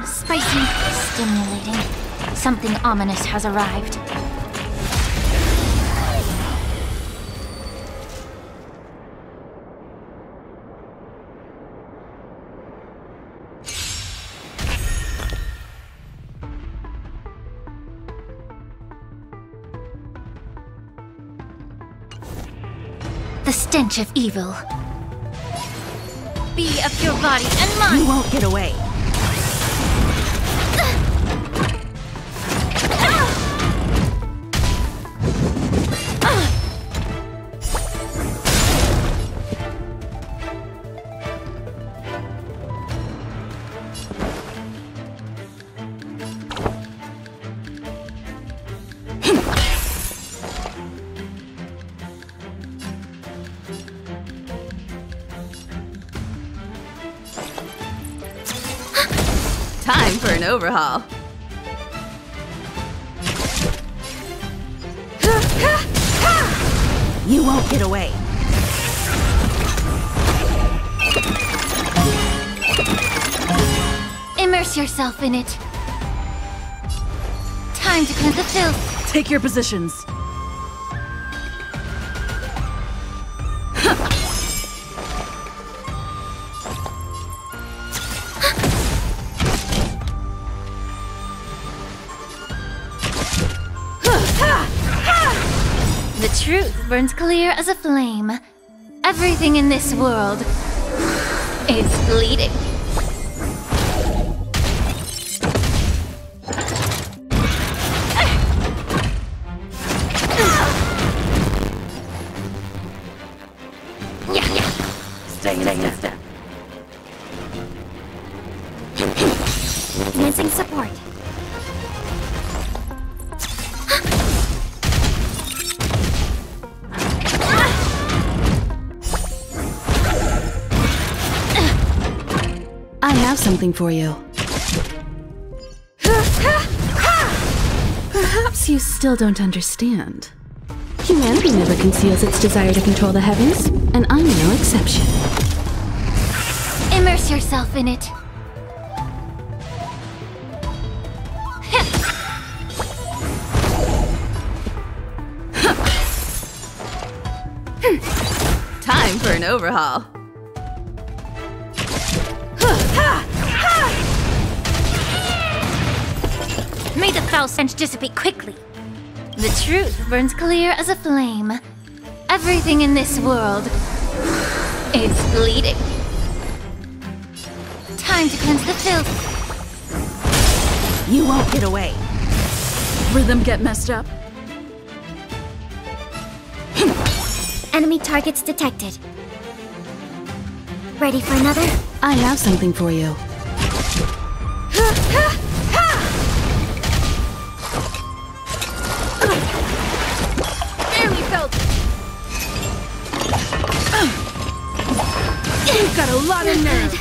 Spicy, stimulating. Something ominous has arrived. The stench of evil. Be of your body and mind! You won't get away! Time for an overhaul. You won't get away. Immerse yourself in it. Time to cleanse the filth. Take your positions. The truth burns clear as a flame. Everything in this world is bleeding. Stay in step. Commencing support. I have something for you. Perhaps you still don't understand. Humanity never conceals its desire to control the heavens, and I'm no exception. Immerse yourself in it. Time for an overhaul. May the foul stench dissipate quickly. The truth burns clear as a flame. Everything in this world is bleeding. Time to cleanse the filth. You won't get away. Rhythm get messed up? Enemy targets detected. Ready for another? I have something for you. Barely felt it. You've got a lot of nerve.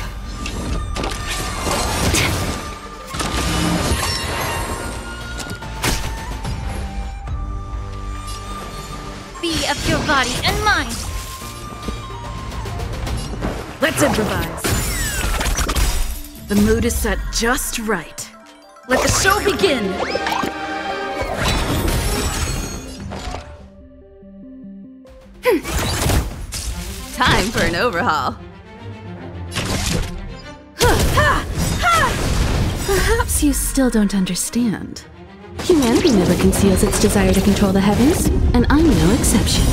Be of your body and mind. Let's improvise. The mood is set just right. Let the show begin! Time for an overhaul. Perhaps you still don't understand. Humanity never conceals its desire to control the heavens, and I'm no exception.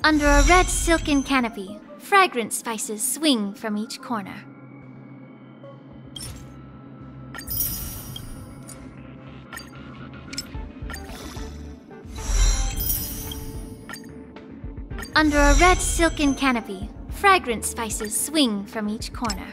Under a red silken canopy, fragrant spices swing from each corner. Under a red silken canopy, fragrant spices swing from each corner.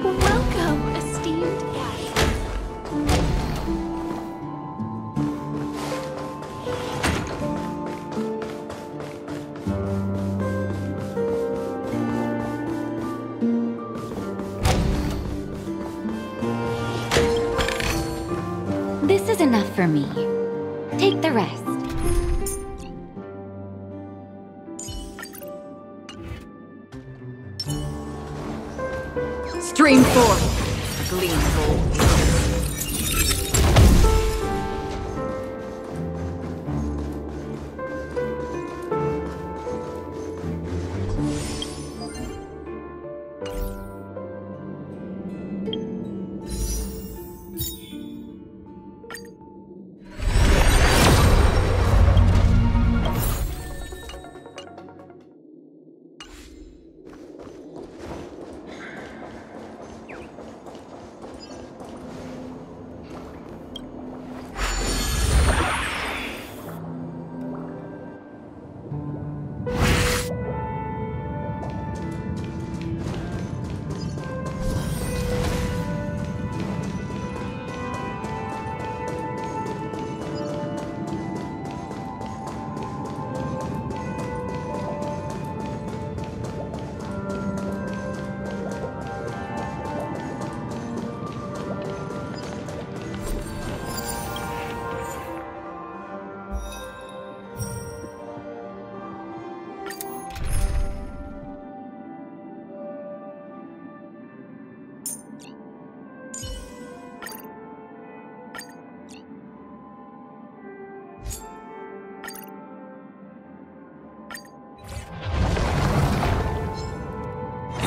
Welcome, esteemed guest. This is enough for me. Take the rest. Stream forth, gleeful.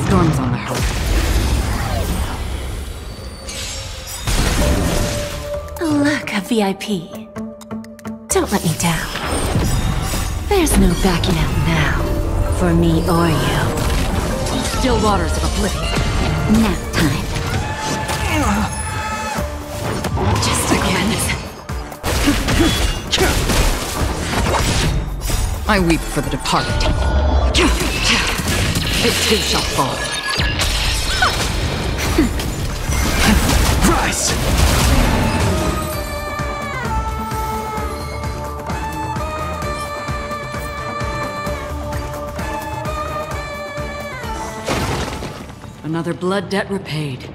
Storm's on the house. Look, a VIP. Don't let me down. There's no backing out now, for me or you. Still waters of oblivion. Nap time. Just again. I weep for the departed. It too shall fall. Rise! Another blood debt repaid.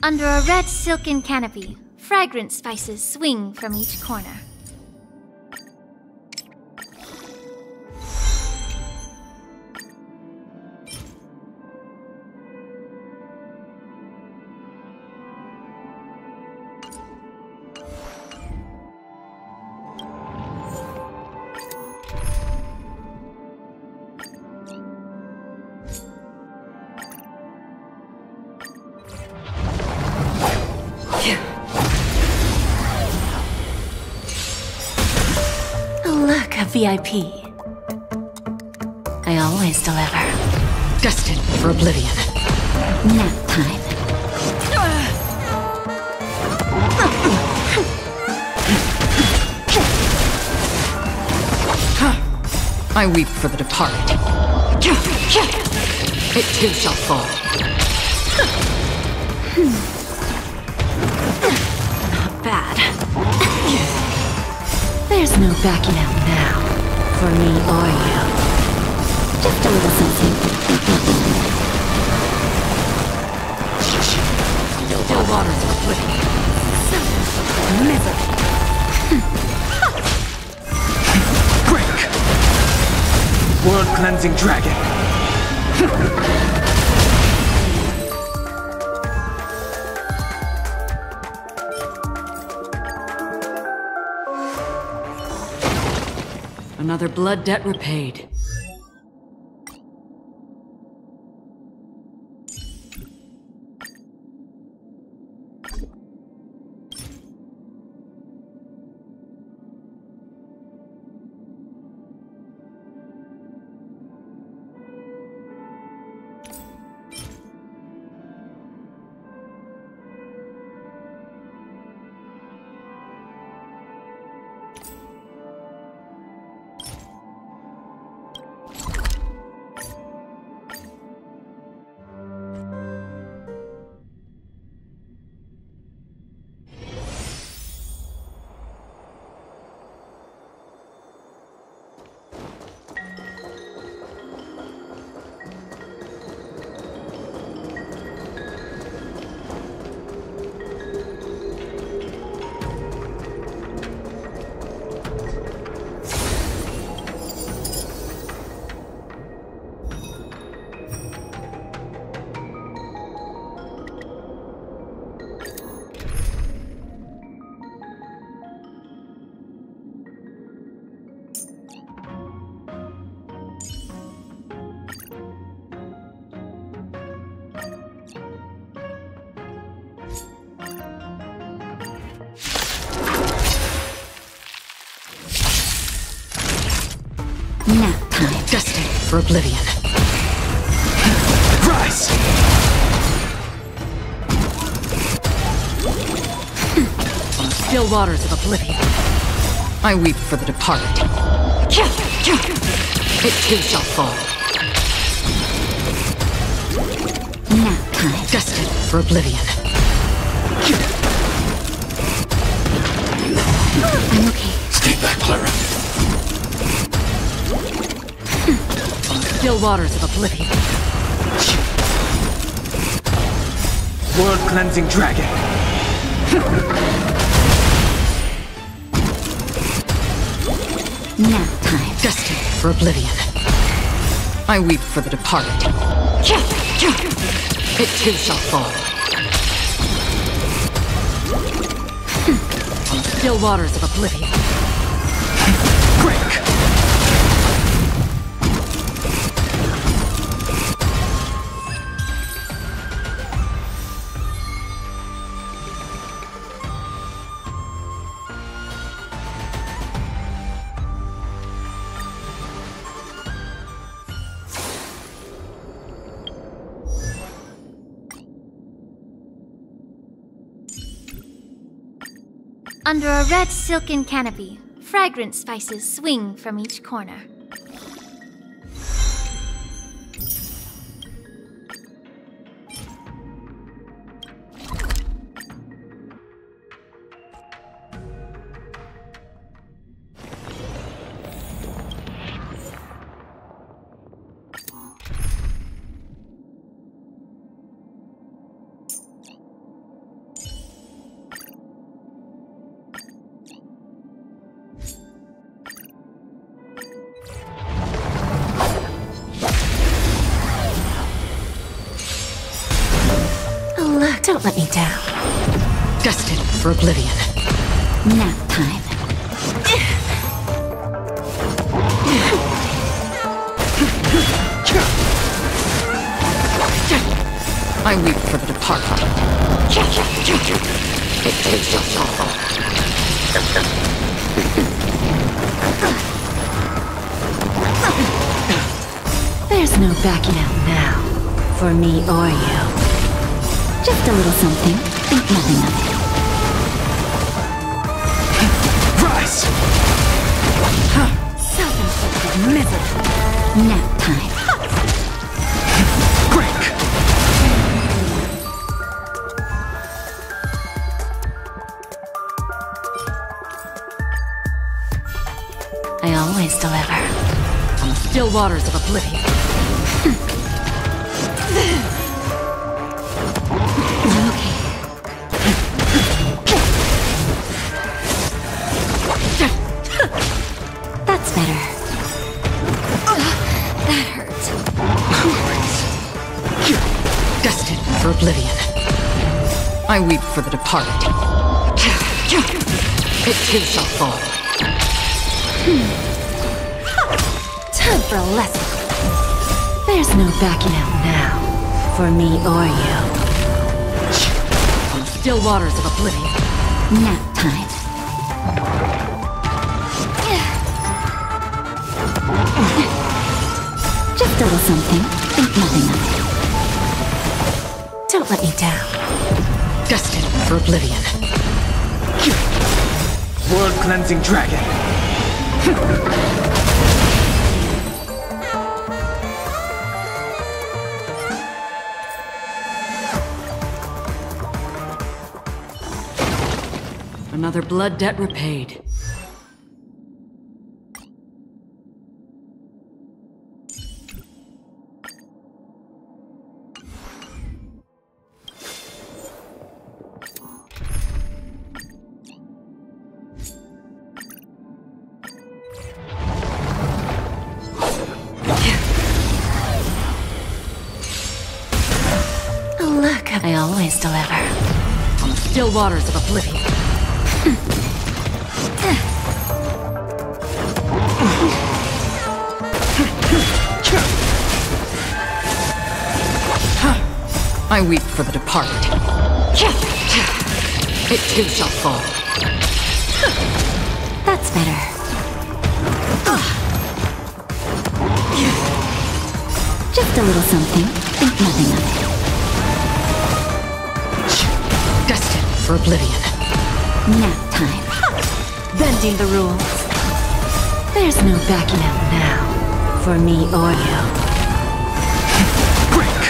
Under a red silken canopy, fragrant spices swing from each corner. Look, a VIP. I always deliver. Destined for oblivion. Nap time. I weep for the departed. It too shall fall. Not bad. There's no backing out now, for me or you. Just a little something. Still waters of oblivion. Misery. Break! World-cleansing dragon. Another blood debt repaid. Nap time. Destined for oblivion. Rise! On the still waters of oblivion. I weep for the departed. It too shall fall. Nap time. Destined for oblivion. I'm okay. Stay back, Clara. On the still waters of oblivion. World-cleansing dragon. Nap time. Destined for oblivion. I weep for the departed. It too shall fall. On the still waters of oblivion. Break! Under a red silken canopy, fragrant spices swing from each corner. Don't let me down. Destined for oblivion. Nap time. I weep for the departed. It too shall fall. There's no backing out now, for me or you. Just a little something. Think nothing of it. Rise! Self-inflicted misery. Nap time. Break! I always deliver. On the still waters of oblivion. That's better. That hurts. Destined for oblivion. I weep for the departed. It too shall fall. Time for a lesson. There's no backing out now, for me or you. On the still waters of oblivion. Nap time. Just a little something. Think nothing of it. Don't let me down. Destined for oblivion. World cleansing dragon. Another blood debt repaid. Look, I always deliver. On the still waters of oblivion. I weep for the departed. It too shall fall. That's better. Just a little something. Think nothing of it. Destined for oblivion. Nap time. Bending the rules. There's no backing out now, for me or you. Break!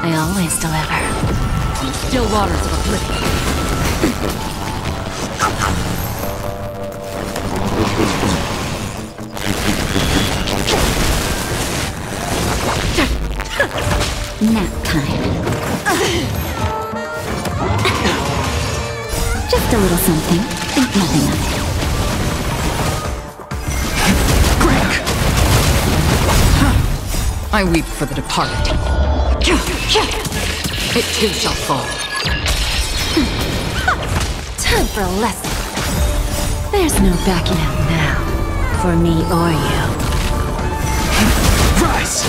I always deliver. On the still waters of oblivion. Nap time. Just a little something. Think nothing of it. I weep for the departed. It too shall fall. Time for a lesson. There's no backing out now, for me or you. Rise!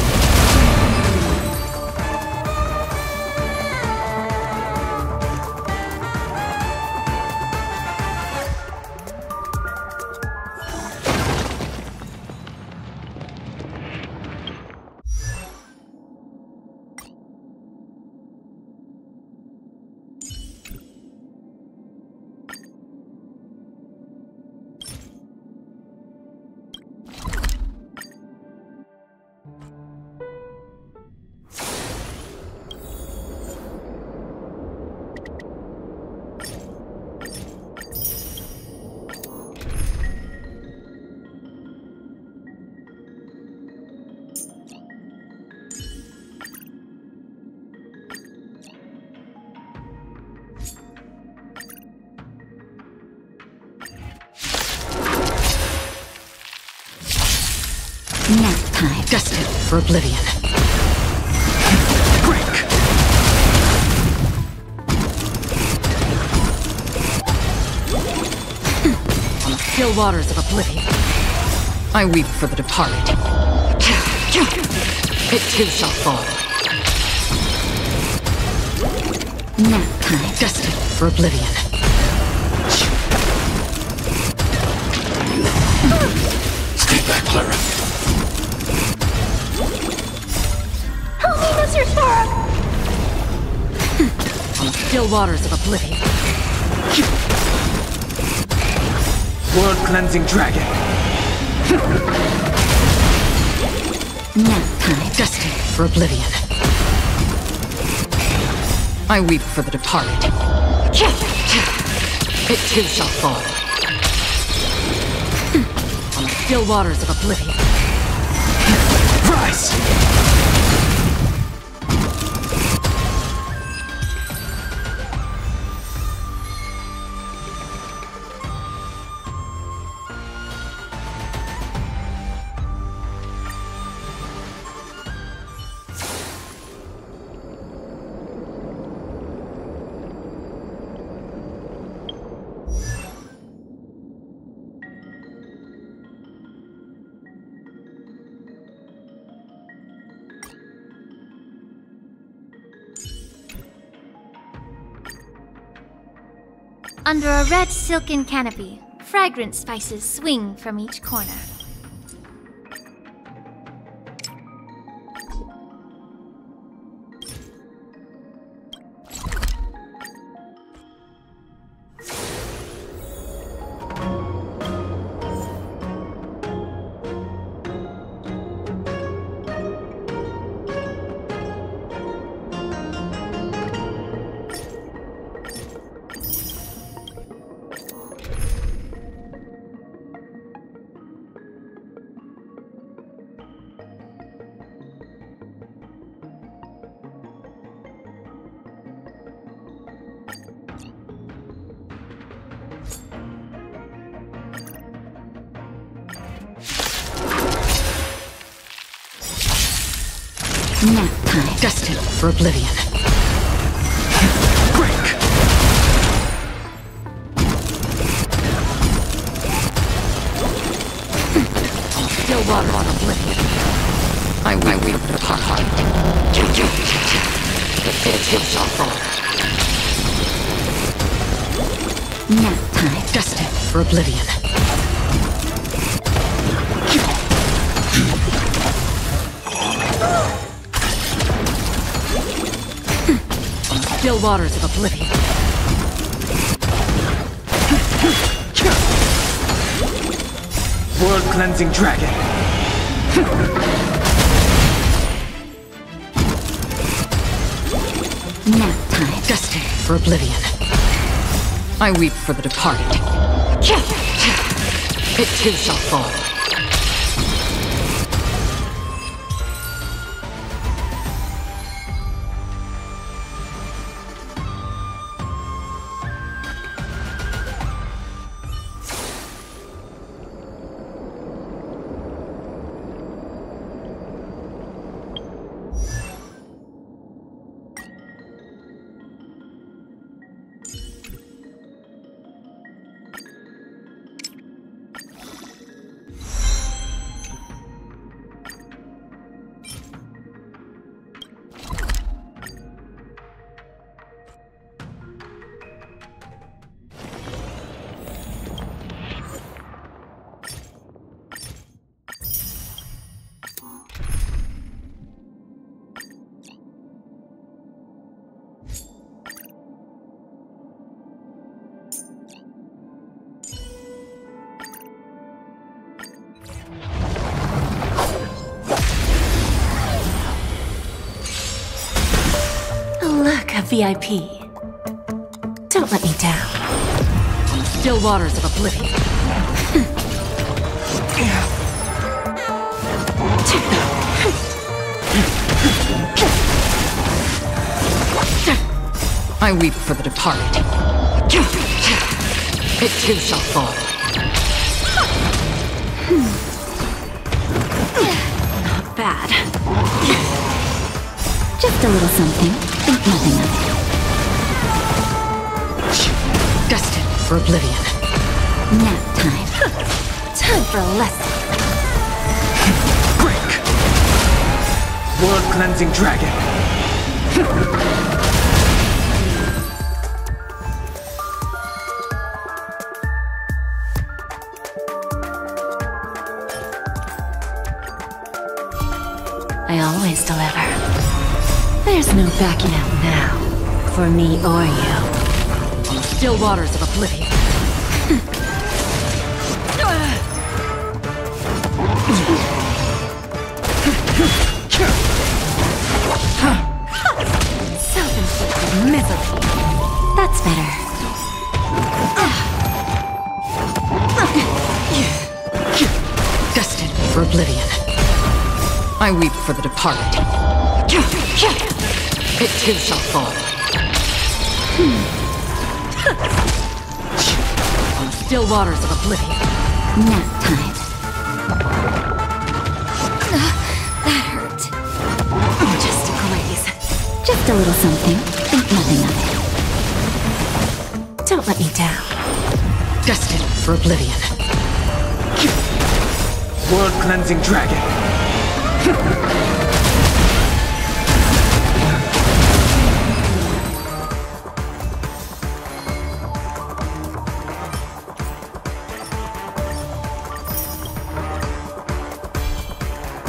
Nap time. Destined for oblivion. Break! On the still waters of oblivion, I weep for the departed. It too shall fall. Nap time. Destined for oblivion. Stay back, Clara. Help me, Mr. Storm! On the still waters of oblivion, World cleansing dragon. Nap time. destined for oblivion. I weep for the departed. It too shall fall. On the still waters of oblivion, Rise! Under a red silken canopy, fragrant spices swing from each corner. Nap time. destined for oblivion. Break! Still water on oblivion, I weep for the departed. It too shall fall. Nap time. Destined for oblivion. On the still waters of oblivion, World cleansing dragon. Nap time. destined for oblivion. I weep for the departed. It too shall fall. Look, a VIP. Don't let me down. Still waters of oblivion. I weep for the departed. It too shall fall. Not bad. Just a little something. Think nothing of it. Destined for oblivion. Nap time. Time for a lesson. Break! World cleansing dragon. I always deliver. There's no backing out now, for me or you. Still waters of oblivion. Self-inflicted misery. That's better. Destined for oblivion. I weep for the departed. It too shall fall. Still waters of oblivion. Nap time. That hurt. Just a graze. Just a little something. Think nothing of it. Don't let me down. Destined for oblivion. World cleansing dragon.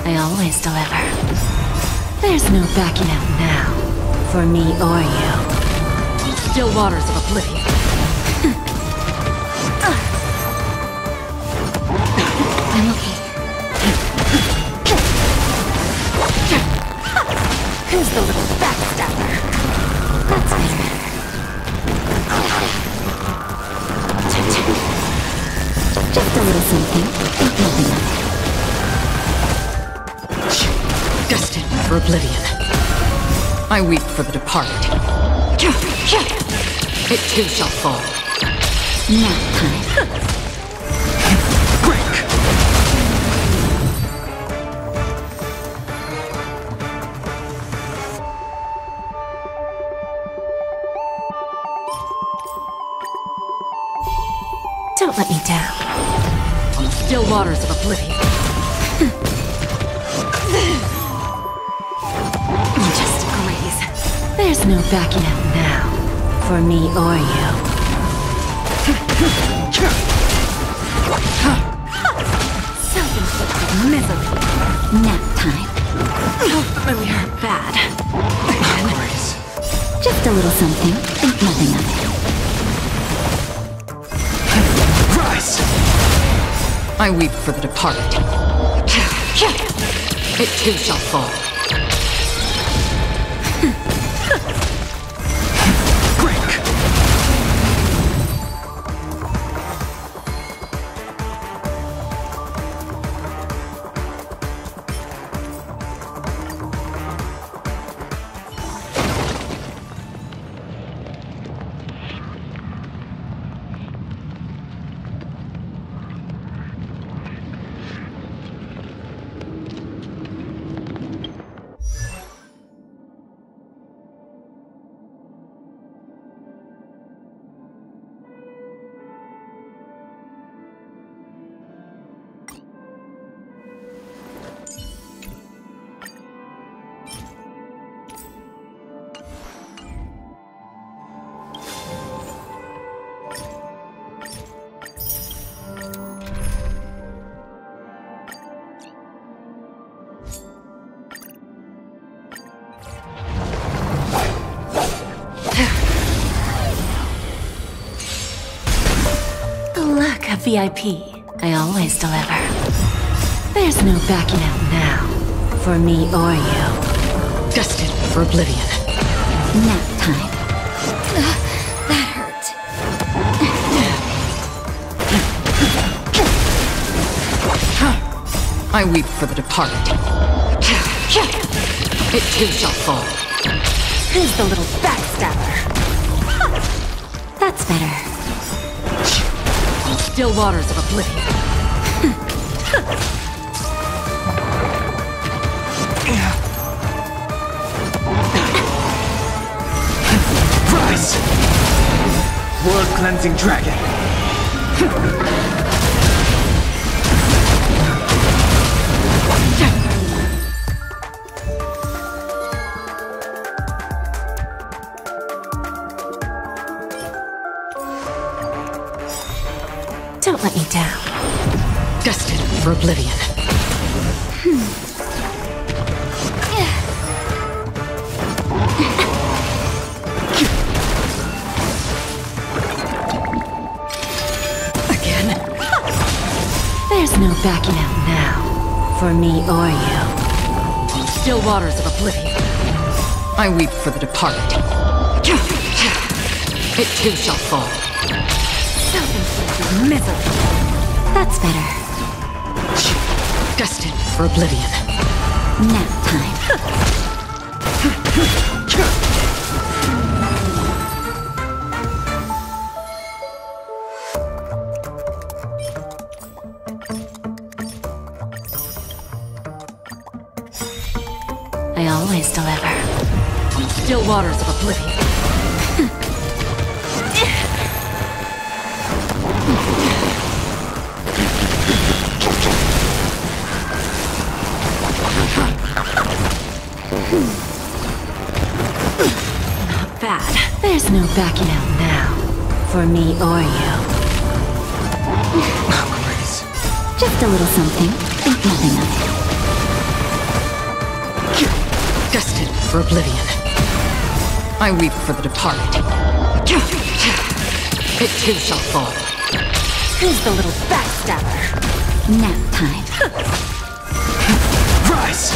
I always deliver. There's no backing out now, for me or you. Still waters of oblivion. I'm okay. Who's the little backstabber? That's better. Just a little something. Think nothing of it. Destined for oblivion. I weep for the departed. It too shall fall. Nap time. Break! Don't let me down. Still waters of oblivion. Just a graze. There's no backing out now, for me or you. Self-inflicted misery. Nap time. Familiar bad. Grace. Just a little something. Think nothing of it. Rise! I weep for the departed. It too shall fall. Break! Look, a VIP. I always deliver. There's no backing out now, for me or you. Destined for oblivion. Nap time. That hurt. I weep for the departed. It too shall fall. Who's the little backstabber? That's better. Still waters of oblivion. Rise! World cleansing dragon. Don't let me down. Destined for oblivion. Again. There's no backing out now, for me or you. Still waters of oblivion. I weep for the departed. It too shall fall. Self-inflicted misery. That's better. Destined for oblivion. Nap time. I always deliver. Still waters of oblivion. Not bad. There's no backing out now, for me or you. Grace. Just a little something. Think nothing of it. Destined for oblivion. I weep for the departed. It too shall fall. Who's the little backstabber? Nap time. Rise!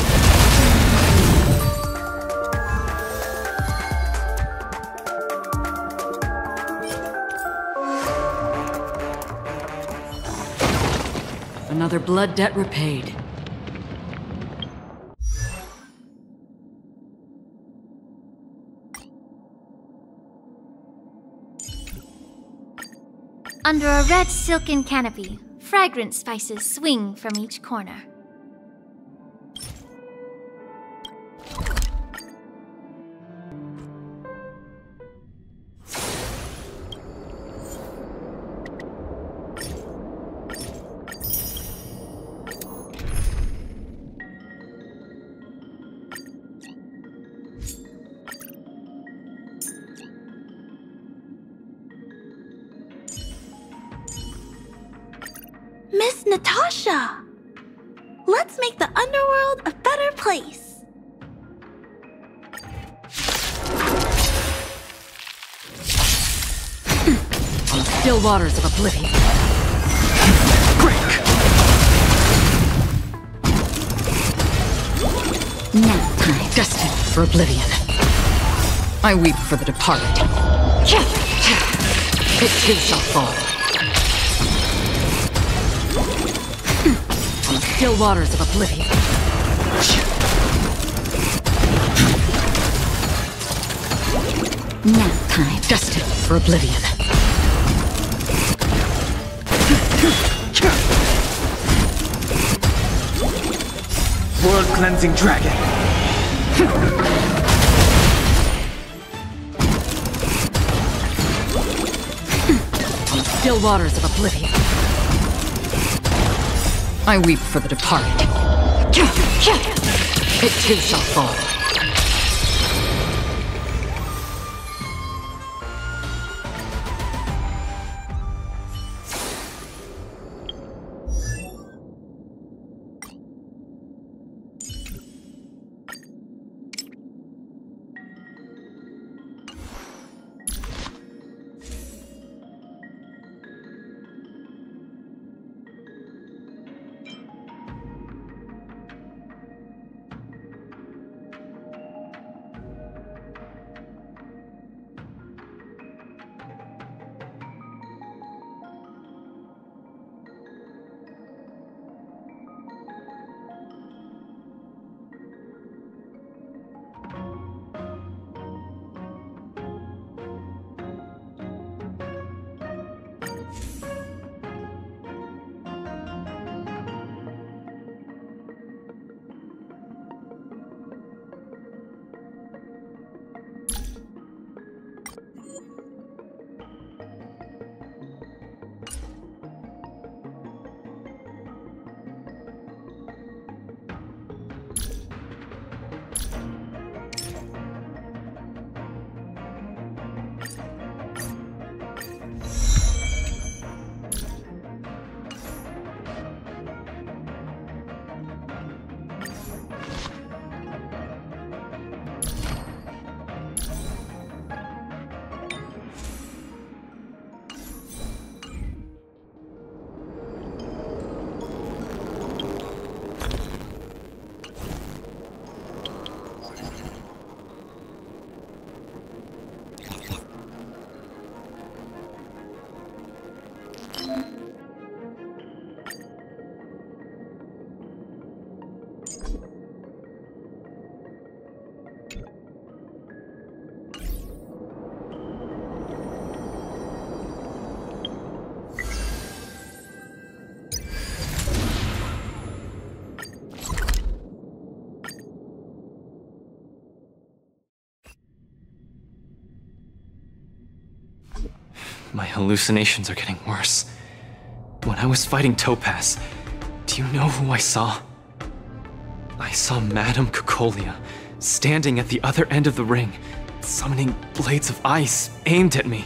Another blood debt repaid. Under a red silken canopy, fragrant spices swing from each corner. Miss Natasha! Let's make the underworld a better place. Still waters of oblivion. Break! Nap time. Destined for oblivion. I weep for the departed. It too shall fall. Still waters of oblivion. Nap time. Destined for oblivion. World cleansing dragon. Still waters of oblivion. I weep for the departed. It too shall fall. My hallucinations are getting worse. When I was fighting Topaz, do you know who I saw? I saw Madame Cocolia standing at the other end of the ring, summoning blades of ice aimed at me.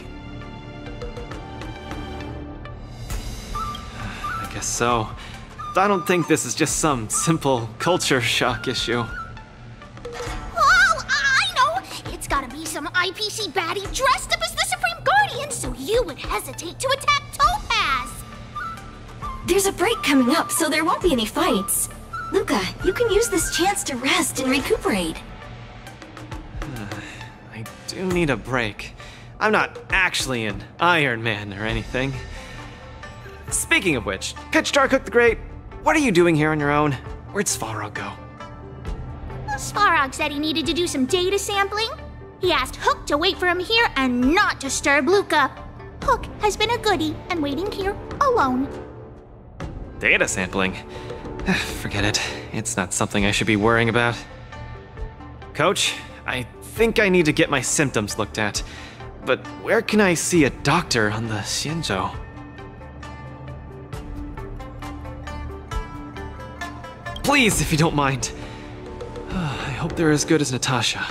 I guess so. I don't think this is just some simple culture shock issue. Oh, I know! It's gotta be some IPC baddie dressed up as the Supreme Guardian so you would hesitate to attack Topaz! There's a break coming up, so there won't be any fights. Luca, you can use this chance to rest and recuperate. I do need a break. I'm not actually an Iron Man or anything. Speaking of which, Pitch Darkhook the Great, what are you doing here on your own? Where'd Svarog go? Svarog said he needed to do some data sampling. He asked Hook to wait for him here and not disturb Luca. Hook has been a goodie and waiting here alone. Data sampling? Forget it. It's not something I should be worrying about. Coach, I think I need to get my symptoms looked at. But where can I see a doctor on the Xianzhou? Please, if you don't mind. I hope they're as good as Natasha.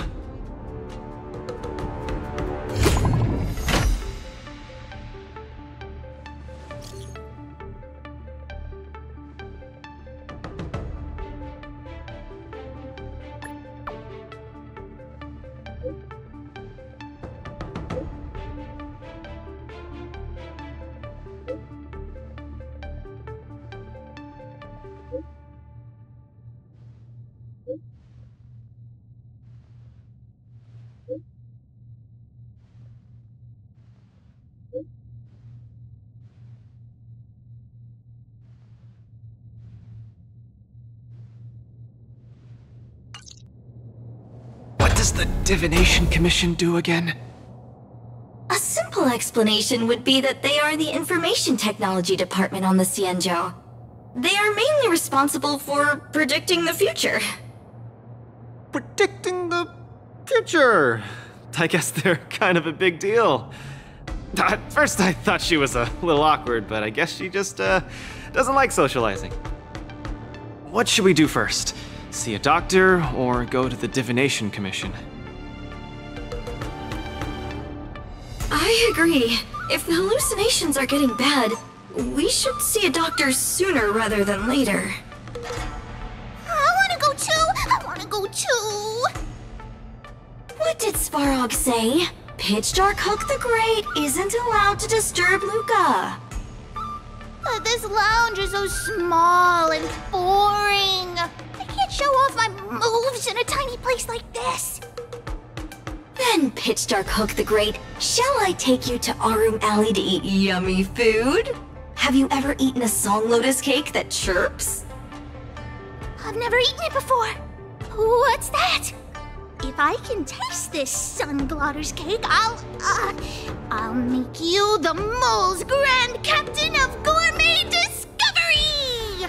What does the Divination Commission do again? A simple explanation would be that they are the Information Technology Department on the Xianzhou. They are mainly responsible for predicting the future. Predicting the future? I guess they're kind of a big deal. At first I thought she was a little awkward, but I guess she just doesn't like socializing. What should we do first? See a doctor or go to the Divination Commission? I agree. If the hallucinations are getting bad, we should see a doctor sooner rather than later. I wanna go too! I wanna go too! What did Svarog say? Pitch Darkhook the Great isn't allowed to disturb Luca. But this lounge is so small and boring. I can't show off my moves in a tiny place like this. Then, Pitch Darkhook the Great, shall I take you to Arum Alley to eat yummy food? Have you ever eaten a song lotus cake that chirps? I've never eaten it before. What's that? If I can taste this Sunglotters cake, I'll make you the mole's grand captain of gourmet discovery!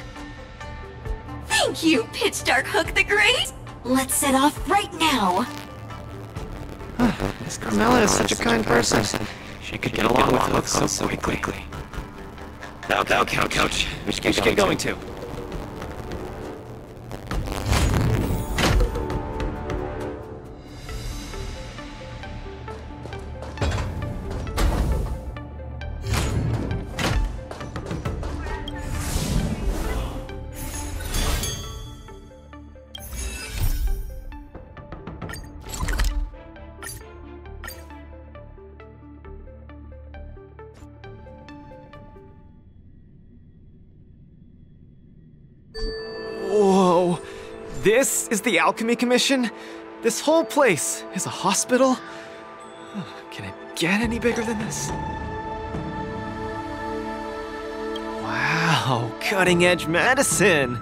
Thank you, Pitch Darkhook the Great! Let's set off right now. Miss Carmela is such a kind person. She could get along with us so quickly. Now, Coach. We should get going too. Whoa! This is the Alchemy Commission? This whole place is a hospital? Can it get any bigger than this? Wow, cutting-edge medicine!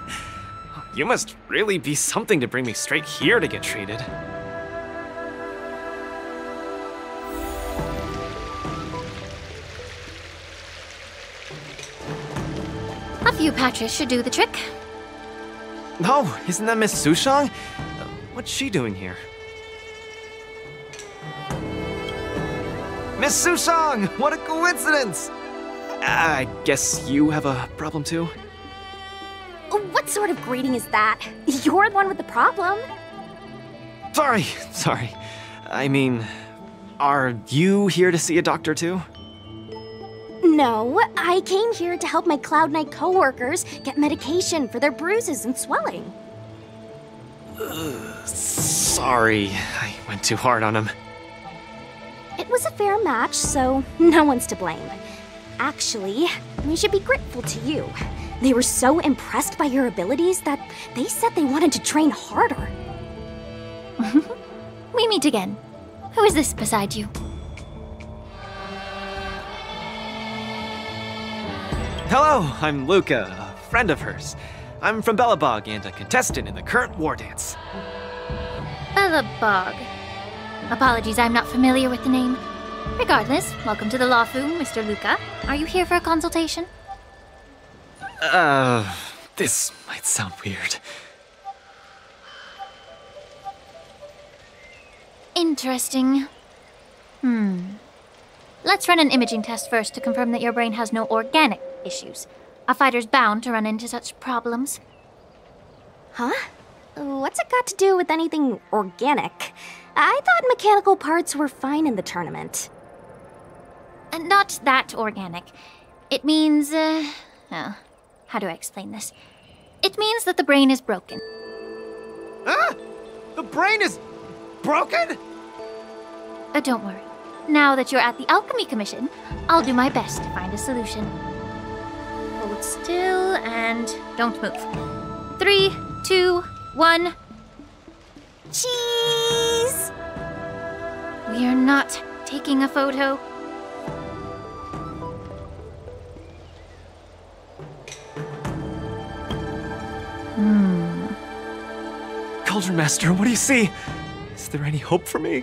You must really be something to bring me straight here to get treated. A few patches should do the trick. Oh, isn't that Miss Sushang? What's she doing here? Miss Sushang! What a coincidence! I guess you have a problem too? What sort of greeting is that? You're the one with the problem. Sorry. I mean, are you here to see a doctor too? No, I came here to help my Cloud Knight coworkers get medication for their bruises and swelling. Sorry, I went too hard on him. It was a fair match, so no one's to blame. Actually, we should be grateful to you. They were so impressed by your abilities that they said they wanted to train harder. We meet again. Who is this beside you? Hello, I'm Luca, a friend of hers. I'm from Belobog and a contestant in the current war dance. Belobog. Apologies, I'm not familiar with the name. Regardless, welcome to the Lawfu, Mr. Luca. Are you here for a consultation? This might sound weird. Interesting. Let's run an imaging test first to confirm that your brain has no organic issues. A fighter's bound to run into such problems. Huh? What's it got to do with anything organic? I thought mechanical parts were fine in the tournament. Not that organic. It means, how do I explain this? It means that the brain is broken. Ah! The brain is broken? Don't worry. Now that you're at the Alchemy Commission, I'll do my best to find a solution. Hold still and don't move. 3, 2, 1. Cheese! We are not taking a photo. Cauldron Master, what do you see? Is there any hope for me?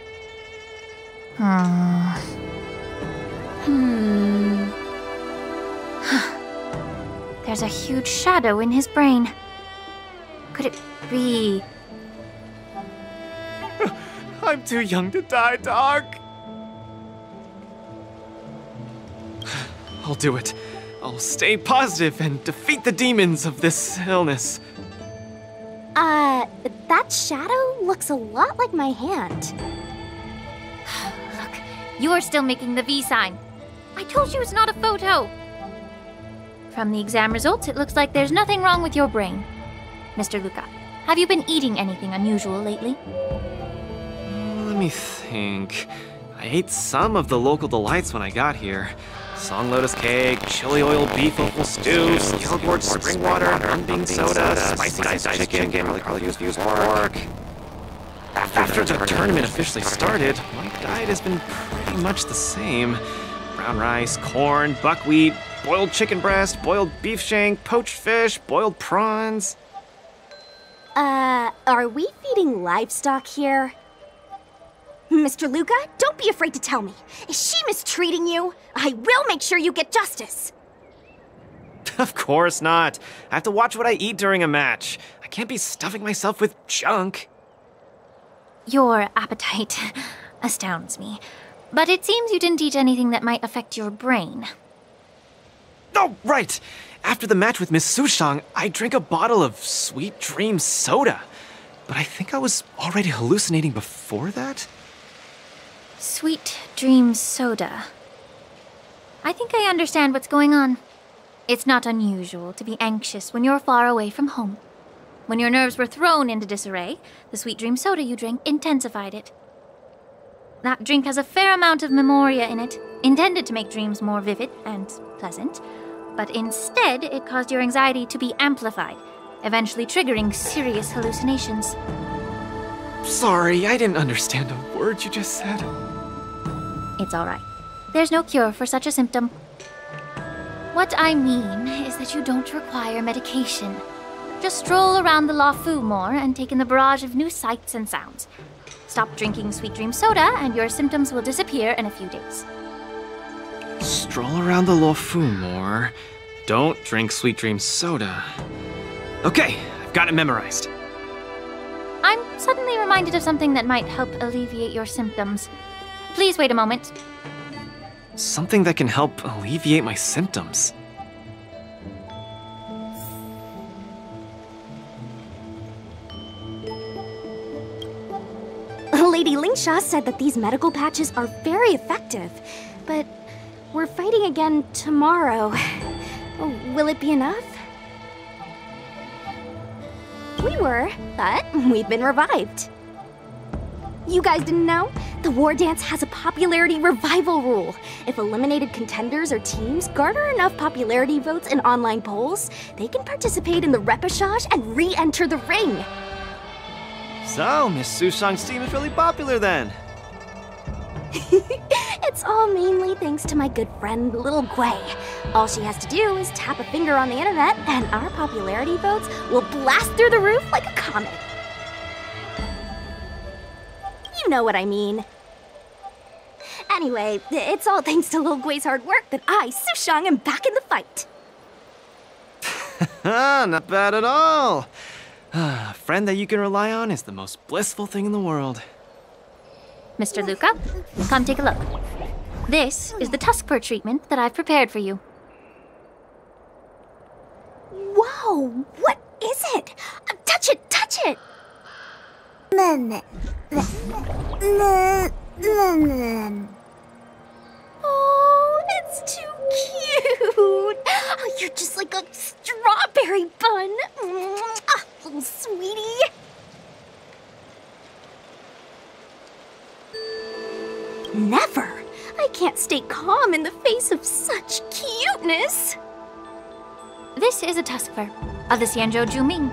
There's a huge shadow in his brain. Could it be... I'm too young to die, Doc. I'll do it. I'll stay positive and defeat the demons of this illness. That shadow looks a lot like my hand. Look, you're still making the V sign. I told you it's not a photo. From the exam results, it looks like there's nothing wrong with your brain. Mr. Luca, have you been eating anything unusual lately? Let me think. I ate some of the local delights when I got here. Song lotus cake, chili oil beef waffle stew, scale gourd spring water, unbean soda, spicy diced chicken, garlic infused pork. After the tournament officially started, my diet has been pretty much the same. Brown rice, corn, buckwheat, boiled chicken breast, boiled beef shank, poached fish, boiled prawns. Are we feeding livestock here? Mr. Luca, don't be afraid to tell me. Is she mistreating you? I will make sure you get justice. Of course not. I have to watch what I eat during a match. I can't be stuffing myself with junk. Your appetite astounds me. But it seems you didn't eat anything that might affect your brain. Oh, right! After the match with Miss Sushang, I drank a bottle of Sweet Dream soda. But I think I was already hallucinating before that? Sweet Dream soda. I think I understand what's going on. It's not unusual to be anxious when you're far away from home. When your nerves were thrown into disarray, the Sweet Dream soda you drank intensified it. That drink has a fair amount of memoria in it, intended to make dreams more vivid and pleasant, but instead it caused your anxiety to be amplified, eventually triggering serious hallucinations. Sorry, I didn't understand a word you just said. It's all right. There's no cure for such a symptom. What I mean is that you don't require medication. Just stroll around the Lawfu more and take in the barrage of new sights and sounds. Stop drinking Sweet Dream soda and your symptoms will disappear in a few days. Stroll around the Lawfu more. Don't drink Sweet Dream soda. Okay, I've got it memorized. I'm suddenly reminded of something that might help alleviate your symptoms. Please wait a moment. Something that can help alleviate my symptoms. Lady Lingsha said that these medical patches are very effective, but we're fighting again tomorrow. Will it be enough? We were, but we've been revived. You guys didn't know? The War Dance has a popularity revival rule. If eliminated contenders or teams garner enough popularity votes in online polls, they can participate in the repechage and re-enter the ring. So, Miss Sushang's team is really popular then. It's all mainly thanks to my good friend, Little Guay. All she has to do is tap a finger on the internet, and our popularity votes will blast through the roof like a comet. You know what I mean. Anyway, it's all thanks to Little Guay's hard work that I, Sushang, am back in the fight. Not bad at all. A friend that you can rely on is the most blissful thing in the world. Mr. Luca, come take a look. This is the tusk fur treatment that I've prepared for you. Whoa, what is it? Touch it, touch it! Oh, it's too cute! Oh, you're just like a strawberry bun! Ah, little sweetie! Never! I can't stay calm in the face of such cuteness! This is a tusk fur of the Xianzhou Juming.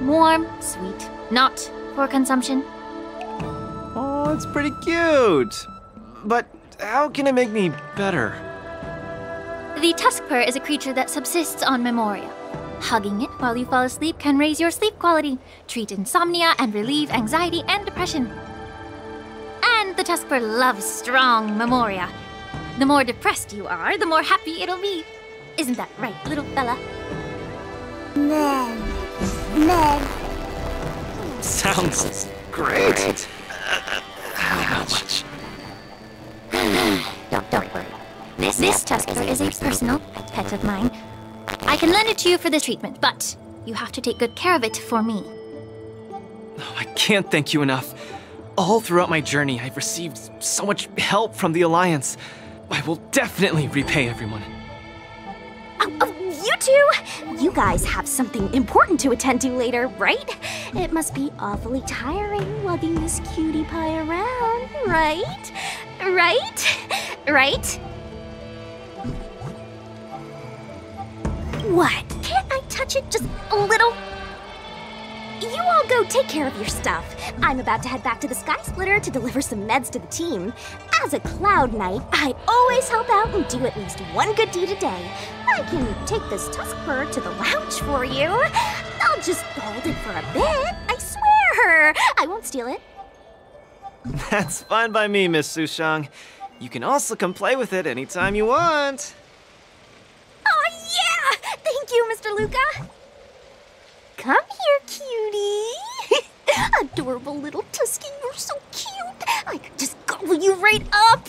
Warm, sweet, not for consumption. Oh, it's pretty cute. But how can it make me better? The tusk fur is a creature that subsists on memoria. Hugging it while you fall asleep can raise your sleep quality, treat insomnia, and relieve anxiety and depression. And the tusk fur loves strong memoria. The more depressed you are, the more happy it'll be. Isn't that right, little fella? Sounds great. How much? Don't worry. This tusk fur is a personal pet of mine. I can lend it to you for this treatment, but you have to take good care of it for me. Oh, I can't thank you enough. All throughout my journey, I've received so much help from the Alliance. I will definitely repay everyone. You two? You guys have something important to attend to later, right? It must be awfully tiring lugging this cutie pie around, right? Right? What? Can't I touch it just a little? You all go take care of your stuff. I'm about to head back to the Sky Splitter to deliver some meds to the team. As a Cloud Knight, I always help out and do at least one good deed a day. I can take this tusk fur to the lounge for you. I'll just hold it for a bit, I swear. I won't steal it. That's fine by me, Miss Sushang. You can also come play with it anytime you want. Oh yeah! Thank you, Mr. Luca. Come here, cutie. Adorable little Tusky, you're so cute. I could just gobble you right up.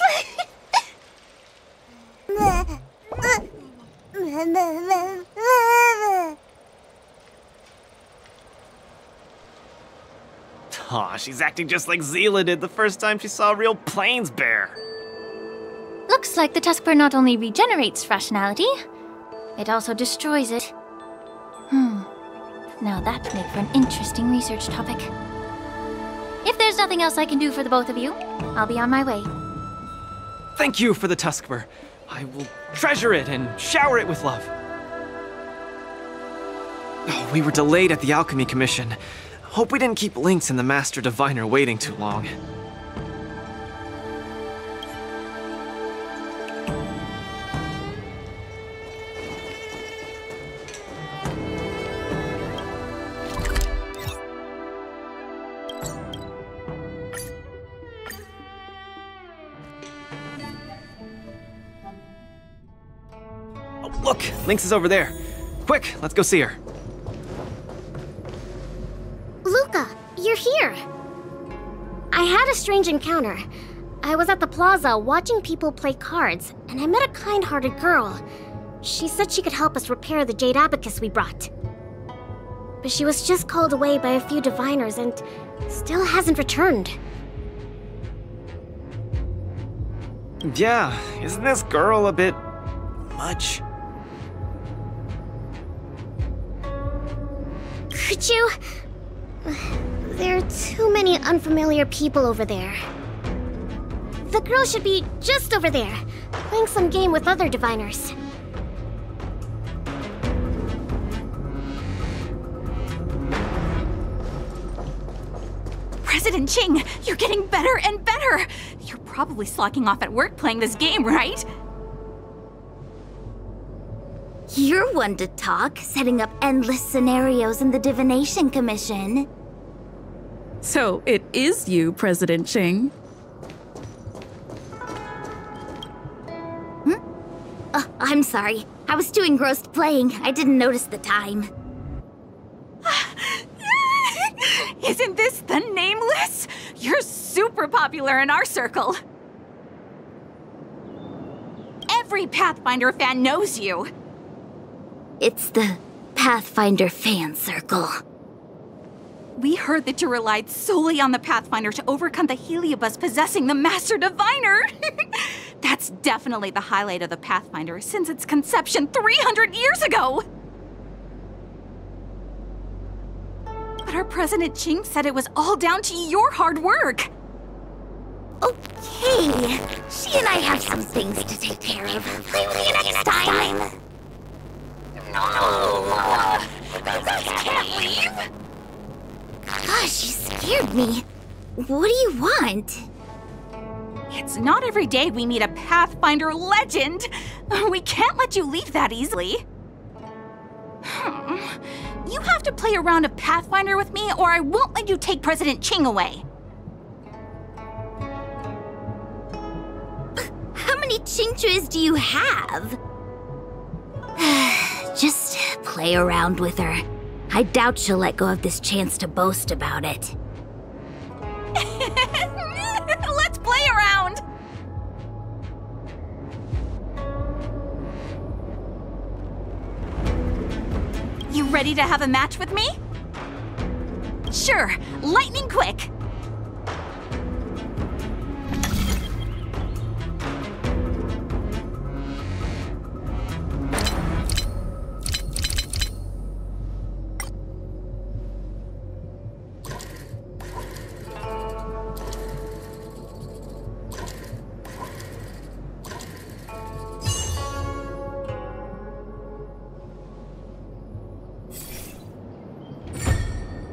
Aw, she's acting just like Zila did the first time she saw a real plains bear. Looks like the tusk fur not only regenerates rationality, it also destroys it. Now that'd make for an interesting research topic. If there's nothing else I can do for the both of you, I'll be on my way. Thank you for the tusk fur. I will treasure it and shower it with love. Oh, we were delayed at the Alchemy Commission. Hope we didn't keep Lynx and the Master Diviner waiting too long. Oh, look! Lynx is over there. Quick, let's go see her. Luca, you're here. I had a strange encounter. I was at the plaza watching people play cards, and I met a kind-hearted girl. She said she could help us repair the jade abacus we brought. But she was just called away by a few diviners and still hasn't returned. Yeah, isn't this girl a bit much? Could you... There are too many unfamiliar people over there. The girl should be just over there, playing some game with other diviners. President Ching, you're getting better and better! You're probably slacking off at work playing this game, right? You're one to talk, setting up endless scenarios in the Divination Commission. So, it is you, President Ching. I'm sorry. I was too engrossed playing. I didn't notice the time. Isn't this the Nameless? You're super popular in our circle. Every Pathfinder fan knows you. It's the Pathfinder fan circle. We heard that you relied solely on the Pathfinder to overcome the Heliobus possessing the Master Diviner. That's definitely the highlight of the Pathfinder since its conception 300 years ago. But our President Ching said it was all down to your hard work. Okay, she and I have some things to take care of. Play with you next time. No, I can't leave. Gosh, you scared me. What do you want? It's not every day we meet a Pathfinder legend. We can't let you leave that easily. You have to play a round of Pathfinder with me, or I won't let you take President Ching away. How many Chingchuas do you have? Just play around with her. I doubt she'll let go of this chance to boast about it. Let's play around! You ready to have a match with me? Sure, lightning quick!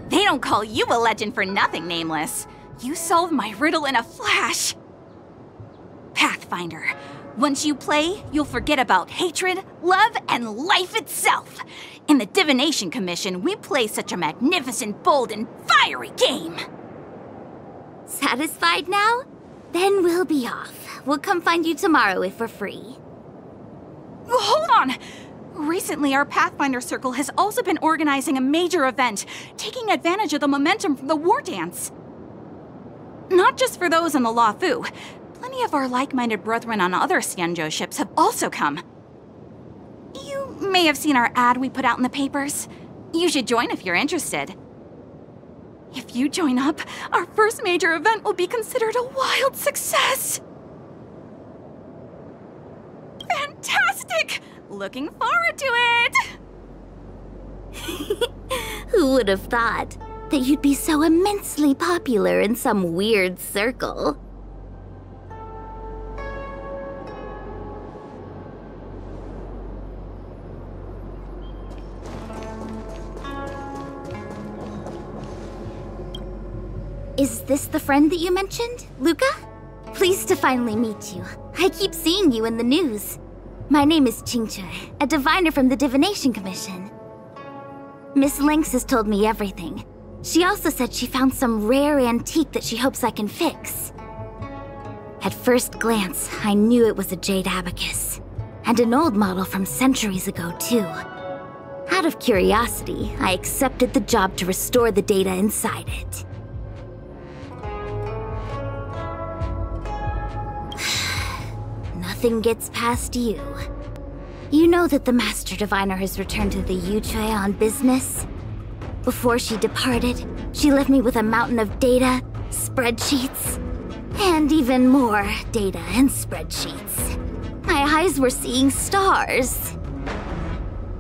They don't call you a legend for nothing, Nameless. You solved my riddle in a flash. Pathfinder, once you play, you'll forget about hatred, love, and life itself. In the Divination Commission, we play such a magnificent, bold, and fiery game. Satisfied now? Then we'll be off. We'll come find you tomorrow if we're free. Hold on! Recently, our Pathfinder Circle has also been organizing a major event, taking advantage of the momentum from the War Dance. Not just for those in the La Fu. Plenty of our like-minded brethren on other Xianzhou ships have also come. You may have seen our ad we put out in the papers. You should join if you're interested. If you join up, our first major event will be considered a wild success. Fantastic! Looking forward to it! Who would have thought that you'd be so immensely popular in some weird circle? Is this the friend that you mentioned, Luca? Pleased to finally meet you. I keep seeing you in the news. My name is Qingche, a diviner from the Divination Commission. Miss Lynx has told me everything. She also said she found some rare antique that she hopes I can fix. At first glance, I knew it was a jade abacus, and an old model from centuries ago, too. Out of curiosity, I accepted the job to restore the data inside it. nothing gets past you. You know that the Master Diviner has returned to the Yuchai on business? Before she departed, she left me with a mountain of data, spreadsheets, and even more data and spreadsheets. My eyes were seeing stars.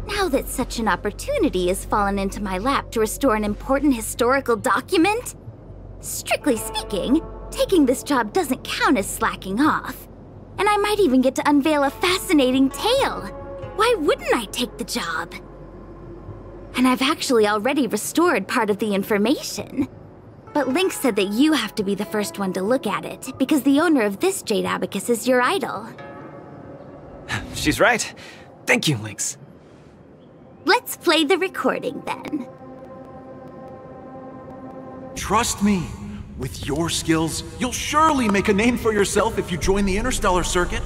Now that such an opportunity has fallen into my lap to restore an important historical document, strictly speaking, taking this job doesn't count as slacking off. And I might even get to unveil a fascinating tale. Why wouldn't I take the job? And I've actually already restored part of the information. But Link said that you have to be the first one to look at it, because the owner of this Jade Abacus is your idol. She's right. Thank you, Lynx. Let's play the recording then. Trust me, with your skills, you'll surely make a name for yourself if you join the Interstellar Circuit.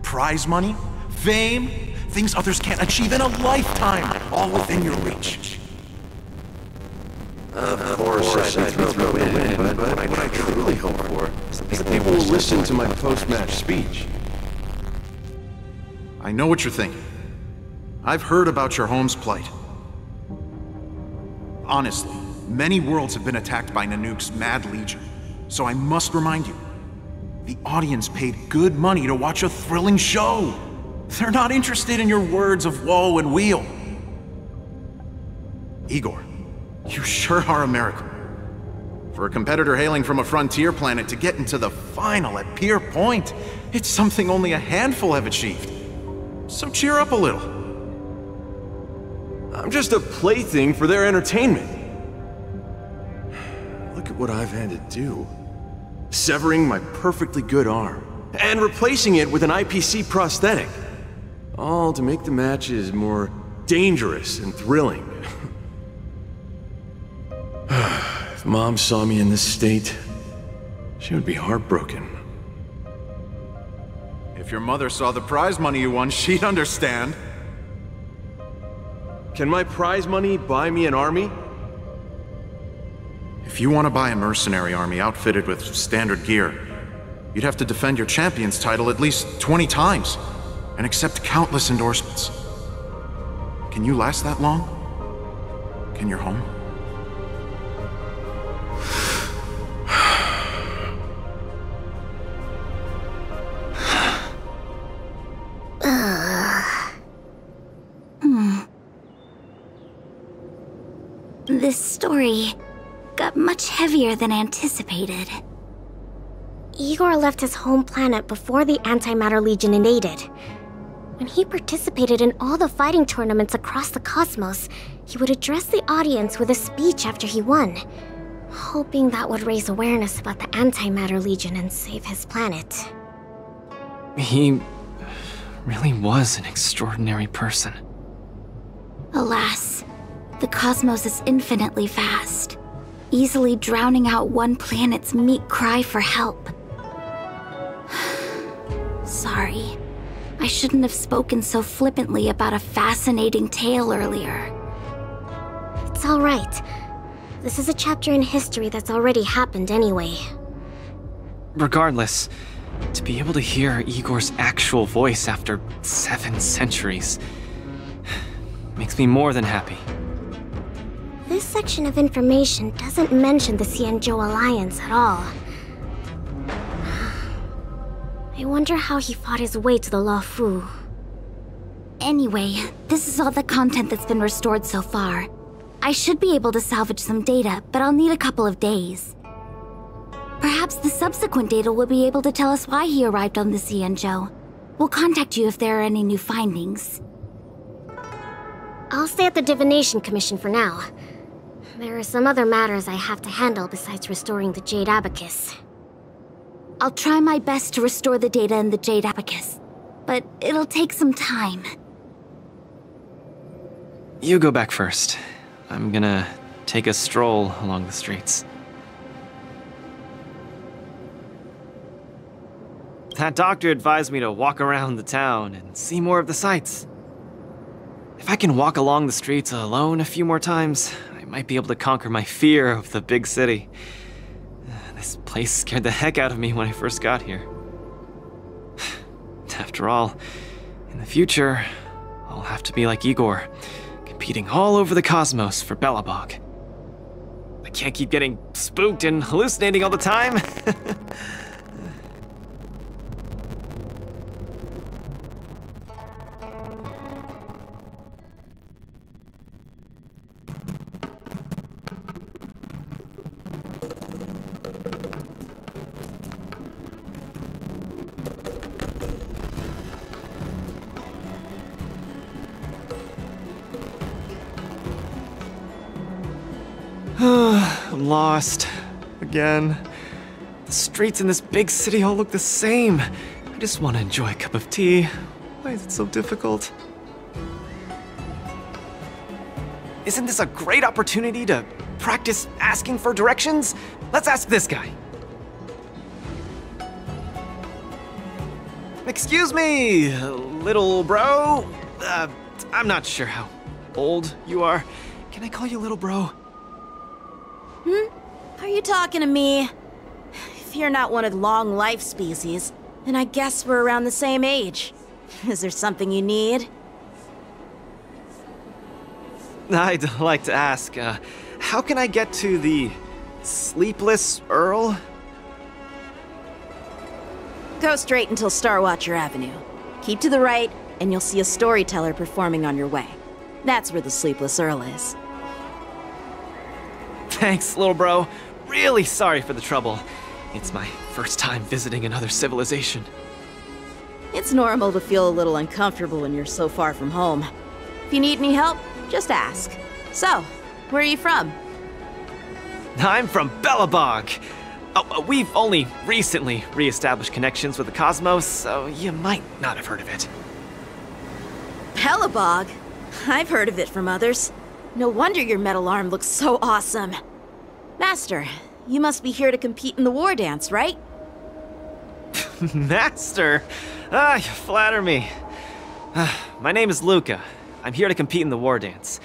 Prize money, fame, things others can't achieve in a lifetime, all within your reach. Of course, I'd throw the win, but what I truly hope for is that people will listen to my post-match speech. I know what you're thinking. I've heard about your home's plight. Honestly, many worlds have been attacked by Nanook's Mad Legion, so I must remind you, the audience paid good money to watch a thrilling show. They're not interested in your words of woe and weal. Igor, you sure are a miracle. For a competitor hailing from a frontier planet to get into the final at Pier Point, it's something only a handful have achieved. So cheer up a little. I'm just a plaything for their entertainment. Look at what I've had to do. Severing my perfectly good arm, and replacing it with an IPC prosthetic. All to make the matches more dangerous and thrilling. If Mom saw me in this state, she would be heartbroken. If your mother saw the prize money you won, she'd understand. Can my prize money buy me an army? If you want to buy a mercenary army outfitted with standard gear, you'd have to defend your champion's title at least 20 times, and accept countless endorsements. Can you last that long? Can your home? This story got much heavier than anticipated. Igor left his home planet before the Antimatter Legion invaded. When he participated in all the fighting tournaments across the cosmos, he would address the audience with a speech after he won, hoping that would raise awareness about the Antimatter Legion and save his planet. He really was an extraordinary person. Alas, the cosmos is infinitely vast, easily drowning out one planet's meek cry for help. Sorry. I shouldn't have spoken so flippantly about a fascinating tale earlier. It's all right. This is a chapter in history that's already happened anyway. Regardless, to be able to hear Igor's actual voice after 7 centuries makes me more than happy. This section of information doesn't mention the Xianzhou Alliance at all. I wonder how he fought his way to the Luofu. Anyway, this is all the content that's been restored so far. I should be able to salvage some data, but I'll need a couple of days. Perhaps the subsequent data will be able to tell us why he arrived on the Xianzhou. We'll contact you if there are any new findings. I'll stay at the Divination Commission for now. There are some other matters I have to handle besides restoring the Jade Abacus. I'll try my best to restore the data in the Jade Abacus, but it'll take some time. You go back first. I'm gonna take a stroll along the streets. That doctor advised me to walk around the town and see more of the sights. If I can walk along the streets alone a few more times, I might be able to conquer my fear of the big city. This place scared the heck out of me when I first got here. After all, in the future, I'll have to be like Igor, competing all over the cosmos for Belobog. I can't keep getting spooked and hallucinating all the time. I'm lost. Again. The streets in this big city all look the same. I just want to enjoy a cup of tea. Why is it so difficult? Isn't this a great opportunity to practice asking for directions? Let's ask this guy. Excuse me, little bro? I'm not sure how old you are. Can I call you little bro? Are you talking to me? If you're not one of the long life species, then I guess we're around the same age. Is there something you need? I'd like to ask, how can I get to the Sleepless Earl? Go straight until Starwatcher Avenue. Keep to the right, and you'll see a storyteller performing on your way. That's where the Sleepless Earl is. Thanks, little bro. Really sorry for the trouble. It's my first time visiting another civilization. It's normal to feel a little uncomfortable when you're so far from home. If you need any help, just ask. So, where are you from? I'm from Belobog. Oh, we've only recently re-established connections with the cosmos, so you might not have heard of it. Belobog? I've heard of it from others. No wonder your metal arm looks so awesome. Master, you must be here to compete in the war dance, right? Master? You flatter me. My name is Luca. I'm here to compete in the war dance.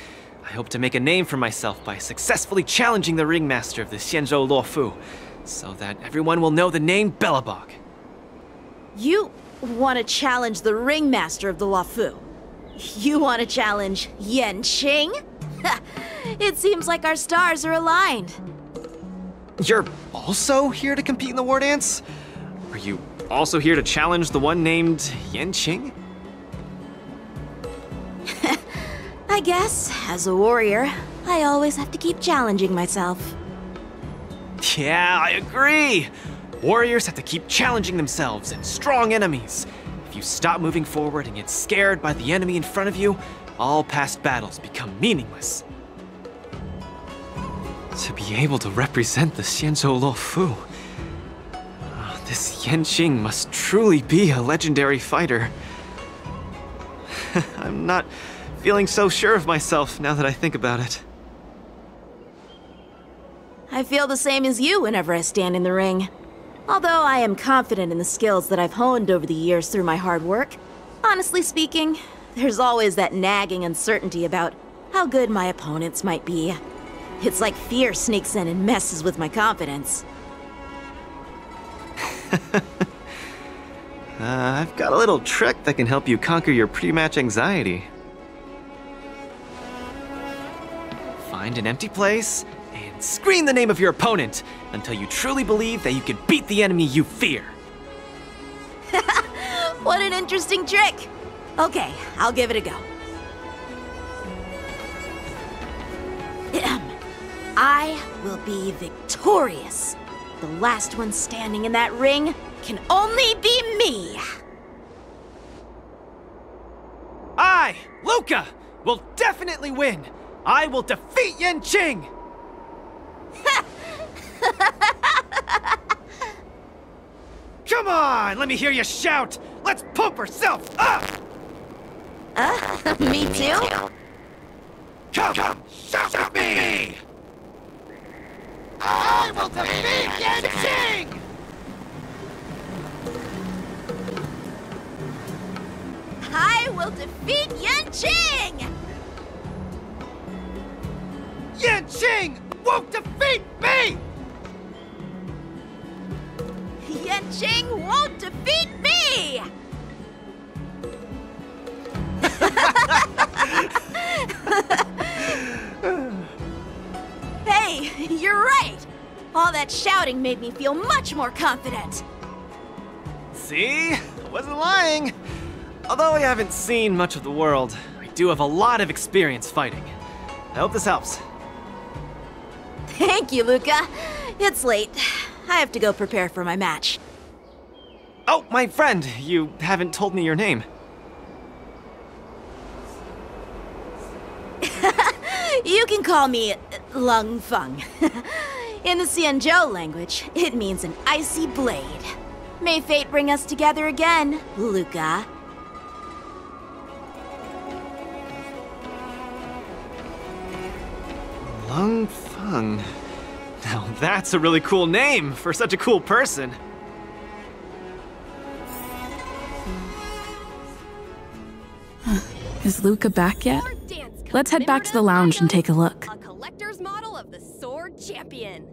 I hope to make a name for myself by successfully challenging the ringmaster of the Xianzhou Luofu, so that everyone will know the name Belobog. You want to challenge the ringmaster of the Luofu? You want to challenge Yanqing? It seems like our stars are aligned. You're also here to compete in the war dance? Are you also here to challenge the one named Yanqing? I guess, as a warrior, I always have to keep challenging myself. Yeah, I agree! Warriors have to keep challenging themselves and strong enemies. If you stop moving forward and get scared by the enemy in front of you, all past battles become meaningless. To be able to represent the Xianzhou Luofu, this Yanqing must truly be a legendary fighter. I'm not feeling so sure of myself now that I think about it. I feel the same as you whenever I stand in the ring. Although I am confident in the skills that I've honed over the years through my hard work, honestly speaking, there's always that nagging uncertainty about how good my opponents might be. It's like fear sneaks in and messes with my confidence. I've got a little trick that can help you conquer your pre-match anxiety. Find an empty place and scream the name of your opponent until you truly believe that you can beat the enemy you fear. What an interesting trick! Okay, I'll give it a go. I will be victorious. The last one standing in that ring can only be me. I, Luca, will definitely win. I will defeat Yanqing. Come on, let me hear you shout. Let's pump ourselves up. Me too? Come, shout at me. I will defeat Yanqing. I will defeat Yanqing! Yanqing won't defeat me! Yanqing won't defeat me! All that shouting made me feel much more confident. See? I wasn't lying. Although I haven't seen much of the world, I do have a lot of experience fighting. I hope this helps. Thank you, Luca. It's late. I have to go prepare for my match. Oh, my friend, you haven't told me your name. You can call me Lung Feng. In the Xianzhou language, it means an icy blade. May fate bring us together again, Luca. Lung Feng. Now that's a really cool name for such a cool person. Is Luca back yet? Let's head back to the lounge and take a look. A collector's model of the Sword Champion.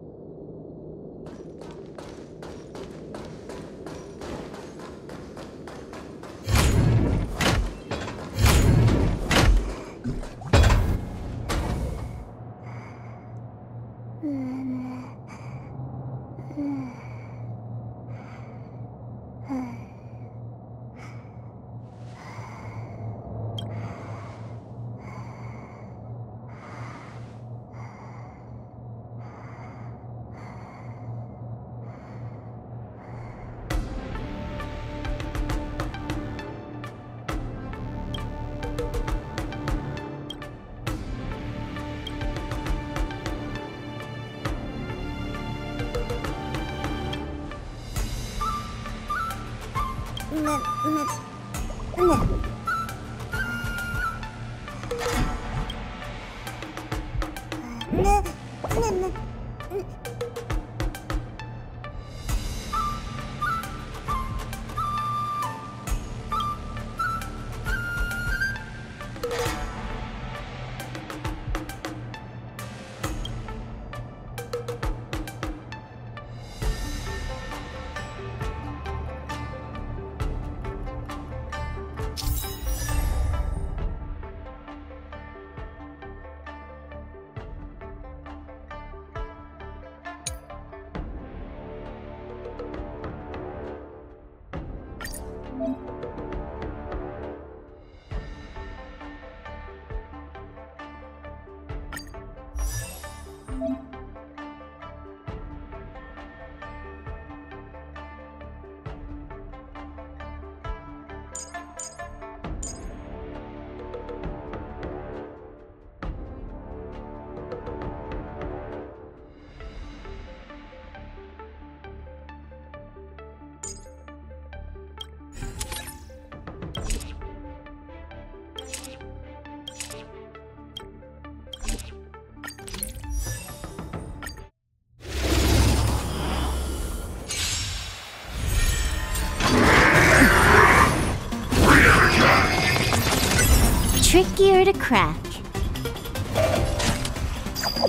Trickier to crack.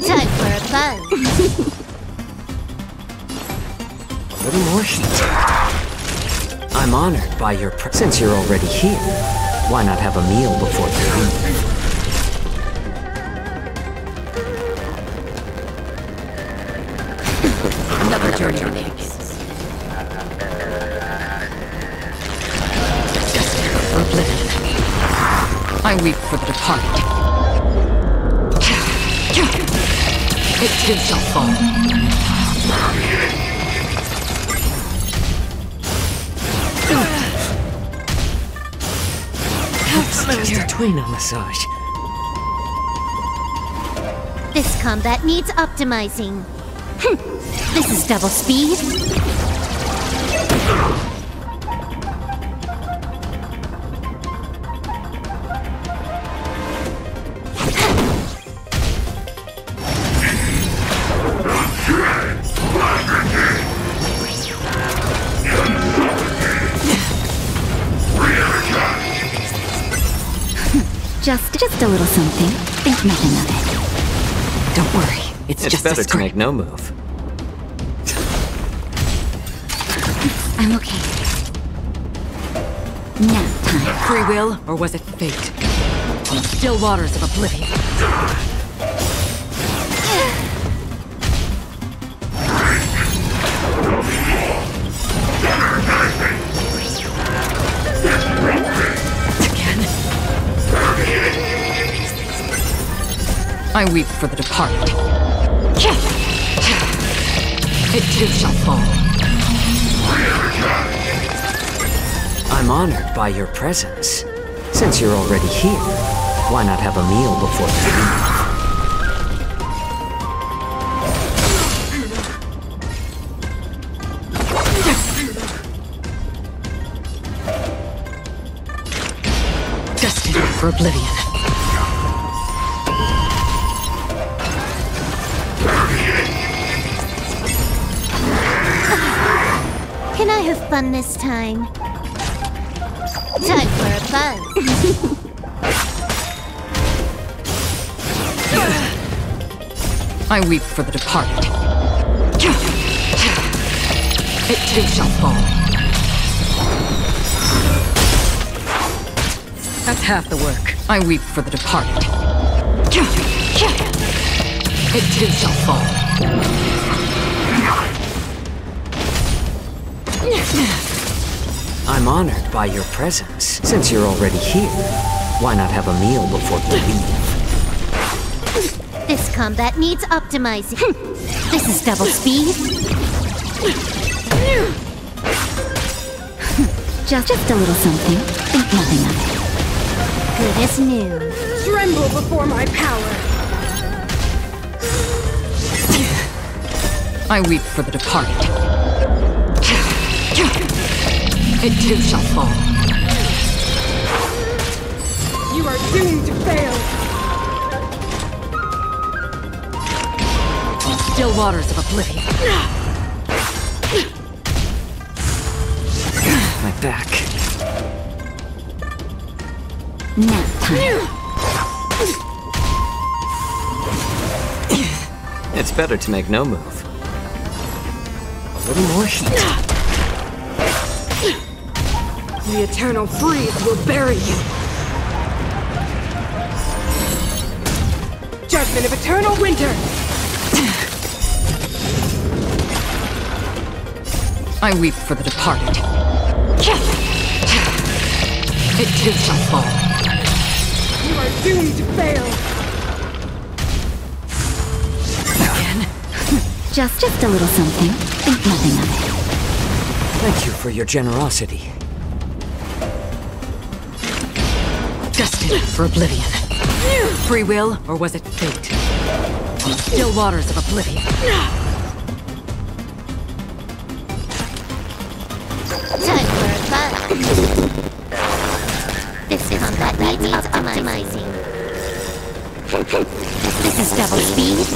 Time for a buzz. A little more heat. I'm honored by your since you're already here. Why not have a meal before you leave? Another journey on Hades. I weep for the departed. It too shall fall. Just a tweener massage. This combat needs optimizing. This is double speed. Just a little something. Think nothing of it. Don't worry, it's just better to make no move. I'm okay. Nap time. Free will, or was it fate? On the still waters of oblivion. I weep for the departed. It too shall fall. I'm honored by your presence. Since you're already here, why not have a meal before you leave? Destined for oblivion. Can I have fun this time? Time for a buzz. I weep for the departed. It too shall fall. That's half the work. I weep for the departed. It too shall fall. I'm honored by your presence. Since you're already here, why not have a meal before you leave? This combat needs optimizing. This is double speed. Just a little something. Think nothing of it. Good as new. Tremble before my power. I weep for the departed. It too shall fall. You are doomed to fail. Still waters of oblivion. My back. Nap time. It's better to make no move. A little more heat. The eternal freeze will bury you. Judgment of eternal winter. I weep for the departed. It too shall fall. You are doomed to fail. Again? Just a little something. Think nothing of it. Thank you for your generosity. Destined for oblivion. Free will, or was it fate? On the still waters of oblivion. Time for a buzz. This combat needs optimizing. This is double speed.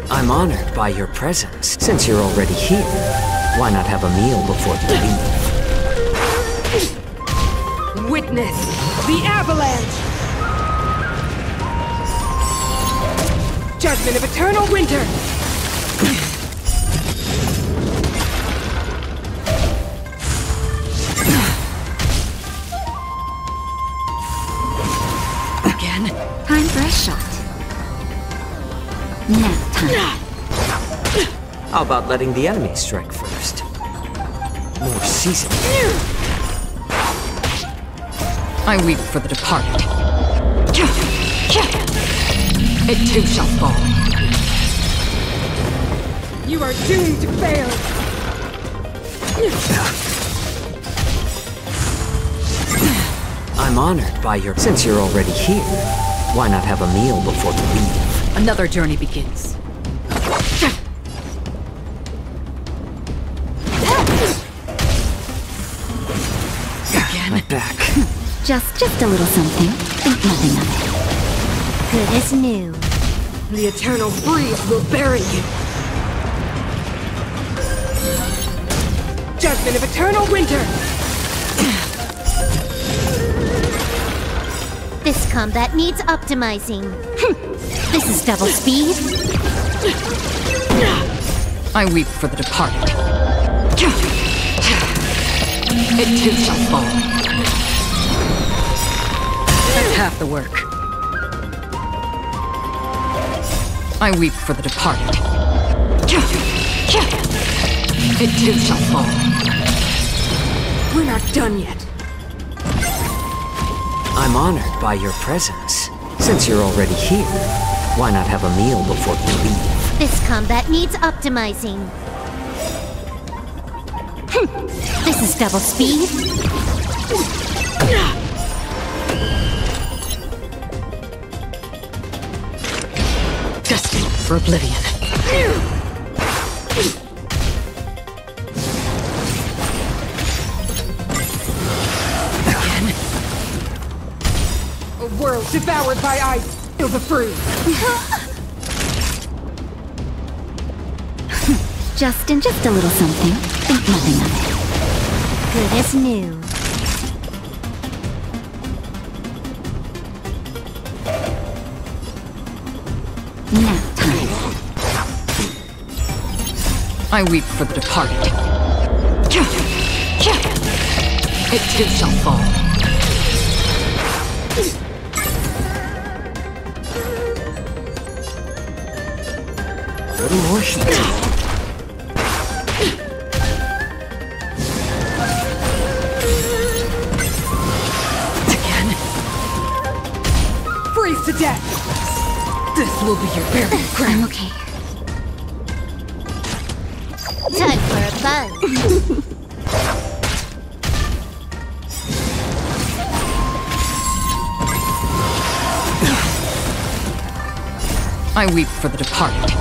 I'm honored by your presence. Since you're already here, why not have a meal before you leave? Witness the avalanche. Judgment of eternal winter. Time for a shot. Nap time. How about letting the enemy strike first? More seasoned. I weep for the departed. It too shall fall. You are doomed to fail. I'm honored by your... Since you're already here, why not have a meal before you leave? Another journey begins. Again? My back. Just a little something. Think nothing of it. Good as new. The eternal freeze will bury you. Judgment of eternal winter. This combat needs optimizing. This is double speed. I weep for the departed. It too shall fall. That's half the work. I weep for the departed. It too shall fall. We're not done yet. I'm honored by your presence. Since you're already here, why not have a meal before you leave? This combat needs optimizing. This is double speed. Destined for oblivion. Again? A world devoured by ice. Feel the freeze. Justin, just a little something. Think nothing of it. Good as new. Nap time. I weep for the departed. It too shall fall. What emotions? Freeze to death! This will be your burial ground. I'm okay. Time for a buzz. I weep for the departed.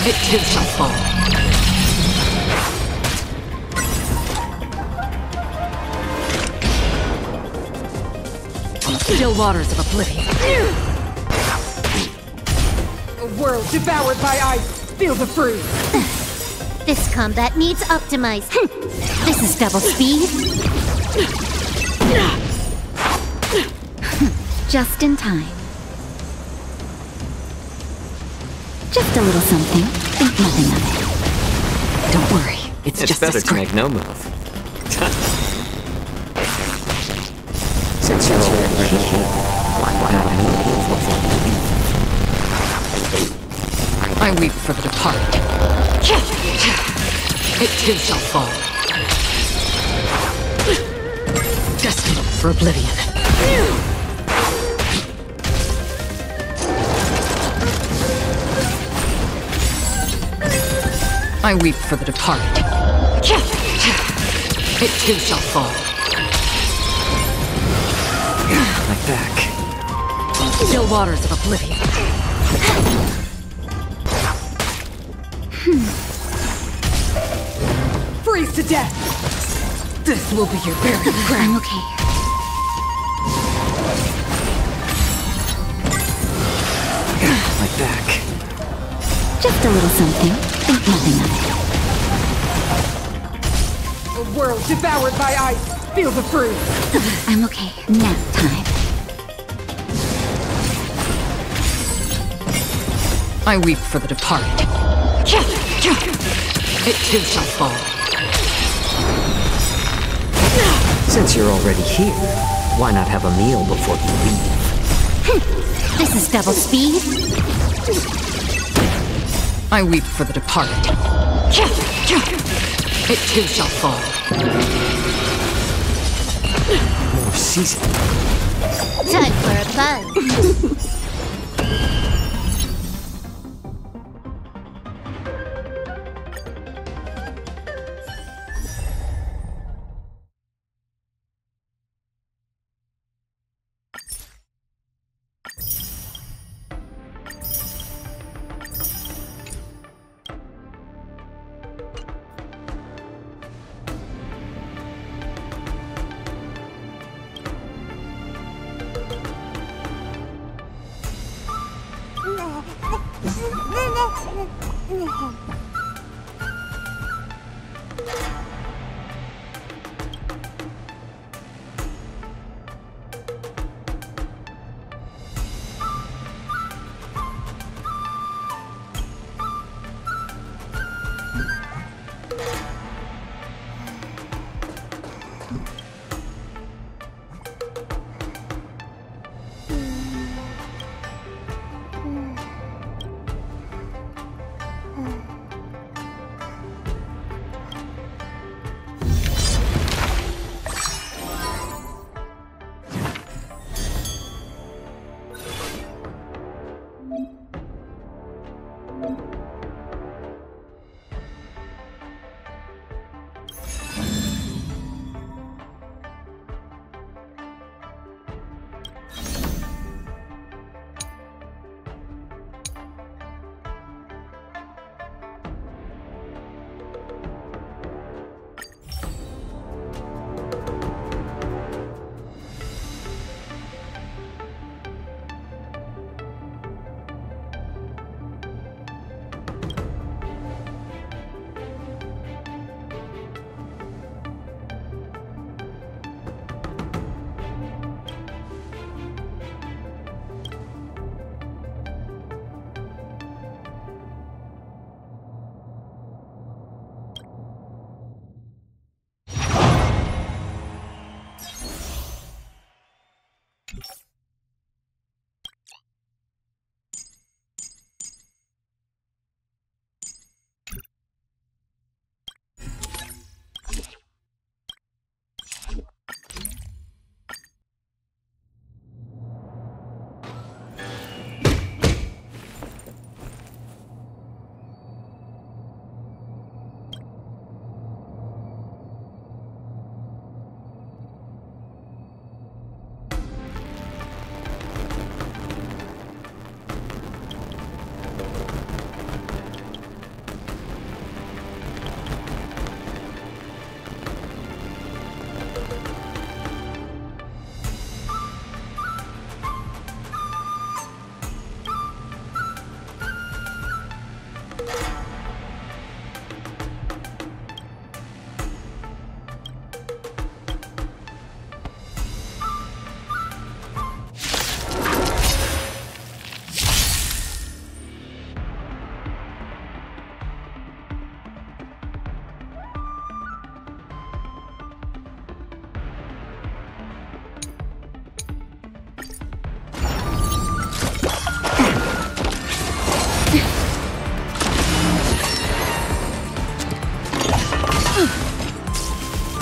It too shall fall. On the still waters of oblivion. A world devoured by ice. Feel the freeze. This combat needs optimized. This is double speed. Just in time. Just a little something. Think nothing of it. Don't worry, it's just better a to script. make no move. Since you're already here, why not have a meal before you leave? I weep for the departed. It too shall fall. Destined for oblivion. I weep for the departed. It too shall fall. My back. Still waters of oblivion. Freeze to death! This will be your burial ground. I'm okay. My back. Just a little something. Think nothing of A world devoured by ice. Feel the freeze. it. I'm okay. Nap time. I weep for the departed. It too shall fall. Since you're already here, why not have a meal before you leave? This is double speed. I weep for the departed. It too shall fall. More season. Time for a buzz.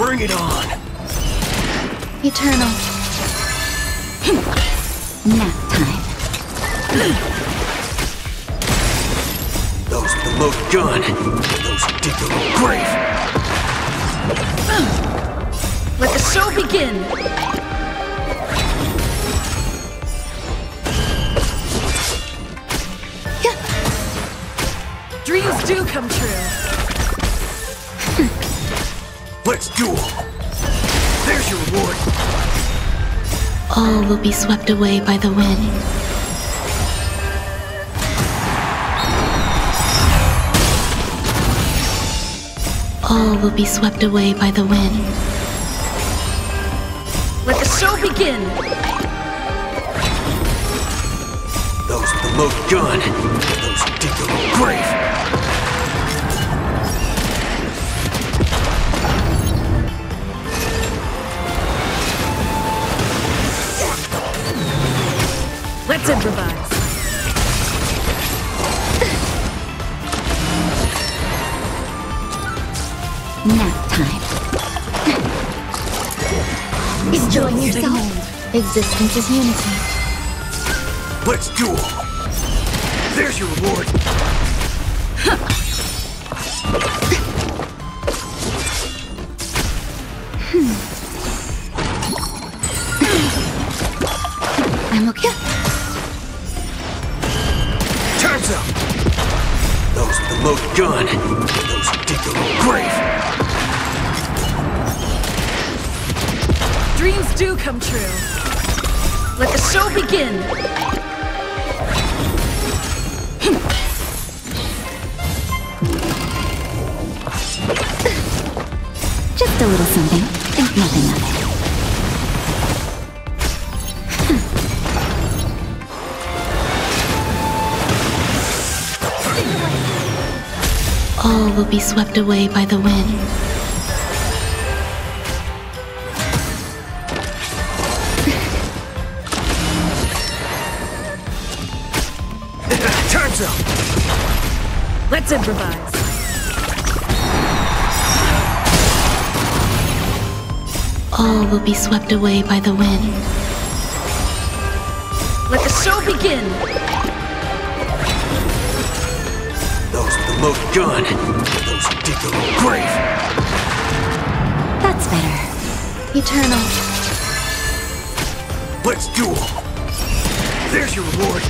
Bring it on! Eternal. Nap time. Those with the loaded gun. Those who dig their own grave. Let the show begin! Dreams do come true. Let's duel! There's your reward! All will be swept away by the wind. All will be swept away by the wind. Let the show begin! Those with the loaded gun. Those who dig their own grave. Let's improvise. Nap time. Enjoying yourself. Existence is unity. Let's duel! There's your reward! I'm okay. Time's up! Those with the loaded gun. Those who dig their own grave. Dreams do come true. Let the show begin! Just a little something. Think nothing of it. All will be swept away by the wind. Time's up! Let's improvise. All will be swept away by the wind. Let the show begin! Those with the loaded gun. Those who dig their own grave. That's better. Eternal. Let's duel! There's your reward!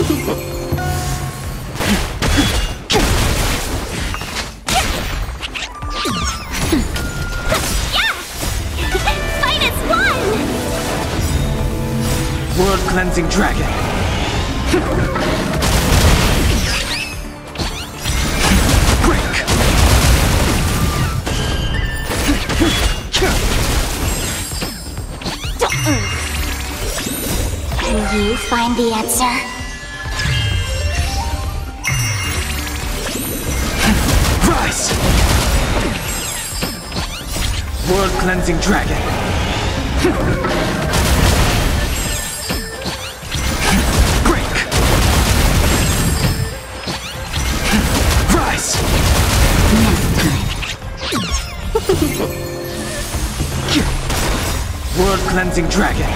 Fight as one! World Cleansing Dragon. Break! Can you find the answer? Rise! World Cleansing Dragon. Break! Rise! World Cleansing Dragon.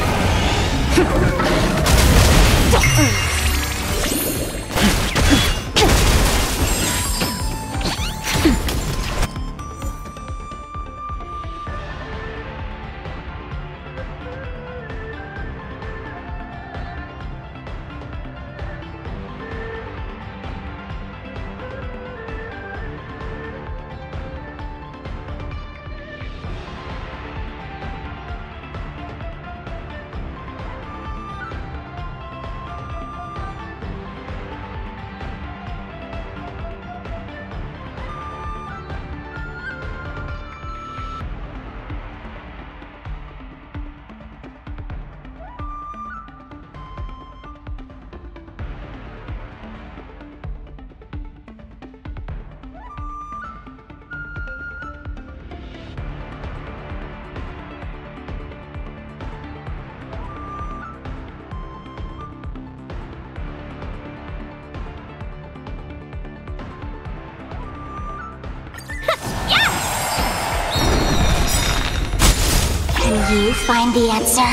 Can you find the answer?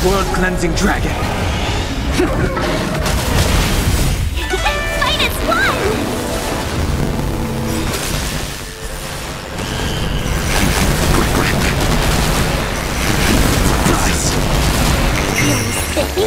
World Cleansing Dragon. Fight as one! Rise! Spiffy?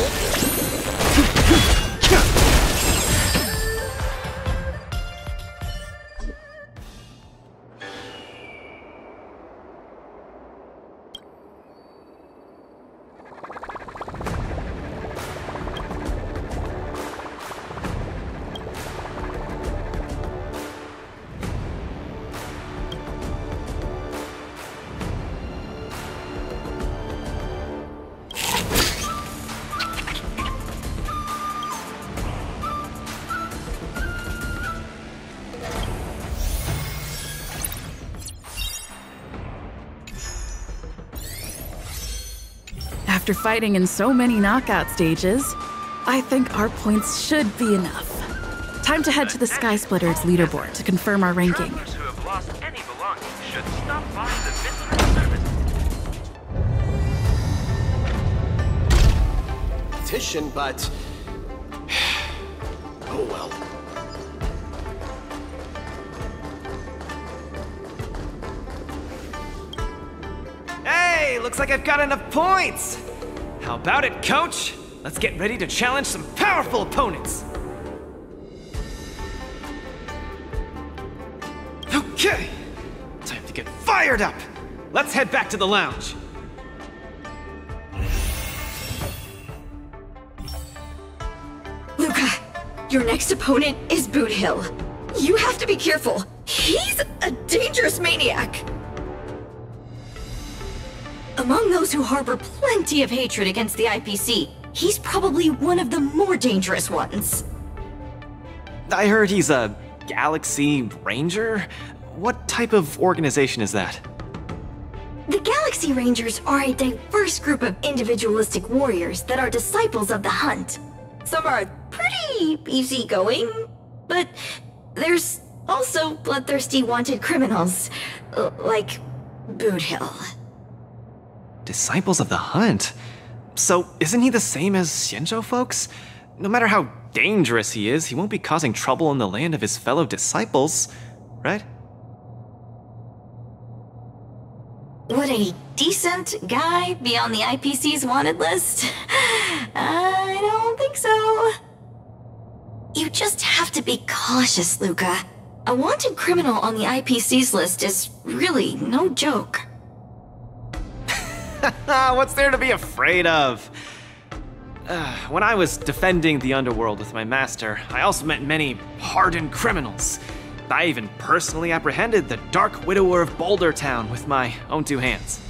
After fighting in so many knockout stages, I think our points should be enough. Time to head to the Sky Splitters leaderboard to confirm our ranking. Travelers who have lost any belongings should stop by the visitor service. Petition, but... oh well. Hey, looks like I've got enough points! How about it, coach? Let's get ready to challenge some powerful opponents! Okay! Time to get fired up! Let's head back to the lounge! Luca, your next opponent is Boot Hill. You have to be careful. He's a dangerous maniac. Among those who harbor plenty of hatred against the IPC, he's probably one of the more dangerous ones. I heard he's a Galaxy Ranger? What type of organization is that? The Galaxy Rangers are a diverse group of individualistic warriors that are disciples of the Hunt. Some are pretty easygoing, but there's also bloodthirsty wanted criminals, like Boot Hill. Disciples of the Hunt? So isn't he the same as Xianzhou folks? No matter how dangerous he is, he won't be causing trouble in the land of his fellow disciples, right? Would a decent guy be on the IPC's wanted list? You just have to be cautious, Luca. A wanted criminal on the IPC's list is really no joke. What's there to be afraid of? When I was defending the underworld with my master, I also met many hardened criminals. I even personally apprehended the Dark Widower of Boulder Town with my own 2 hands.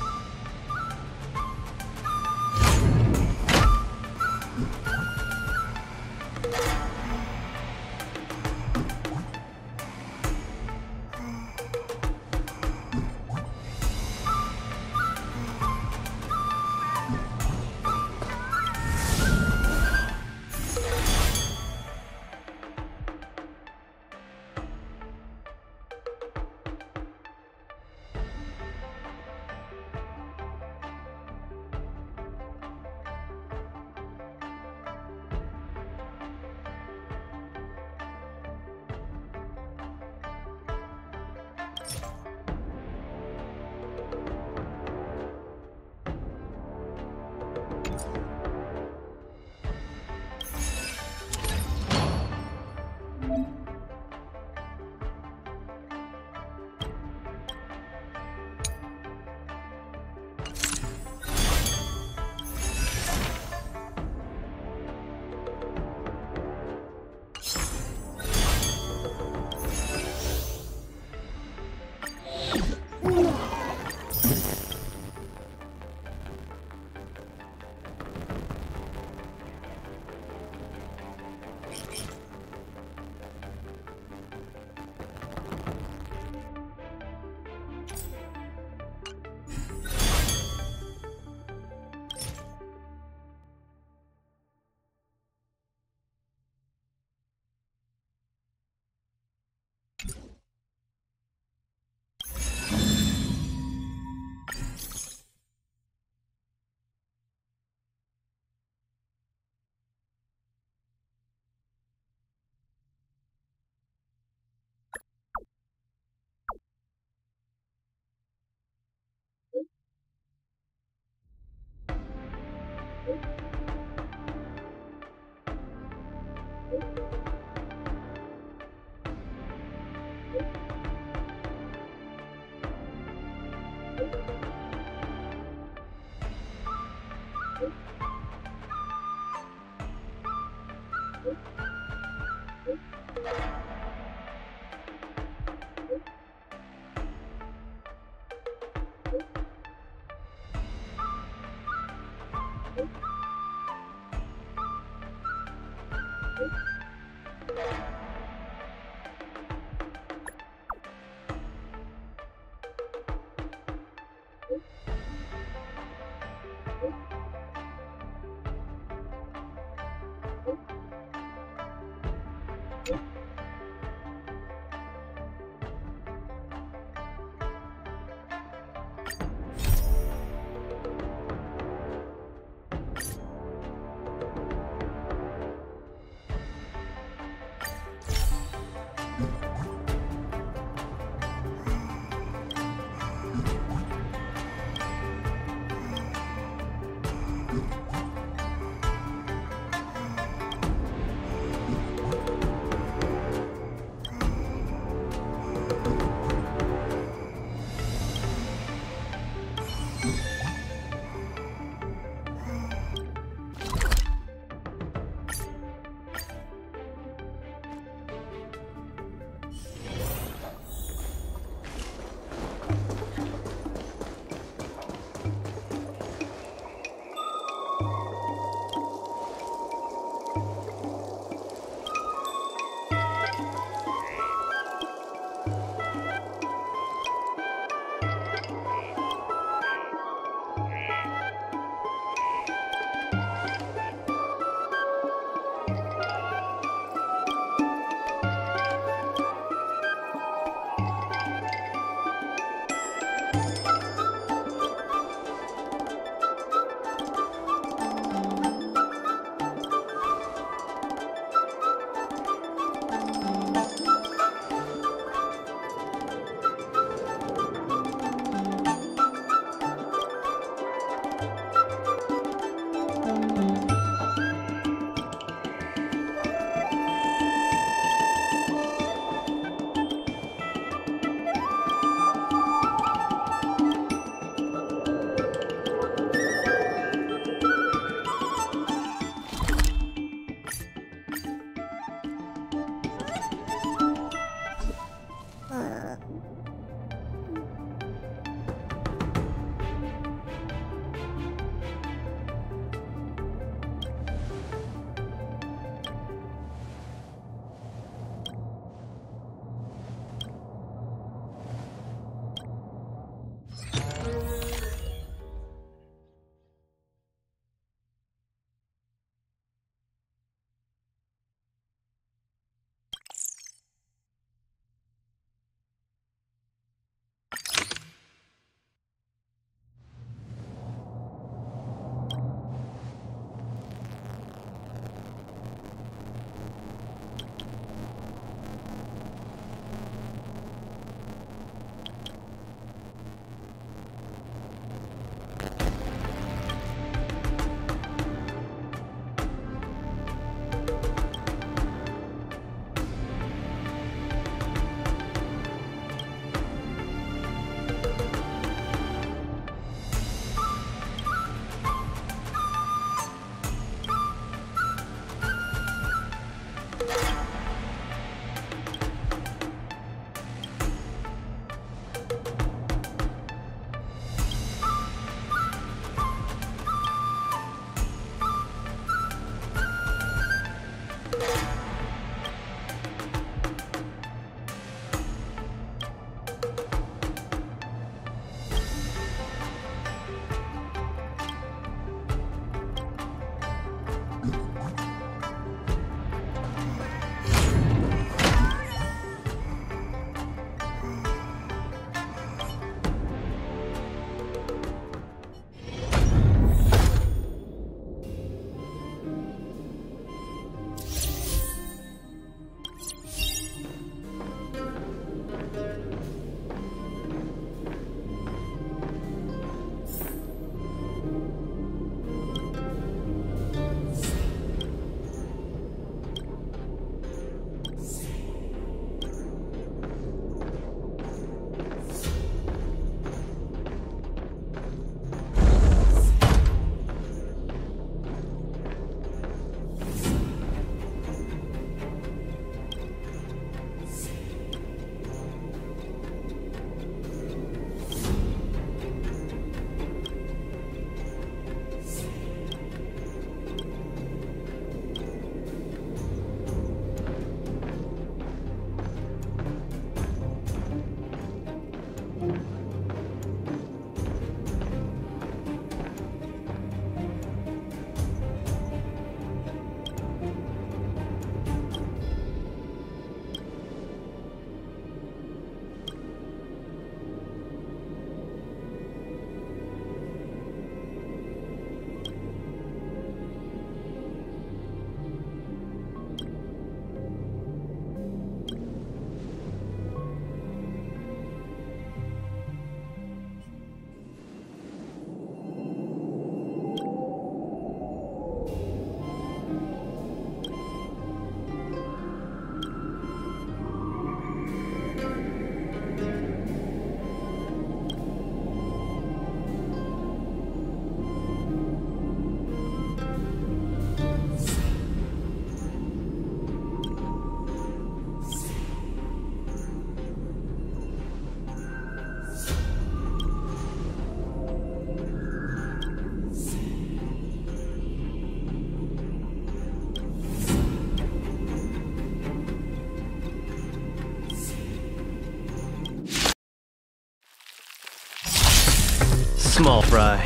small fry.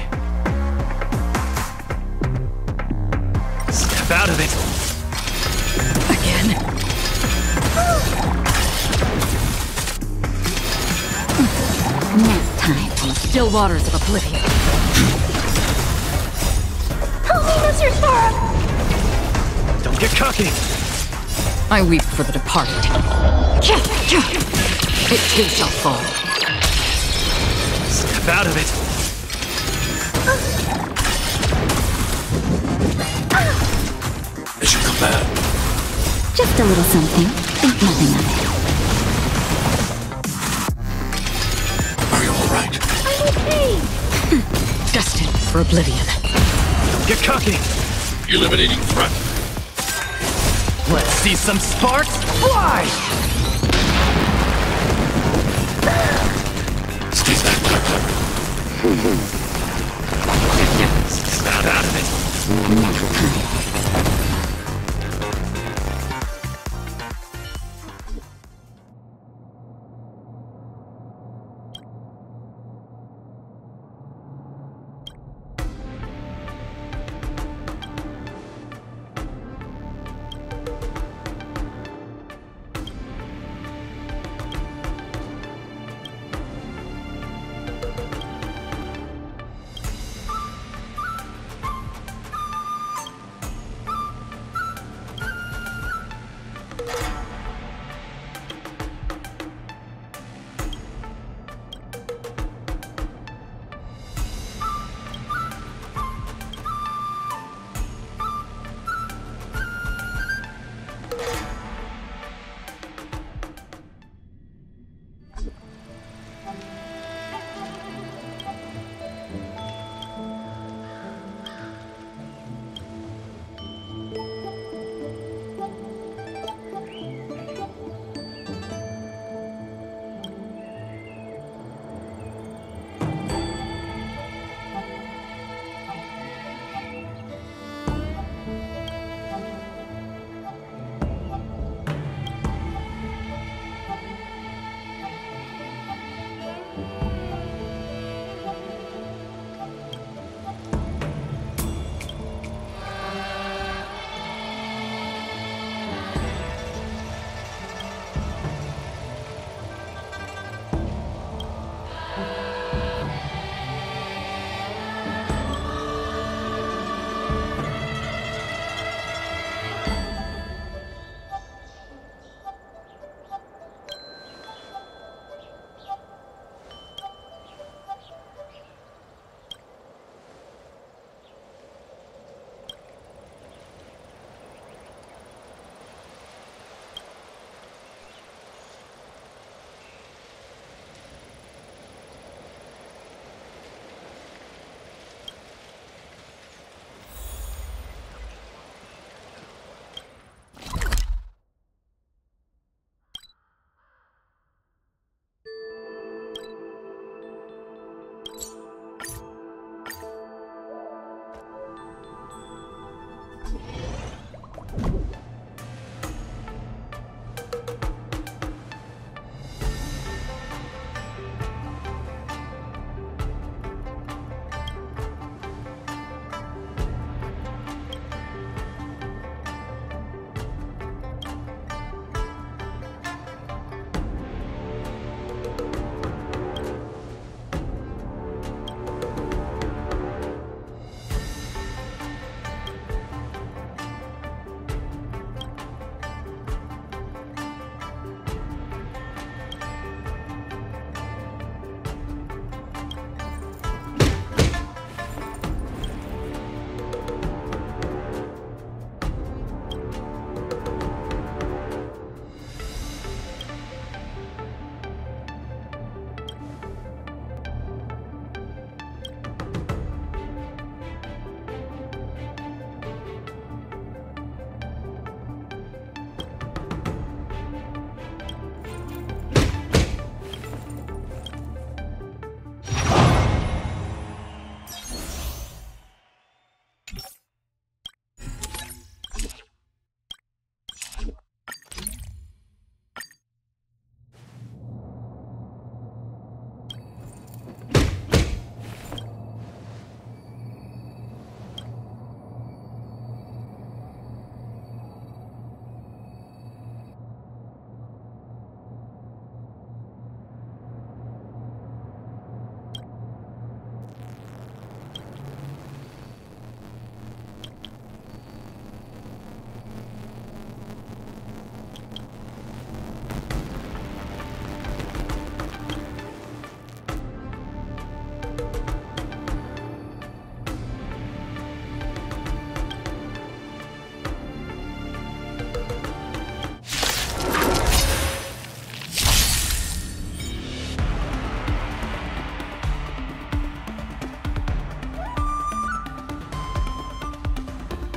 Step out of it! Again. Nap time. On the still waters of oblivion. Help me, Mr. Sparrow! Don't get cocky! I weep for the departed. It too shall fall. Step out of it! As you command. Just a little something. Think nothing of it. Are you alright? I'm okay! Destined for oblivion. Get cocky! Eliminating threat. Let's see some sparks fly! Stay back, Doctor. Step out of it!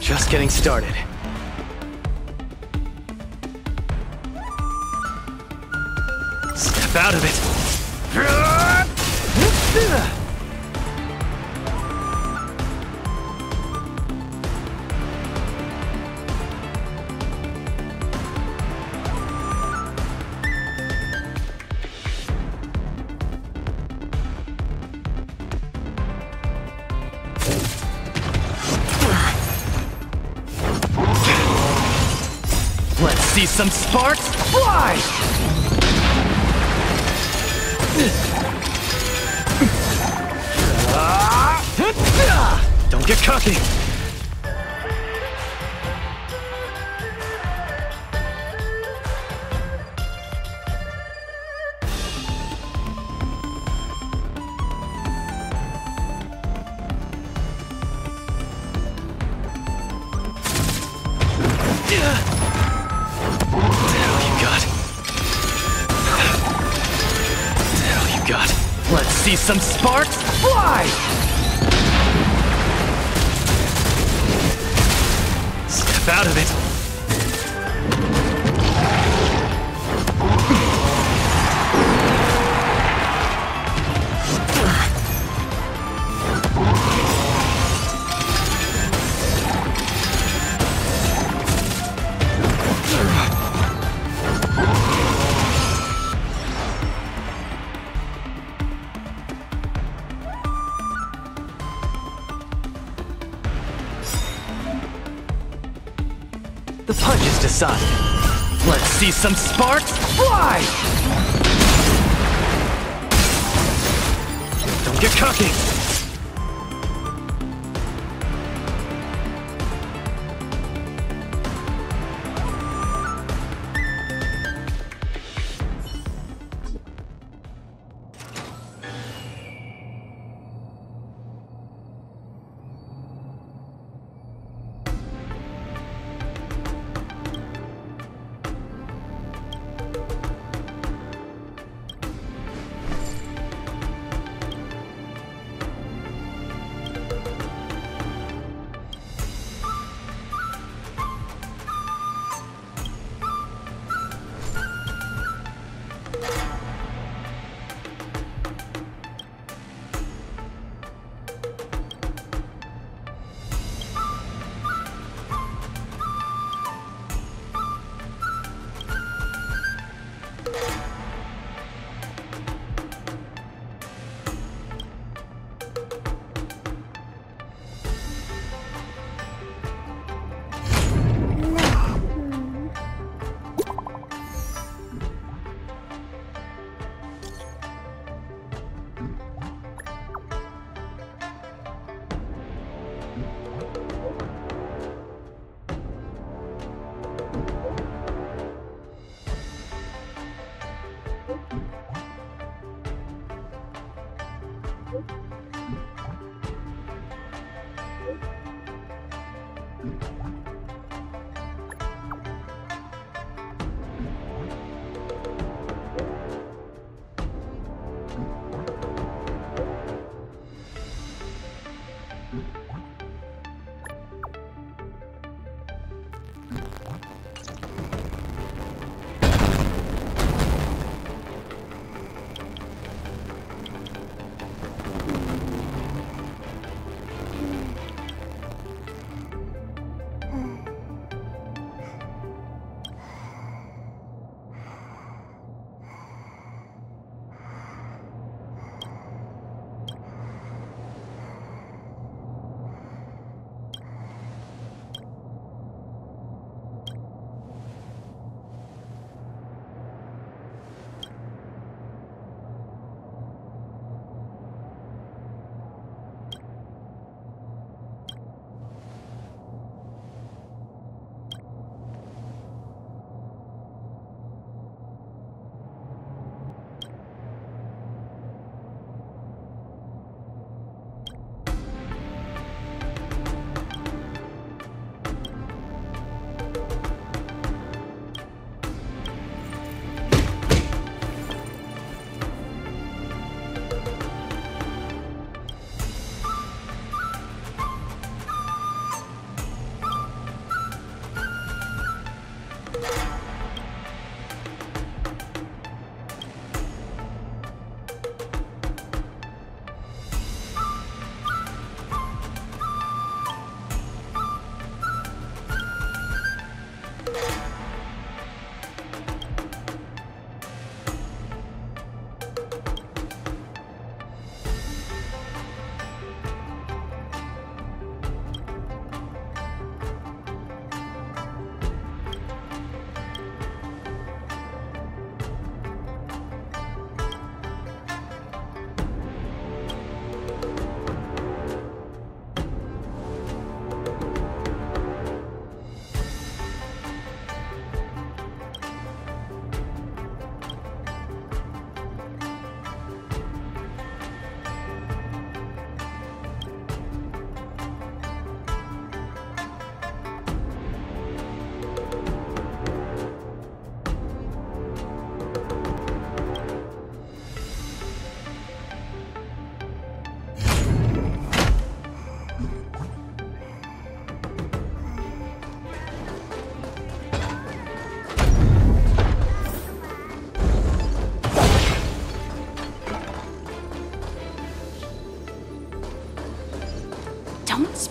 Just getting started. Step out of it. Let's see some sparks fly! Don't get cocky! Let's see some sparks fly! Step out of it. The punch is decided. Let's see some sparks fly! Don't get cocky!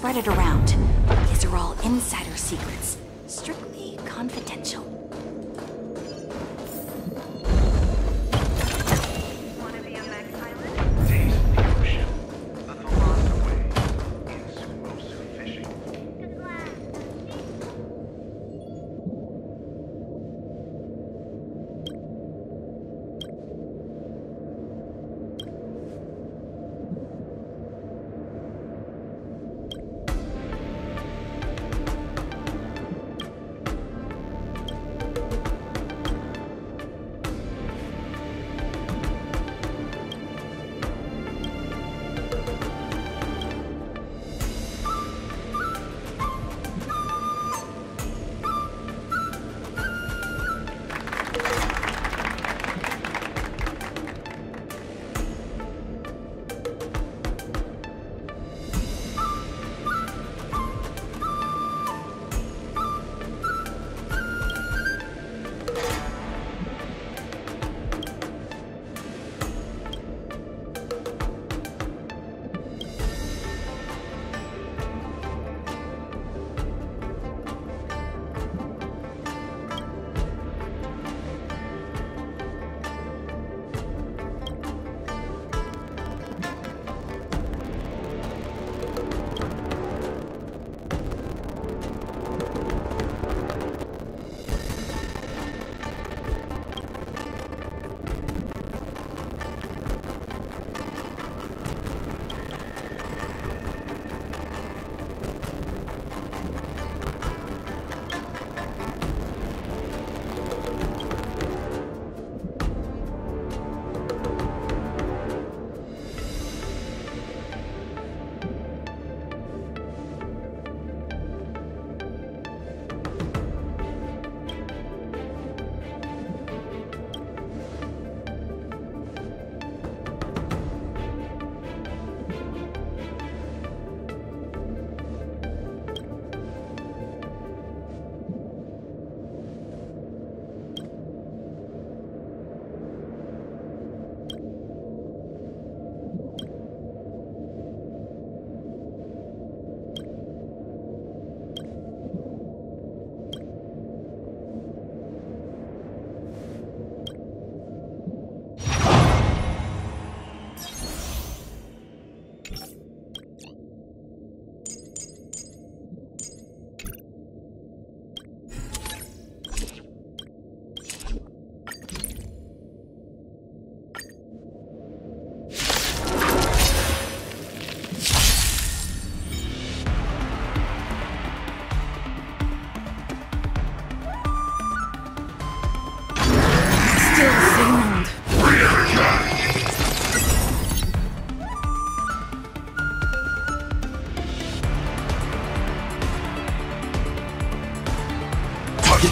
spread it around. These are all insider secrets. Strictly confidential.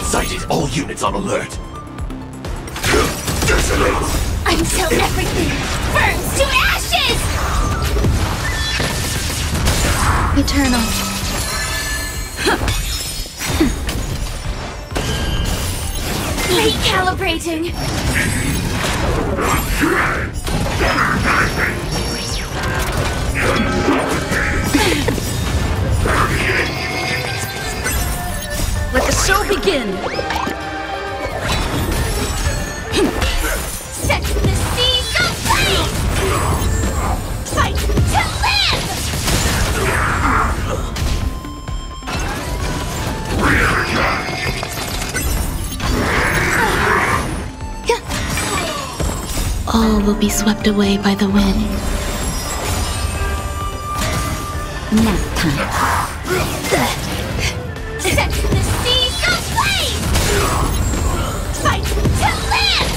Sighted. All units on alert. Until everything burns to ashes! Eternal. Recalibrating. Let the show begin! Set the seas ablaze! Fight to live! All will be swept away by the wind. Nap time. Set the seas ablaze! Fight to live!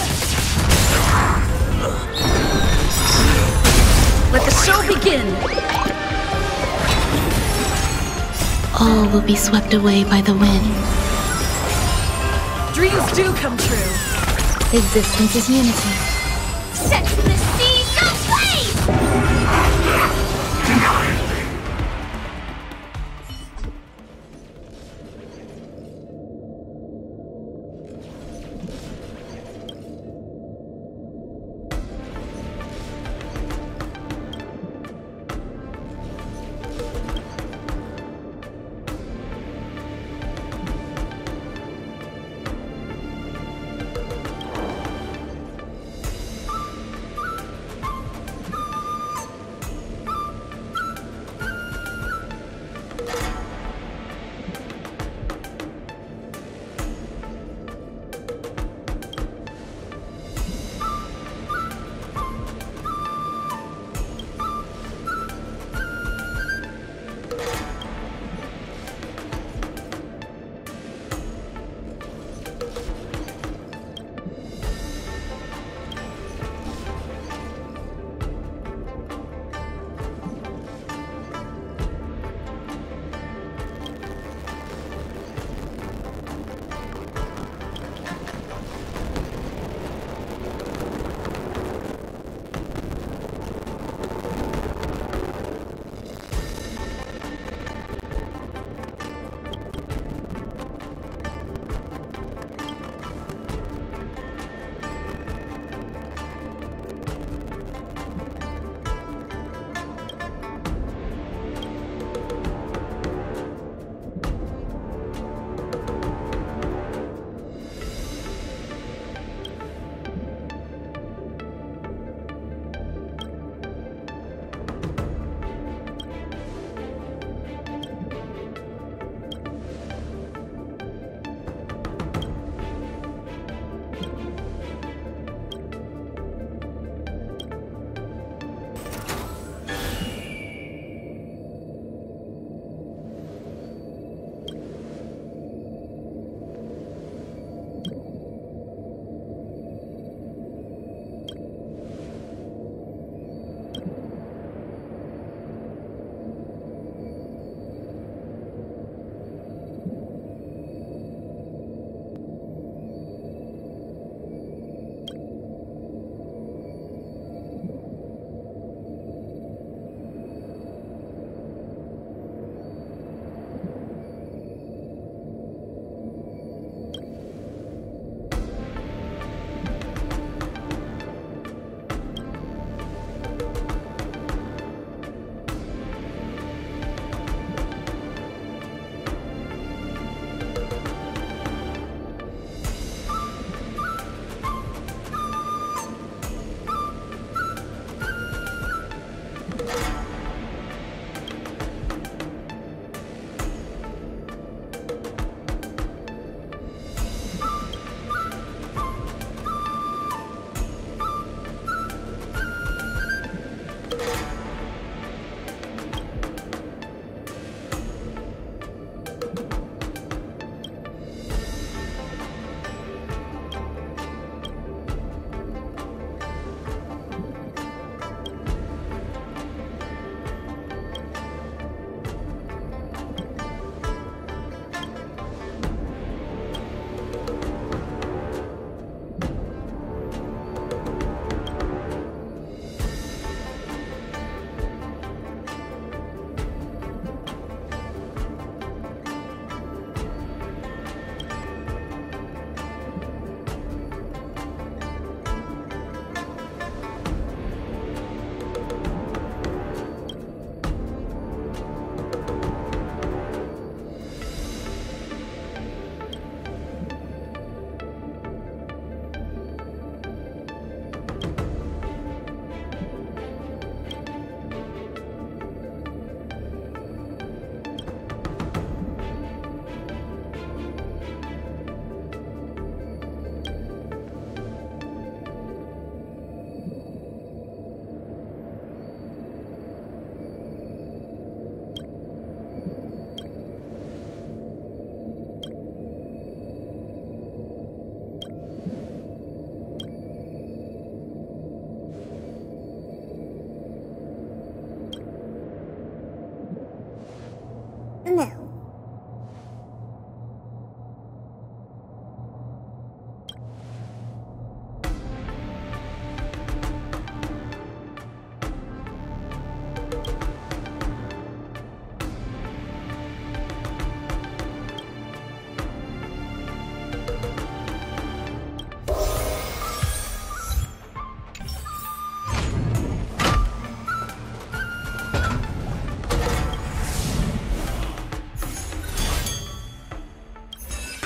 Let the show begin! All will be swept away by the wind. Dreams do come true. Existence is unity. Set the seas ablaze!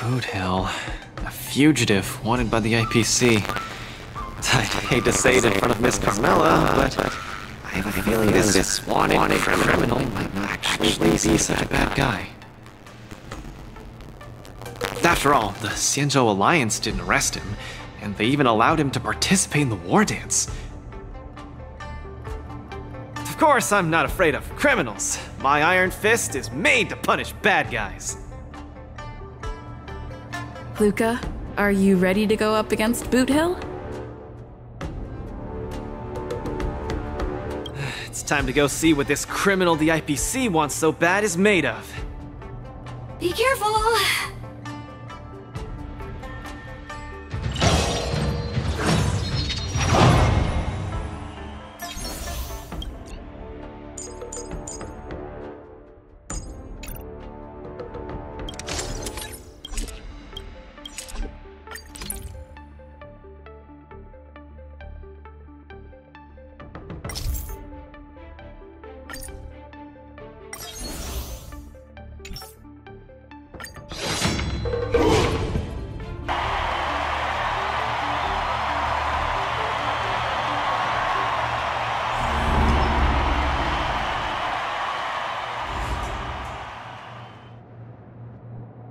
Boot Hill. A fugitive wanted by the IPC. I'd hate to say it in front of Miss Carmela, but I have a feeling this wanted criminal might not actually be such a bad guy. After all, the Xianzhou Alliance didn't arrest him, and they even allowed him to participate in the war dance. Of course, I'm not afraid of criminals. My iron fist is made to punish bad guys. Luca, are you ready to go up against Boot Hill? It's time to go see what this criminal the IPC wants so bad is made of. Be careful!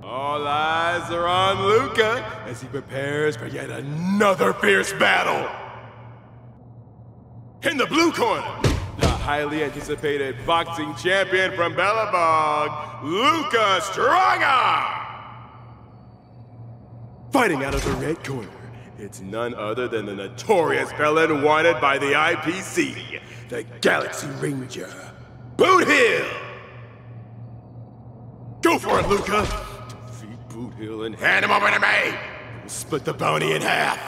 All eyes are on Luca as he prepares for yet another fierce battle. In the blue corner, the highly anticipated boxing champion from Bellabog, Luca Stringer! Fighting out of the red corner, it's none other than the notorious felon wanted by the IPC, the Galaxy Ranger, Boot Hill! Go for it, Luca! Defeat Boot Hill and hand him over to me! We'll split the bounty in half!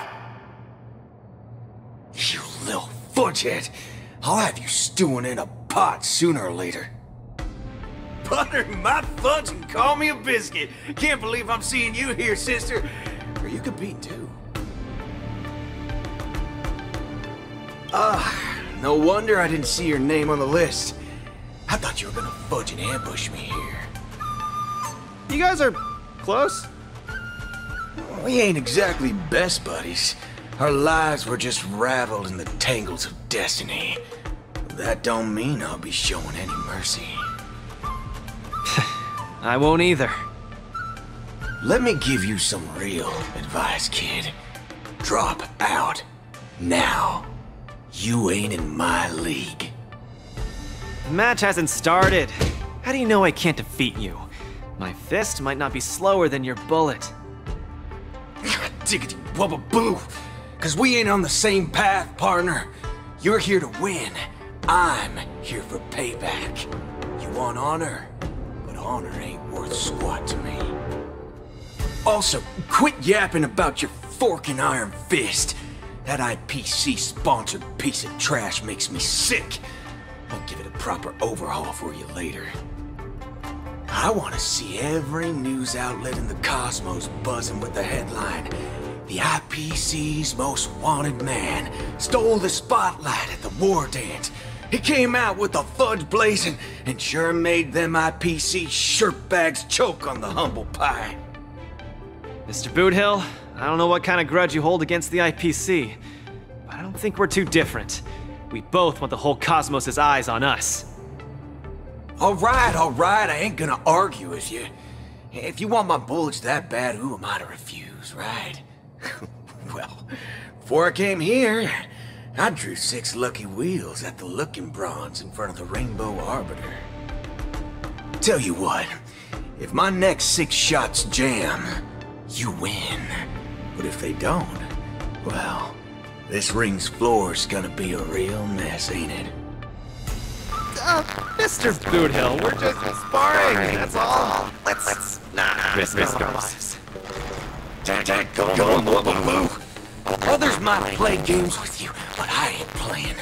You little fudgehead! I'll have you stewing in a pot sooner or later. Butter my fudge and call me a biscuit! Can't believe I'm seeing you here, sister! Or you could be too. No wonder I didn't see your name on the list. I thought you were gonna fudge and ambush me here. You guys are close? We ain't exactly best buddies. Our lives were just raveled in the tangles of destiny. That don't mean I'll be showing any mercy. I won't either. Let me give you some real advice, kid. Drop out. Now. You ain't in my league. The match hasn't started. How do you know I can't defeat you? My fist might not be slower than your bullet. Diggity wubba boo! Cause we ain't on the same path, partner. You're here to win. I'm here for payback. You want honor? But honor ain't worth squat to me. Also, quit yapping about your forking iron fist. That IPC-sponsored piece of trash makes me sick. I'll give it a proper overhaul for you later. I want to see every news outlet in the cosmos buzzing with the headline, "The IPC's most wanted man stole the spotlight at the war dance. He came out with the fudge blazing and sure made them IPC shirtbags choke on the humble pie." Mr. Boot Hill, I don't know what kind of grudge you hold against the IPC, but I don't think we're too different. We both want the whole cosmos' eyes on us. All right, I ain't gonna argue with you. If you want my bullets that bad, who am I to refuse, right? Well, before I came here, I drew 6 lucky wheels at the Looking Bronze in front of the Rainbow Arbiter. Tell you what, if my next 6 shots jam, you win. But if they don't, well, this ring's floor's gonna be a real mess, ain't it? Mr. Boot Hill, we're just sparring, that's all. Let's not risk our lives. Others might play games with you, but I ain't playing.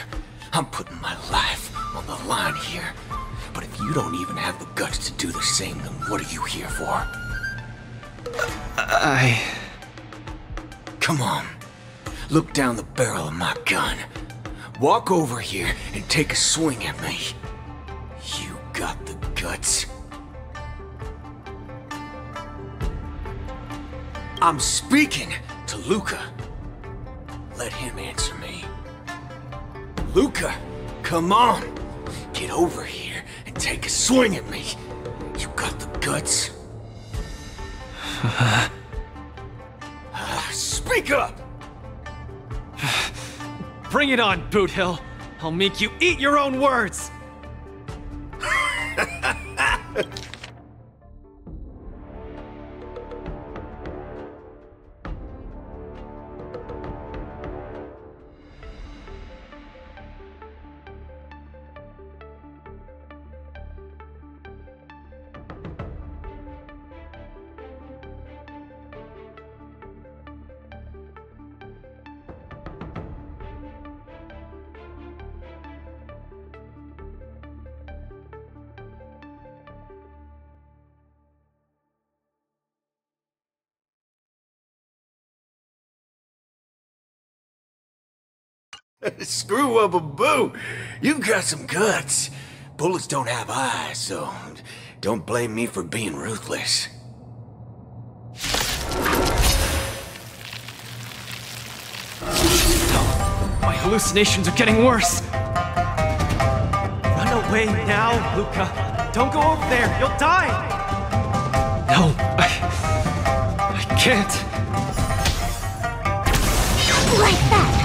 I'm putting my life on the line here. But if you don't even have the guts to do the same, then what are you here for? Come on. Look down the barrel of my gun. Walk over here and take a swing at me. You got the guts. I'm speaking to Luca. Let him answer me. Luca, come on. Get over here and take a swing at me. You got the guts. Speak up! Bring it on, Boot Hill. I'll make you eat your own words! Screw up a boo! You've got some guts. Bullets don't have eyes, so don't blame me for being ruthless. My hallucinations are getting worse. Run away now, Luca. Don't go over there. You'll die. No, I can't. Like that,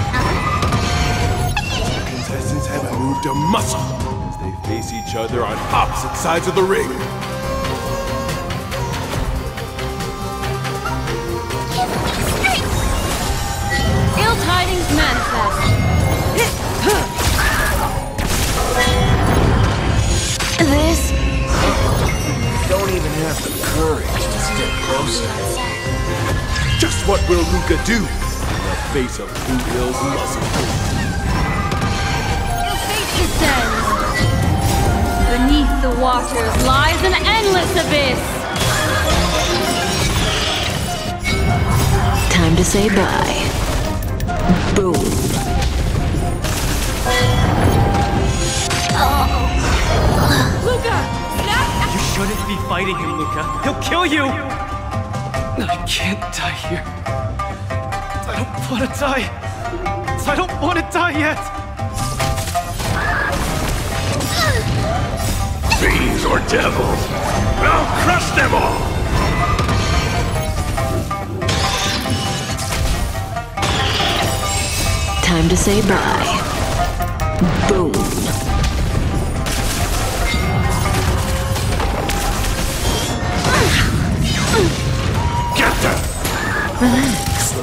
Contestants haven't moved a muscle as they face each other on opposite sides of the ring. Ill tidings manifest. This? You don't even have the courage to step closer. Just what will Luca do in the face of Boot Hill's muscle? Your fate descends. Beneath the waters lies an endless abyss. Time to say bye. Boom. Luca, snap! You shouldn't be fighting him, Luca. He'll kill you. I can't die here. I don't want to die. I don't want to die yet. Fiends or devils, I'll crush them all! Time to say bye. Boom. Get them! Relax.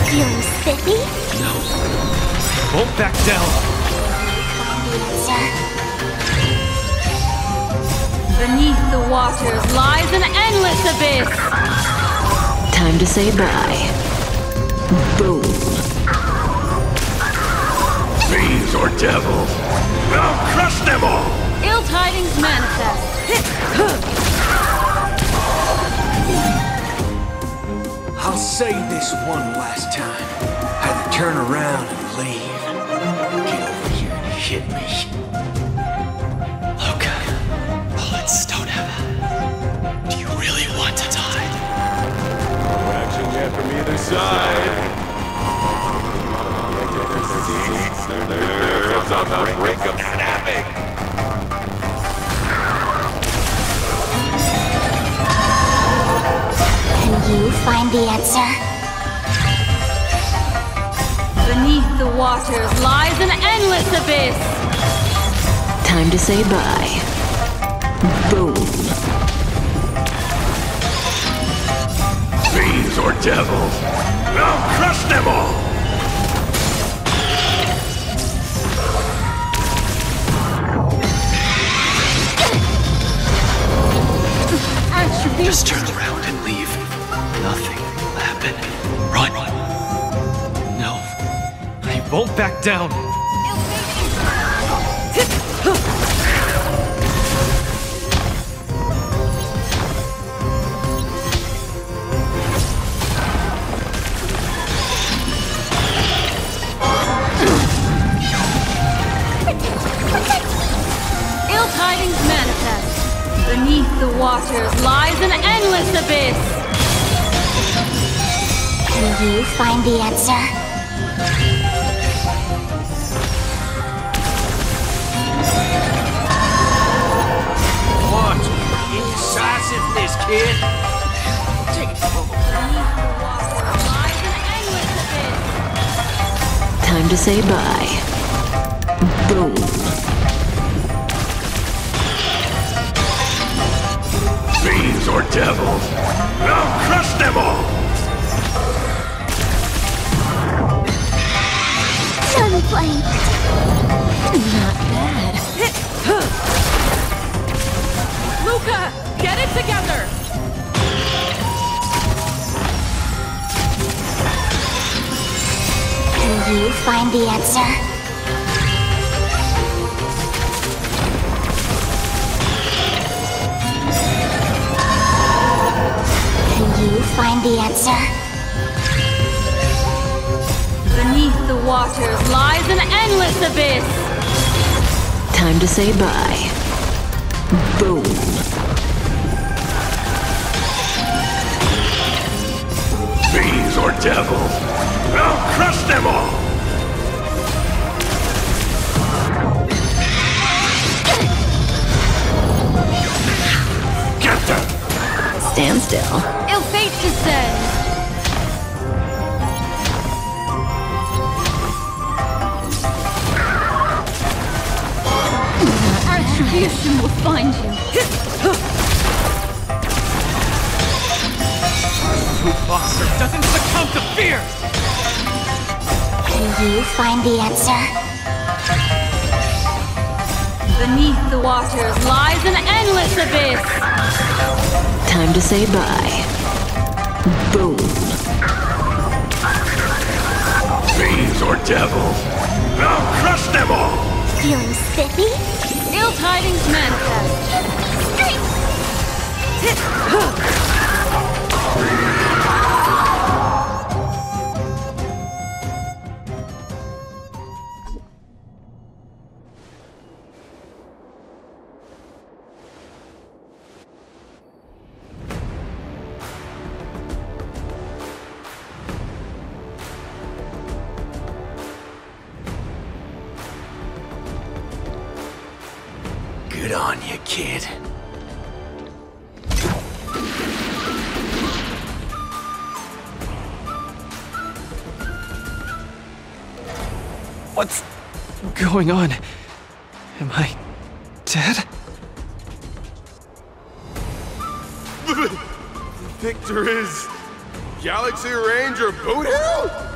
feeling spiffy? No. Won't back down. Beneath the waters lies an endless abyss. Time to say bye. Boom. Fiends or devils, I'll crush them all! Ill tidings manifest. I'll say this one last time. Either turn around and leave. Get over here and hit me. Luca, bullets don't have. Do you really want to die? No action yet from either side. Nerves on the brink of snapping. Can you find the answer? Beneath the waters lies an endless abyss. Time to say bye. Boom. Fiends or devils, I'll crush them all! Just turn around and leave. Nothing will happen. Run. No. I won't back down. Ill tidings manifest. Beneath the waters lies an endless abyss. Can you find the answer? What? Indecisiveness, kid? Take it from Time to say bye. Boom. Fiends or devils, I'll crush them all! Sunflame! Not bad. Luca, get it together! Can you find the answer? Can you find the answer? Beneath the waters lies an endless abyss! Time to say bye. Boom. Fiends or devils, I'll crush them all! Get them! Stand still. Ill fate descends! Retribution will find you. Who boxer doesn't succumb to fear! Can you find the answer? Beneath the waters lies an endless abyss! Time to say bye. Boom. Fiends or devils, I'll crush them all! Feeling spiffy? Ill tidings manifest. Good on you, kid. What's going on? Am I dead? The victor is Galaxy Ranger Boothill?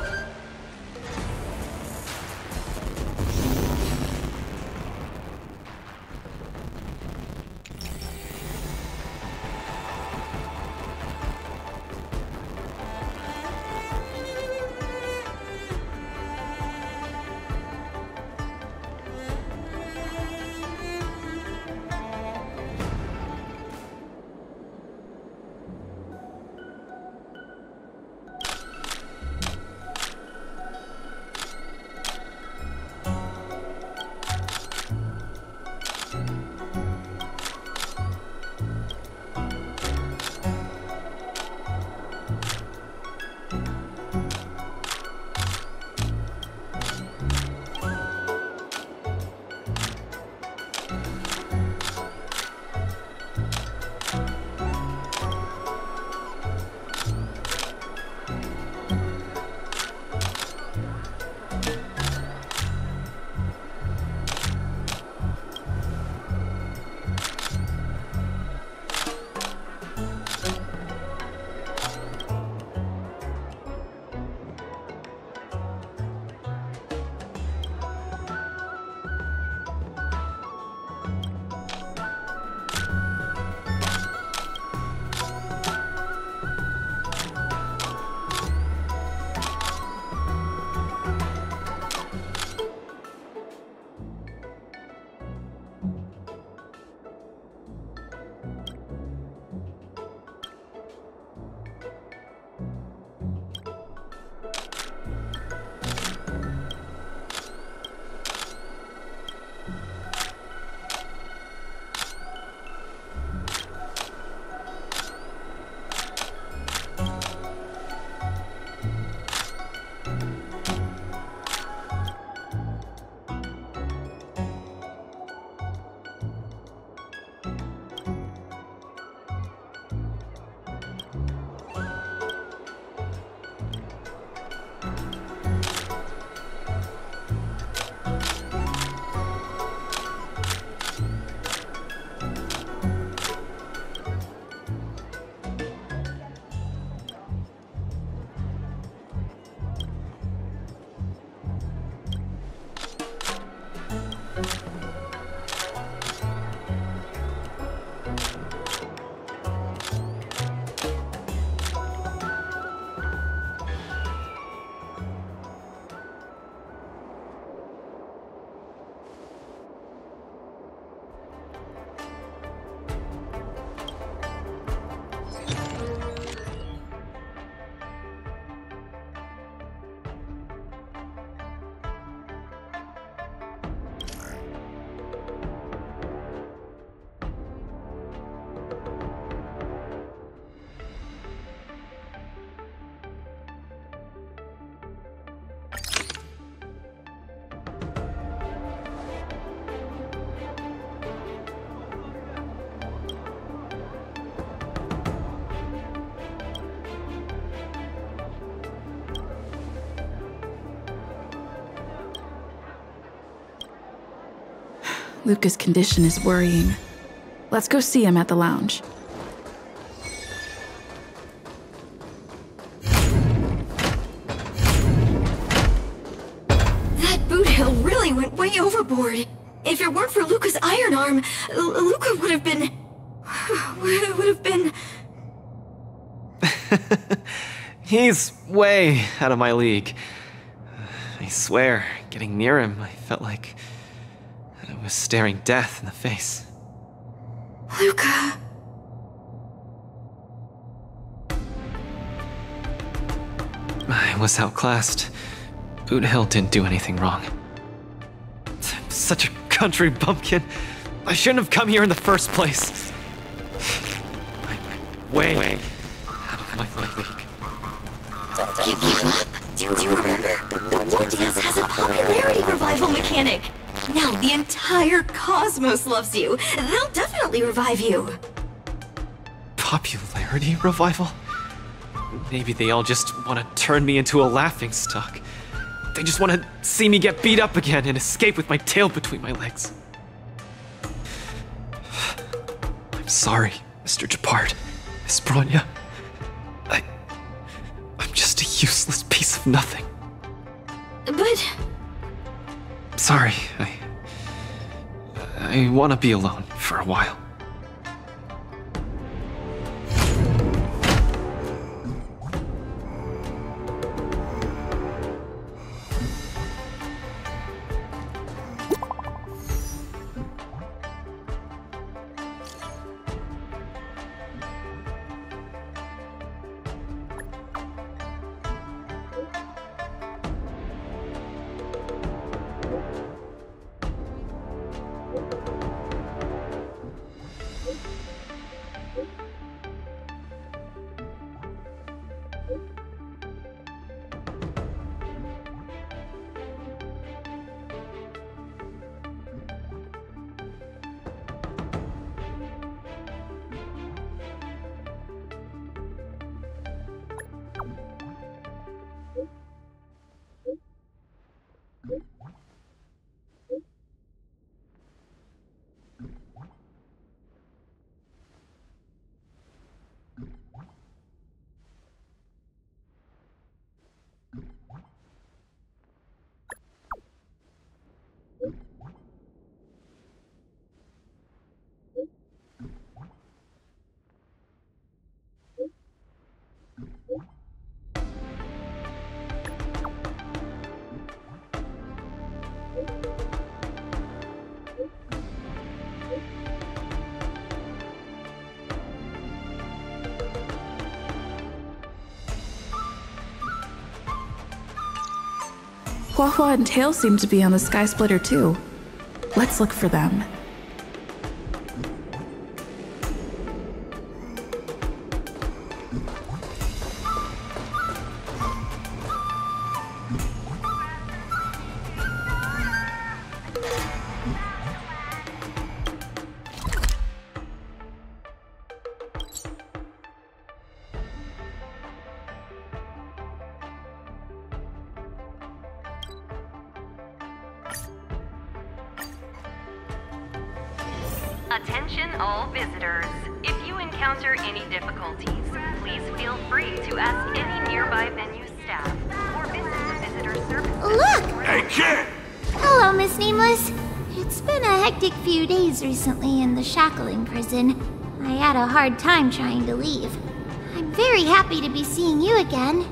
Luca's condition is worrying. Let's go see him at the lounge. That boot hill really went way overboard. If it weren't for Luca's iron arm, Luca would have been... He's way out of my league. I swear, getting near him, I felt like I was staring death in the face. Luca... I was outclassed. Boot Hill didn't do anything wrong. I'm such a country bumpkin. I shouldn't have come here in the first place. Way out of my league. Do you remember? The Wardance has a popularity revival mechanic. Now the entire cosmos loves you. They'll definitely revive you. Popularity revival? Maybe they all just want to turn me into a laughingstock. They just want to see me get beat up again and escape with my tail between my legs. I'm sorry, Mr. Japard, Miss Bronya. I'm just a useless piece of nothing. But... Sorry, I want to be alone for a while. Huahua and Tail seem to be on the Sky Splitter too. Let's look for them. Attention all visitors. If you encounter any difficulties, please feel free to ask any nearby venue staff or visit the visitor service. Look! Hey, kid! Hello, Miss Nameless. It's been a hectic few days recently in the shackling prison. I had a hard time trying to leave. I'm very happy to be seeing you again.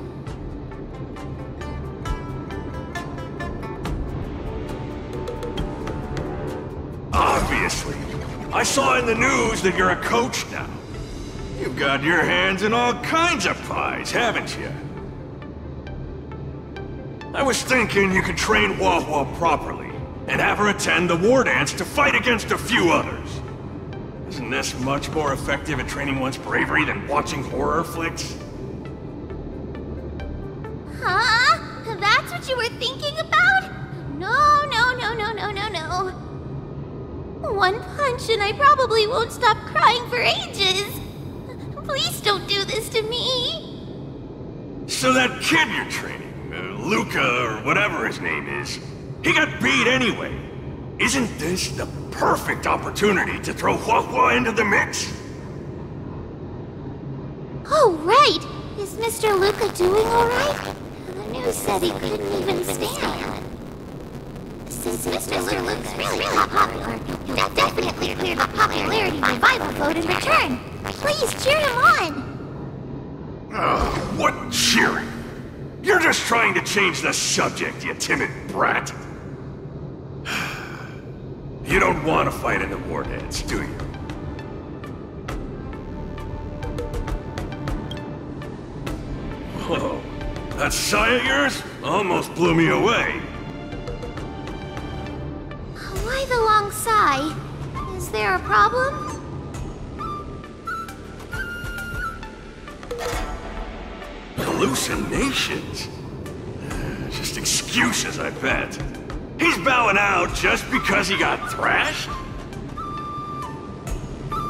Obviously. I saw in the news that you're a coach now. You've got your hands in all kinds of pies, haven't you? I was thinking you could train Huahua properly, and have her attend the Wardance to fight against a few others. Isn't this much more effective at training one's bravery than watching horror flicks? Huh? That's what you were thinking about? No. One punch and I probably won't stop crying for ages. Please don't do this to me. So that kid you're training, Luca or whatever his name is, he got beat anyway. Isn't this the perfect opportunity to throw Hua into the mix? Oh, right! Is Mr. Luca doing alright? The news said he couldn't even stand. Since Mr. Luca's really popular, that definitely cleared the popularity revival vote in return. Please cheer him on! What cheering? You're just trying to change the subject, you timid brat. You don't want to fight in the Wardance, do you? Whoa, that sigh of yours almost blew me away. Why the long sigh? Is there a problem? Hallucinations? Just excuses, I bet. He's bowing out just because he got thrashed?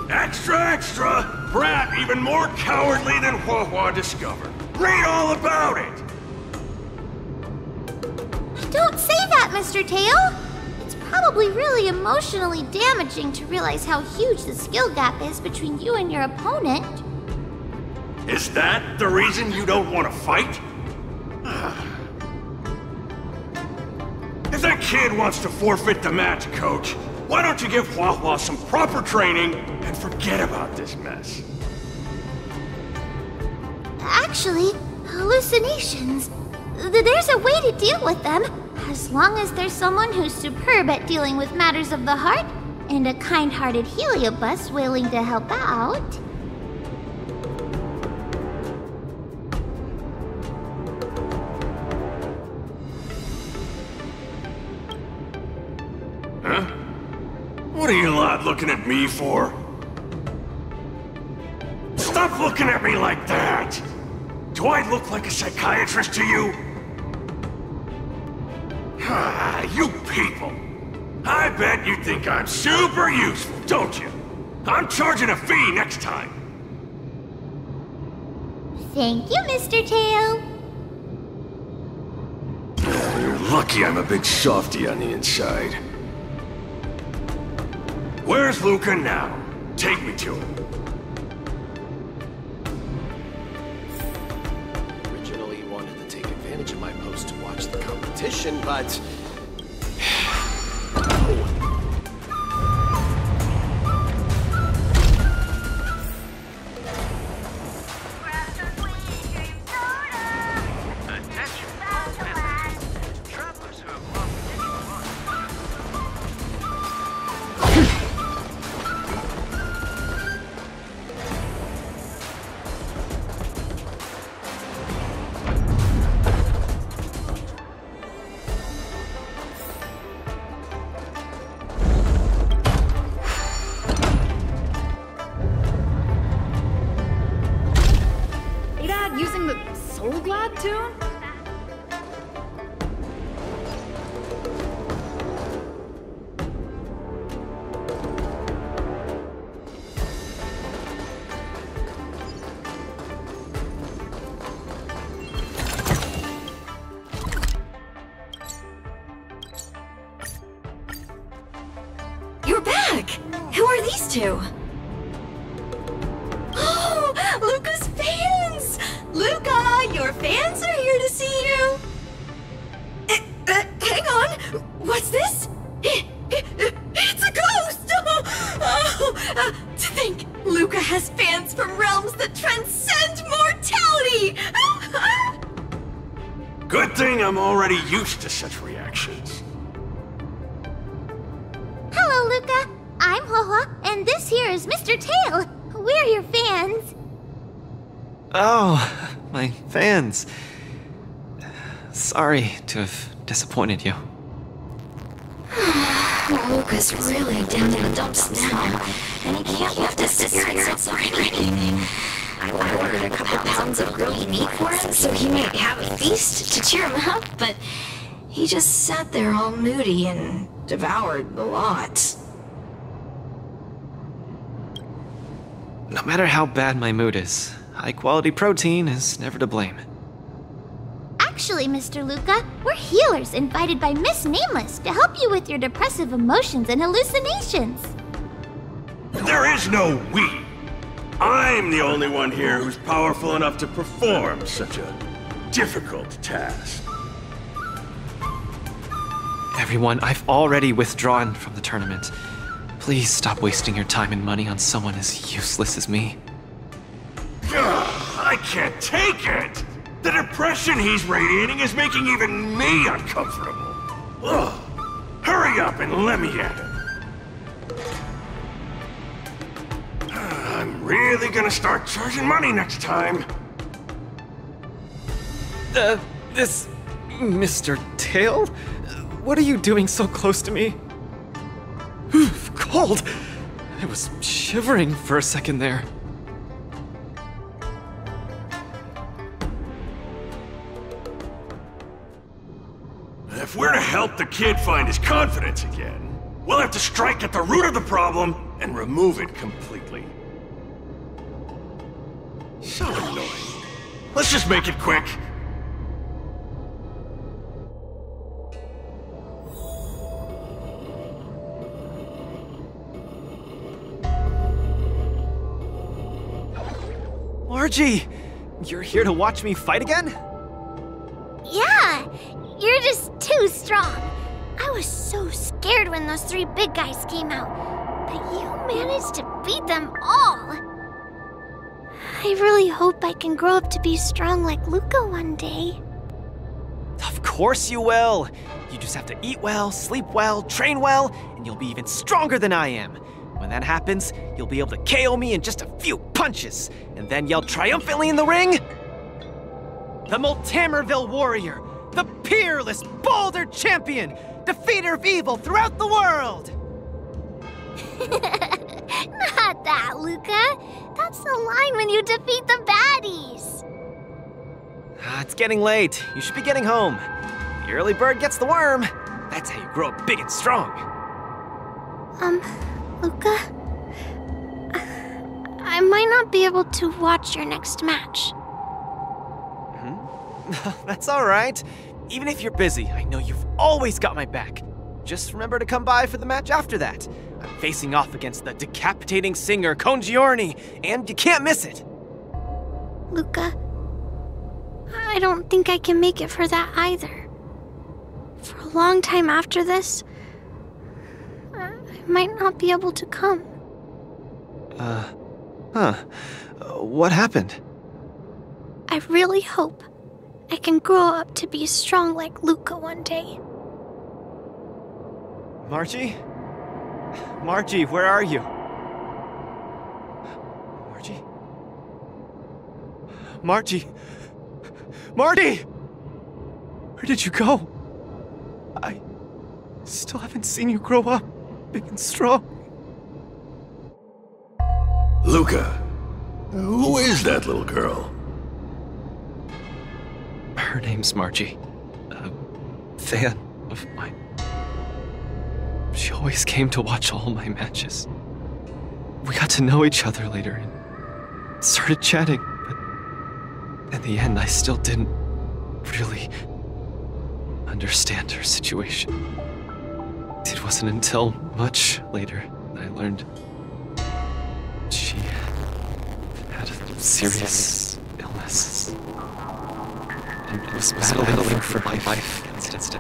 Extra, extra! Brat even more cowardly than Hua discovered. Read all about it! Don't say that, Mr. Tail! It's probably really emotionally damaging to realize how huge the skill gap is between you and your opponent. Is that the reason you don't want to fight? If that kid wants to forfeit the match, Coach, why don't you give Hua some proper training and forget about this mess? Actually, hallucinations. There's a way to deal with them, as long as there's someone who's superb at dealing with matters of the heart, and a kind-hearted Heliobus willing to help out. Huh? What are you lot looking at me for? Stop looking at me like that! Do I look like a psychiatrist to you? You people! I bet you think I'm super useful, don't you? I'm charging a fee next time. Thank you, Mr. Tail. You're lucky I'm a big softy on the inside. Where's Luca now? Take me to him. Originally wanted to take advantage of my post to watch the competition, but... Using the Soul Glad tune? You're back! Who are these two? Oh, Luca's fans! Luca, your fans are here to see you! Hang on! What's this? It's a ghost! To think, Luca has fans from realms that transcend mortality! Good thing I'm already used to such reactions. Hello, Luca. I'm Hua, and this here is Mr. Tail. We're your fans. Oh, my fans. Sorry to have disappointed you. Luca's really down in the dumps now, and he can't lift his spirits or anything. I ordered a couple pounds of grilled meat for him so he might have a feast to cheer him up, but he just sat there all moody and devoured the lot. No matter how bad my mood is, high-quality protein is never to blame. Actually, Mr. Luca, we're healers invited by Miss Nameless to help you with your depressive emotions and hallucinations. There is no we. I'm the only one here who's powerful enough to perform such a difficult task. Everyone, I've already withdrawn from the tournament. Please stop wasting your time and money on someone as useless as me. I can't take it! The depression he's radiating is making even me uncomfortable. Ugh. Hurry up and let me at him. I'm really gonna start charging money next time. This... Mr. Tail? What are you doing so close to me? Cold! I was shivering for a second there. If we're to help the kid find his confidence again, we'll have to strike at the root of the problem and remove it completely. So annoying. Let's just make it quick. Margie! You're here to watch me fight again? Yeah, you're just too strong. I was so scared when those 3 big guys came out, but you managed to beat them all. I really hope I can grow up to be strong like Luca one day. Of course you will! You just have to eat well, sleep well, train well, and you'll be even stronger than I am. When that happens, you'll be able to KO me in just a few punches, and then yell triumphantly in the ring, "The Multamerville Warrior, the peerless Boulder Champion, defeater of evil throughout the world!" Not that, Luca. That's the line when you defeat the baddies. It's getting late. You should be getting home. The early bird gets the worm. That's how you grow up big and strong. Luca? I might not be able to watch your next match. That's all right. Even if you're busy, I know you've always got my back. Just remember to come by for the match after that. I'm facing off against the decapitating singer Congiorni, and you can't miss it. Luca, I don't think I can make it for that either. For a long time after this, I might not be able to come. What happened? I really hope I can grow up to be strong like Luca one day. Margie? Margie, where are you? Margie? Margie? Marty! Where did you go? I still haven't seen you grow up big and strong. Luca, who is that little girl? Her name's Margie. A fan of mine. She always came to watch all my matches. We got to know each other later and started chatting, but in the end, I still didn't really understand her situation. It wasn't until much later that I learned she had a serious illness and was battling for my life instead.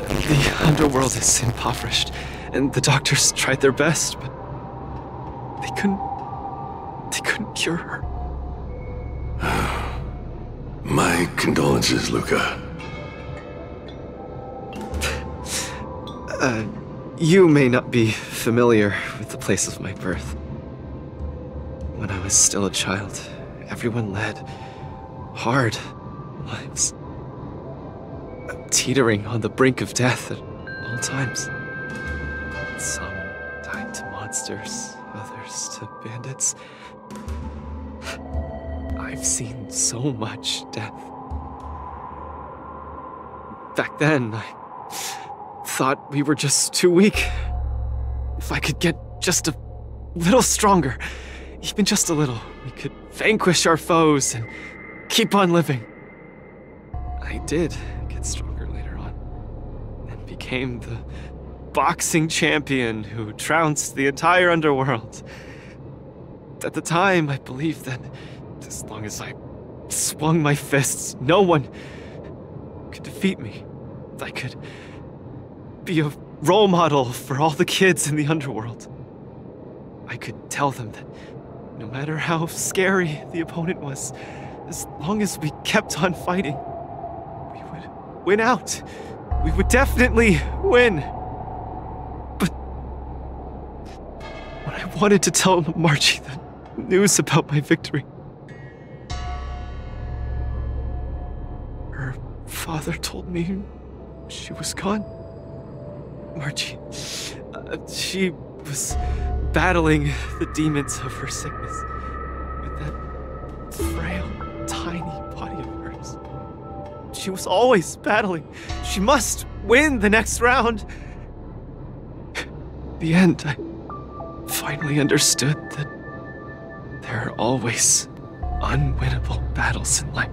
The underworld is impoverished, and the doctors tried their best, but they couldn't cure her. My condolences, Luca. You may not be familiar with the place of my birth. When I was still a child, everyone led hard lives, teetering on the brink of death at all times. Some died to monsters, others to bandits. I've seen so much death. Back then, I thought we were just too weak. If I could get just a little stronger, even just a little, we could vanquish our foes and keep on living. I did get stronger later on, and became the boxing champion who trounced the entire underworld. At the time, I believed that as long as I swung my fists, no one could defeat me. I could be a role model for all the kids in the underworld. I could tell them that no matter how scary the opponent was, as long as we kept on fighting, we would win out. We would definitely win. But when I wanted to tell Margie the news about my victory, her father told me she was gone. Margie, she was battling the demons of her sickness with that frail, tiny body of hers. She was always battling. She must win the next round. In the end, I finally understood that there are always unwinnable battles in life.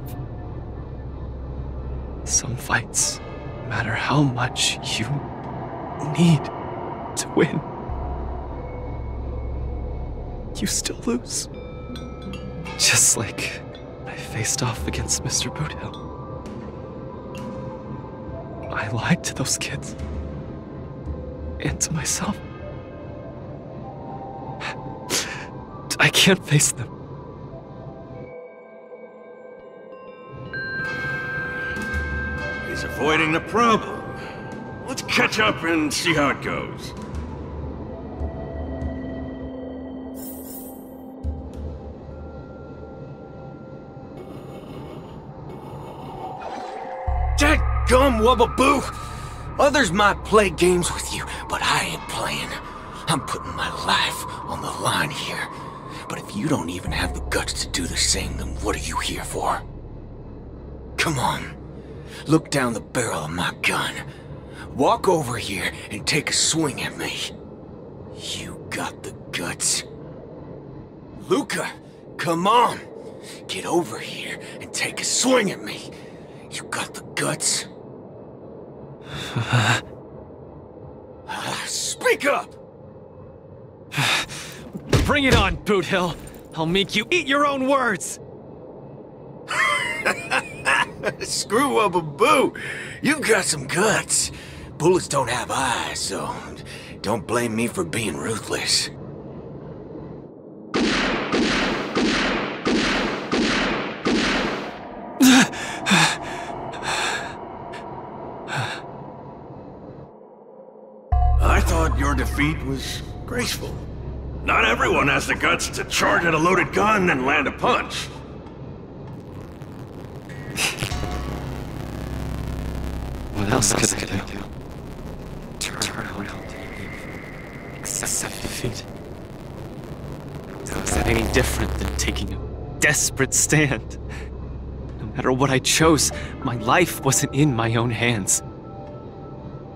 Some fights, no matter how much you need to win, you still lose. Just like I faced off against Mr. Boothill. I lied to those kids. And to myself. I can't face them. He's avoiding the problem. Let's catch up and see how it goes. Dadgum Wubbaboo! Others might play games with you, but I ain't playing. I'm putting my life on the line here. But if you don't even have the guts to do the same, then what are you here for? Come on. Look down the barrel of my gun. Walk over here and take a swing at me. You got the guts. Luca, come on. Get over here and take a swing at me. You got the guts. Speak up! Bring it on, Boothill. I'll make you eat your own words. Screw up a boo. You've got some guts. Bullets don't have eyes, so don't blame me for being ruthless. I thought your defeat was graceful. Not everyone has the guts to charge at a loaded gun and land a punch. What else could I do? Turn around. Accept defeat. Is that any different than taking a desperate stand? No matter what I chose, my life wasn't in my own hands.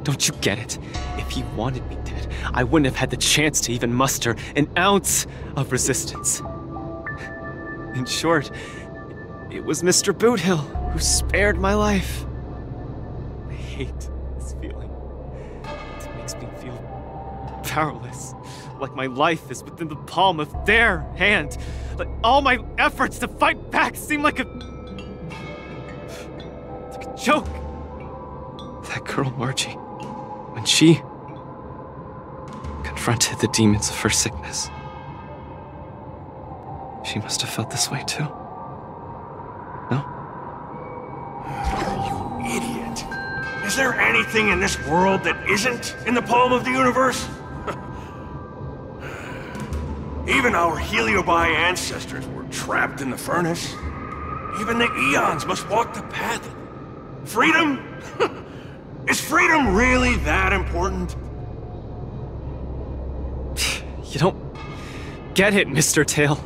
Don't you get it? If he wanted me dead, I wouldn't have had the chance to even muster an ounce of resistance. In short, it was Mr. Boothill who spared my life. I hate this feeling. It makes me feel powerless, like my life is within the palm of their hand. Like all my efforts to fight back seem like a joke. That girl Margie, when she confronted the demons of her sickness, she must have felt this way too. No? You idiot. Is there anything in this world that isn't in the palm of the universe? Even our Heliobi ancestors were trapped in the furnace. Even the eons must walk the path. Freedom? Is freedom really that important? You don't get it, Mr. Tail.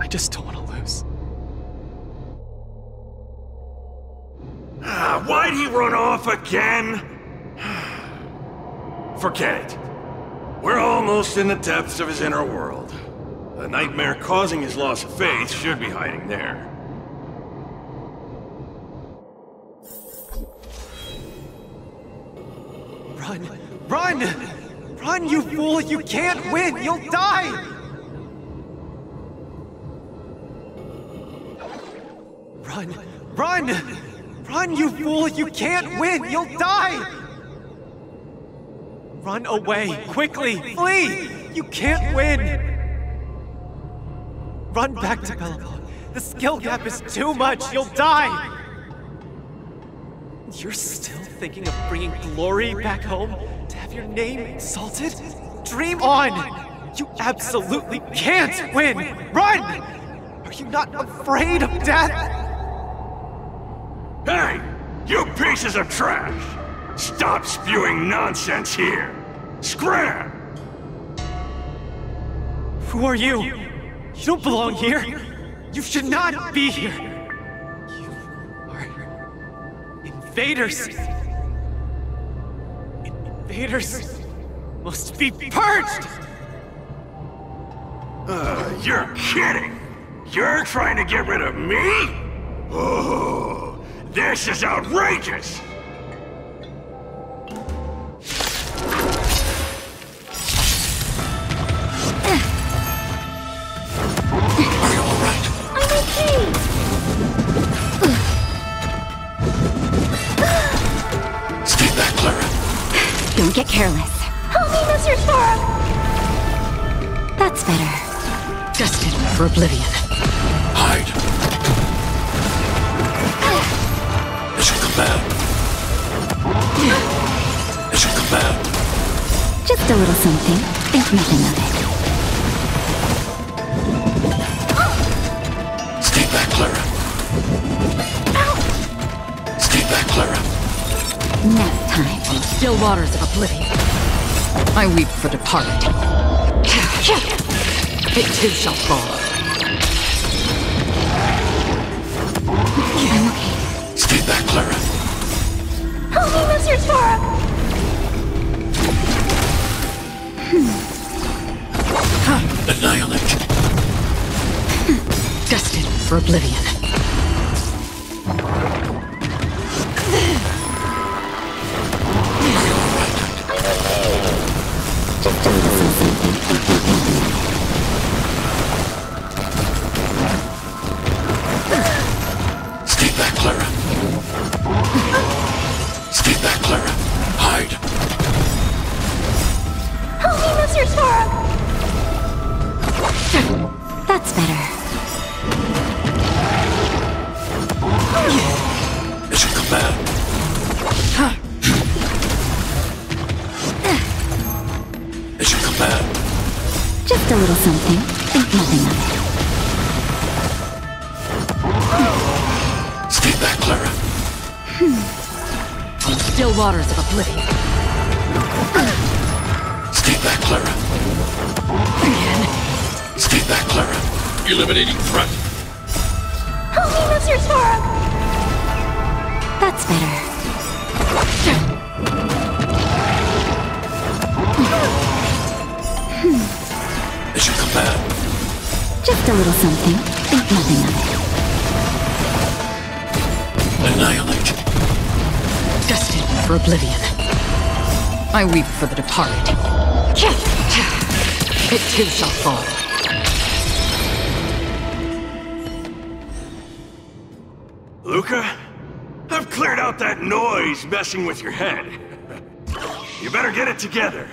I just don't want to lose. Why'd he run off again? Forget it. We're almost in the depths of his inner world. The nightmare causing his loss of faith should be hiding there. Run! Run! Run, you fool! You can't win! You'll die! Run! Run! Run, you fool! You can't win! You'll die! Run away! Quickly! Flee! You can't win! Run back to Bellabog. The skill gap is too much! You'll die! You're still thinking of bringing glory back home? To have your name exalted? Dream on! You absolutely can't win! Run! Are you not afraid of death? Hey! You pieces of trash! Stop spewing nonsense here! Scram! Who are you? You don't belong here! You should not be here! You are invaders! Invaders must be purged! You're kidding! You're trying to get rid of me? Oh, this is outrageous! Are you alright? I'm okay! Stay back, Clara. Don't get careless. Help me, Mr. Storm! That's better. Destined for oblivion. Hide. As you command. As you command. Just a little something. Think nothing of it. Stay back, Clara. Stay back, Clara. Nap time. On the still waters of oblivion, I weep for departed. It too shall fall. I'm okay. Stay back, Clara. Help me, Mr. Storm! Annihilate. Destined for oblivion. Just a little something. Stay back, Clara. Stay back, Clara. Hide. Help me, Mr. Storm! That's better. As you command. As you command. Just a little something. Think nothing of it. Stay back, Clara. On the still waters of oblivion. Stay back, Clara. Again. Stay back, Clara. Eliminating threat. Help me, Mr. Storm! That's better. As you command. Just a little something. Think nothing of it. Annihilate. Destined for oblivion. I weep for the departed. It too shall fall. Luca, I've cleared out that noise messing with your head. You better get it together.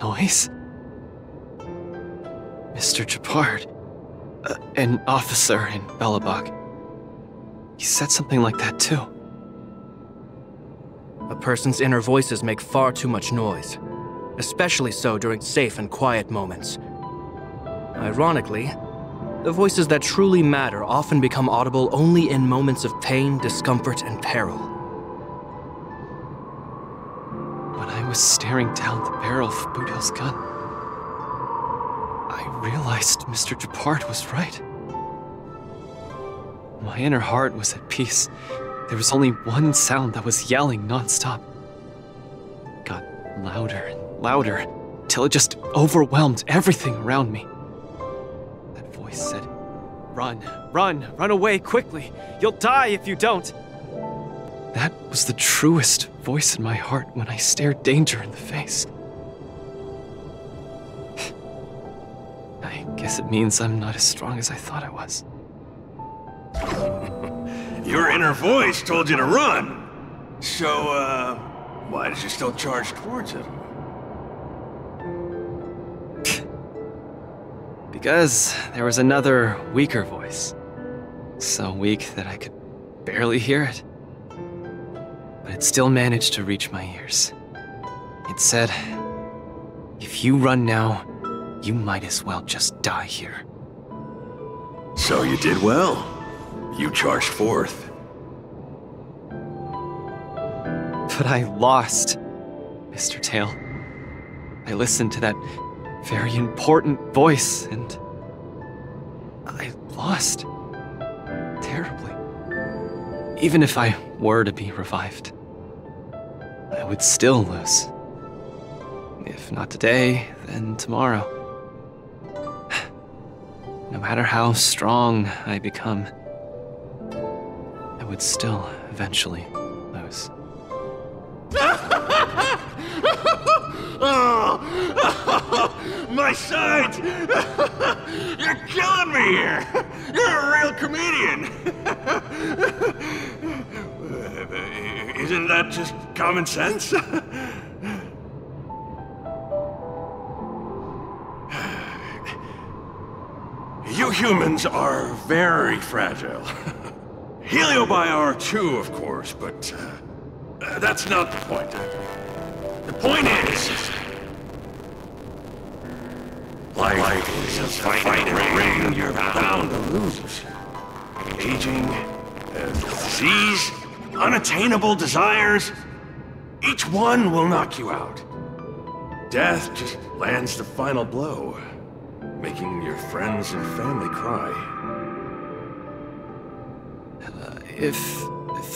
Noise? Mr. Japard. An officer in Bellabog. He said something like that too. A person's inner voices make far too much noise, especially so during safe and quiet moments. Ironically, the voices that truly matter often become audible only in moments of pain, discomfort, and peril. When I was staring down the barrel of Boudil's gun, I realized Mr. Japard was right. My inner heart was at peace. There was only one sound that was yelling nonstop. It got louder and louder, till it just overwhelmed everything around me. That voice said, "Run, run, run away quickly. You'll die if you don't." That was the truest voice in my heart when I stared danger in the face. I guess it means I'm not as strong as I thought I was. Your inner voice told you to run. So, why did you still charge towards him? Because there was another, weaker voice. So weak that I could barely hear it. But it still managed to reach my ears. It said, "If you run now, you might as well just die here." So you did well. You charged forth. But I lost, Mr. Tail. I listened to that very important voice, and I lost. Terribly. Even if I were to be revived, I would still lose. If not today, then tomorrow. No matter how strong I become, I would still eventually lose. Oh, my sight! You're killing me here! You're a real comedian! Isn't that just common sense? You humans are very fragile. Heliobiar too, of course, but that's not the point. The point is, life is a fighting ring. You're bound to lose. Aging, disease, unattainable desires, each one will knock you out. Death just lands the final blow, making your friends and family cry. If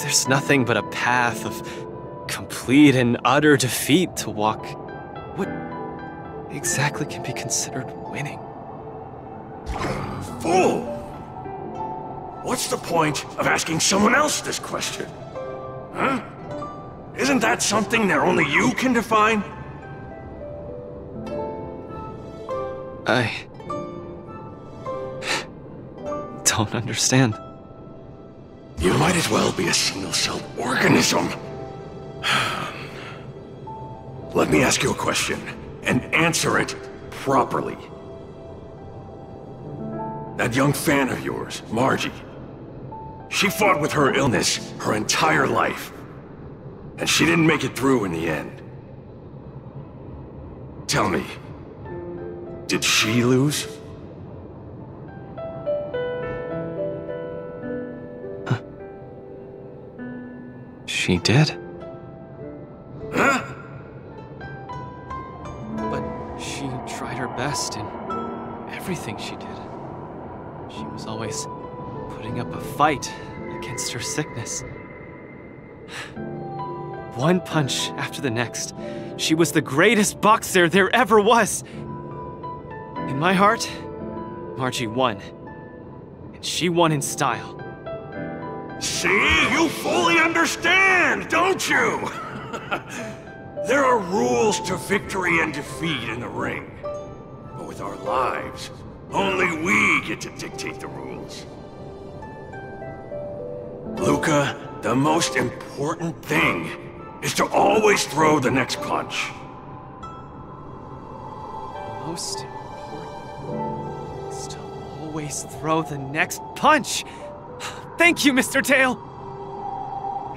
there's nothing but a path of complete and utter defeat to walk, what exactly can be considered winning? Fool! What's the point of asking someone else this question? Huh? Isn't that something that only you can define? I don't understand. You might as well be a single-celled organism. Let me ask you a question, and answer it properly. That young fan of yours, Margie, she fought with her illness her entire life, and she didn't make it through in the end. Tell me, did she lose? She did. Huh? But she tried her best in everything she did. She was always putting up a fight against her sickness. One punch after the next, she was the greatest boxer there ever was. In my heart, Margie won. And she won in style. See? You fully understand, don't you? There are rules to victory and defeat in the ring. But with our lives, only we get to dictate the rules. Luca, the most important thing is to always throw the next punch. Most important is to always throw the next punch. Thank you, Mr. Tail!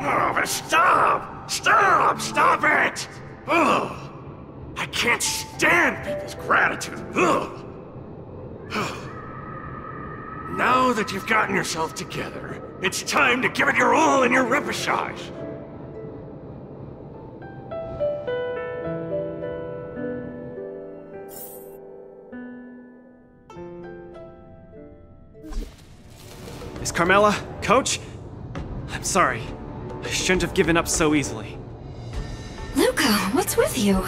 Oh, but stop! Stop! Stop it! Ugh. I can't stand people's gratitude. Ugh. Now that you've gotten yourself together, it's time to give it your all in your repechage. Miss Carmela, Coach, I'm sorry. I shouldn't have given up so easily. Luca, what's with you?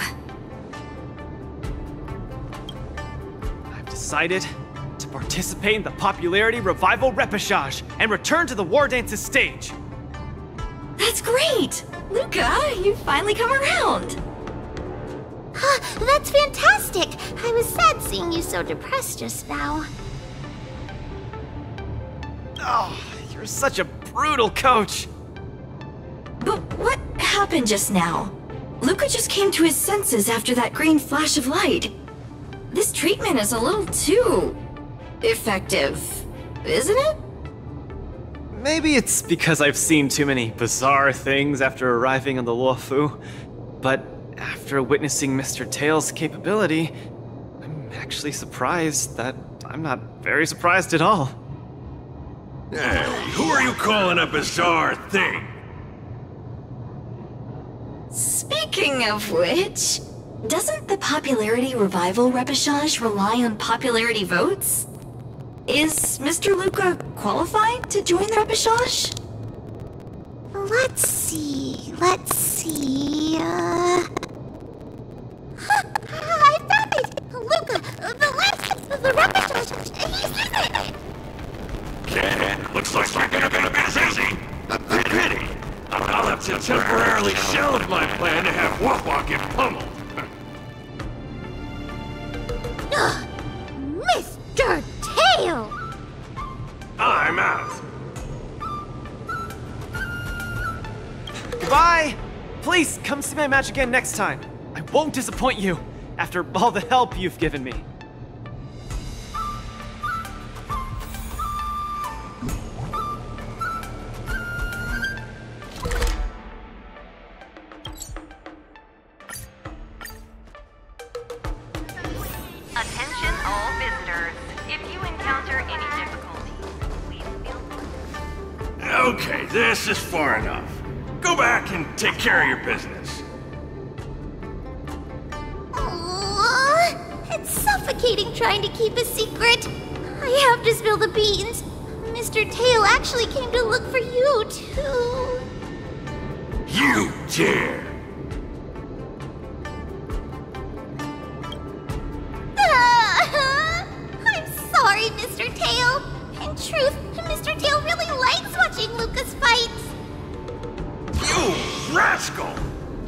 decided to participate in the Popularity Revival Repechage and return to the Wardance's stage. That's great! Luca, you've finally come around! That's fantastic! I was sad seeing you so depressed just now. Oh, you're such a brutal coach! But what happened just now? Luca just came to his senses after that green flash of light. This treatment is a little too effective, isn't it? Maybe it's because I've seen too many bizarre things after arriving on the Luofu, but after witnessing Mr. Tail's capability, I'm actually surprised that I'm not very surprised at all. Hey, who are you calling a bizarre thing? Speaking of which, doesn't the Popularity Revival Repechage rely on popularity votes? Is Mr. Luca qualified to join the Repechage? Let's see. I found it! Luca, the Repechage, he's in it! Get it? Looks like you're gonna be busy. A pity. I'll have to temporarily shelve my plan to have Wok get pummeled. Mr. Tail! I'm out. Goodbye! Please, come see my match again next time. I won't disappoint you, after all the help you've given me. Attention all visitors. If you encounter any difficulties, please feel free. Okay, this is far enough. Go back and take care of your business. It's suffocating trying to keep a secret. I have to spill the beans. Mr. Tail actually came to look for you, too. You dare! I'm sorry, Mr. Tail. In truth, Mr. Tail really likes watching Lucas fights. You rascal!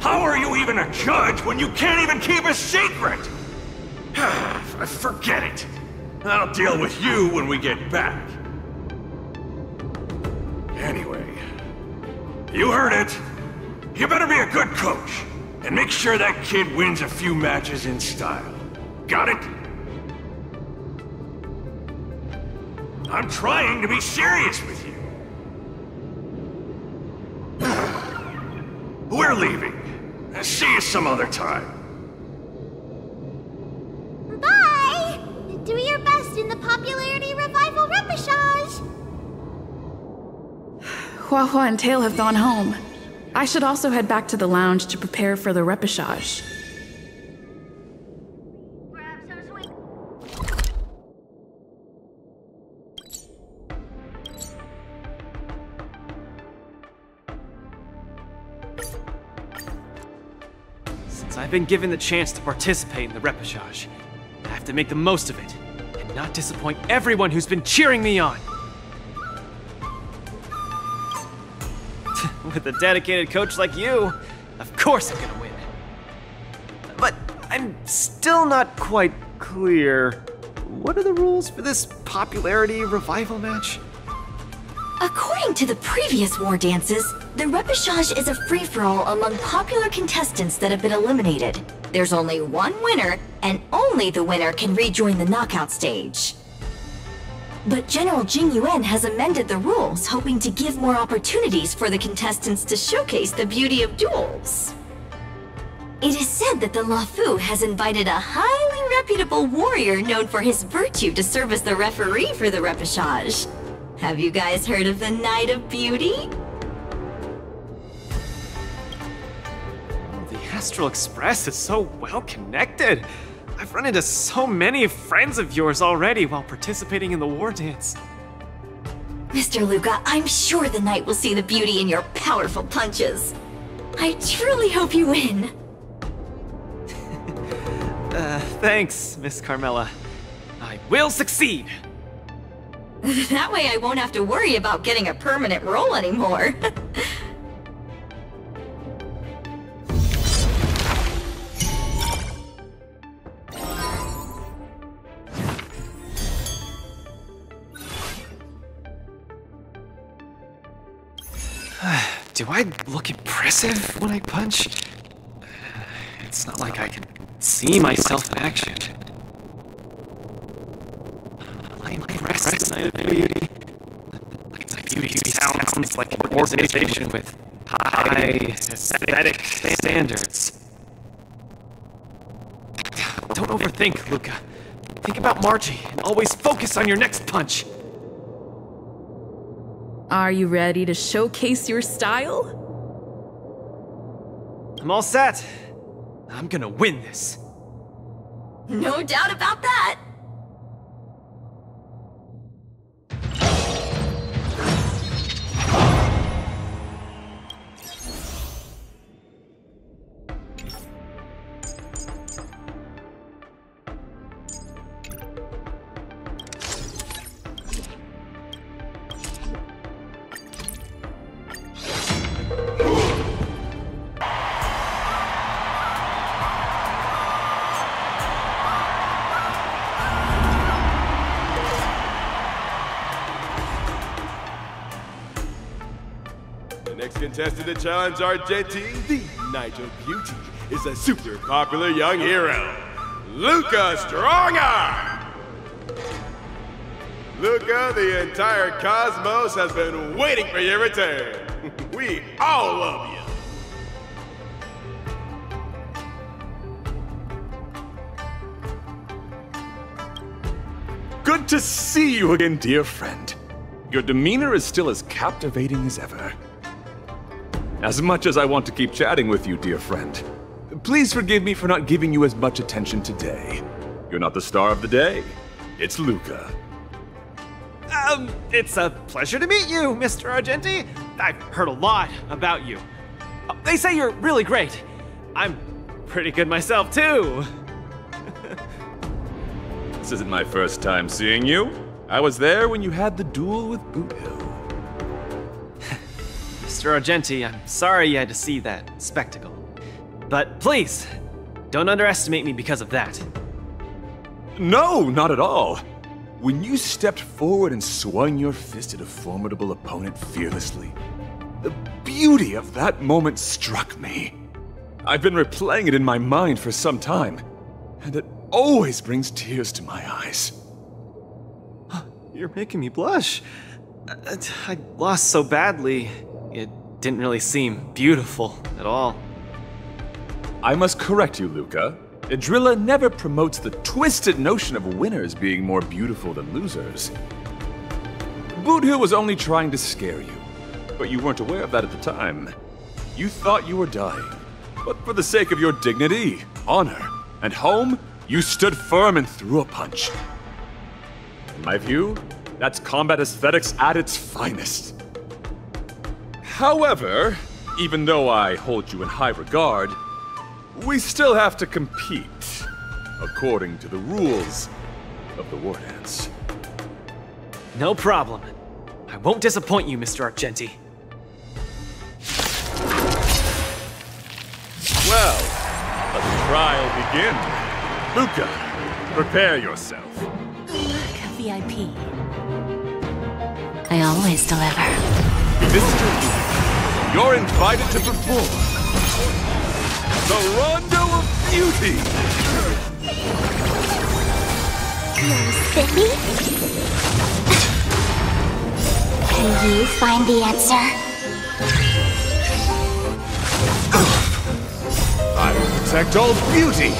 How are you even a judge when you can't even keep a secret? Forget it. I'll deal with you when we get back. Anyway, you heard it. You better be a good coach and make sure that kid wins a few matches in style. Got it? I'm trying to be serious with you. We're leaving. See you some other time. Bye! Do your best in the Popularity Revival Repechage! Hua and Tail have gone home. I should also head back to the lounge to prepare for the repechage. Since I've been given the chance to participate in the repechage, I have to make the most of it and not disappoint everyone who's been cheering me on. With a dedicated coach like you, of course I'm gonna win. But I'm still not quite clear. What are the rules for this Popularity Revival match? According to the previous war dances, the repechage is a free-for-all among popular contestants that have been eliminated. There's only one winner, and only the winner can rejoin the knockout stage. But General Jing Yuan has amended the rules, hoping to give more opportunities for the contestants to showcase the beauty of duels. It is said that the Luofu has invited a highly reputable warrior known for his virtue to serve as the referee for the repechage. Have you guys heard of the Knight of Beauty? The Astral Express is so well connected. I've run into so many friends of yours already while participating in the war dance. Mr. Luca, I'm sure the Knight will see the beauty in your powerful punches. I truly hope you win. Thanks, Miss Carmela. I I will succeed! That way I won't have to worry about getting a permanent role anymore. Do I look impressive when I punch? It's not like I can see myself in action. I'm impressed by beauty. Beauty sounds like an organization with high aesthetic standards. Don't overthink, Luca. Think about Margie and always focus on your next punch. Are you ready to showcase your style? I'm all set. I'm gonna win this. No doubt about that. Contestant to challenge Argentine, the Knight of Beauty, is a super popular young hero, Luca Strongarm! Luca, the entire cosmos has been waiting for your return. We all love you. Good to see you again, dear friend. Your demeanor is still as captivating as ever. As much as I want to keep chatting with you, dear friend, please forgive me for not giving you as much attention today. You're not the star of the day. It's Luca. It's a pleasure to meet you, Mr. Argenti. I've heard a lot about you. They say you're really great. I'm pretty good myself, too. This isn't my first time seeing you. I was there when you had the duel with Boothill. Mr. Argenti, I'm sorry you had to see that spectacle. But please, don't underestimate me because of that. No, not at all. When you stepped forward and swung your fist at a formidable opponent fearlessly, the beauty of that moment struck me. I've been replaying it in my mind for some time, and it always brings tears to my eyes. You're making me blush. I lost so badly. It didn't really seem beautiful at all. I must correct you, Luca. Idrilla never promotes the twisted notion of winners being more beautiful than losers. Boothill was only trying to scare you, but you weren't aware of that at the time. You thought you were dying, but for the sake of your dignity, honor, and home, you stood firm and threw a punch. In my view, that's combat aesthetics at its finest. However, even though I hold you in high regard, we still have to compete, according to the rules of the Wardance. No problem. I won't disappoint you, Mr. Argenti. Well, let the trial begin. Luca, prepare yourself. Luca VIP. I always deliver. Mr. Luca, you're invited to perform the Rondo of Beauty! You're spiffy? Can you find the answer? I will protect all beauty!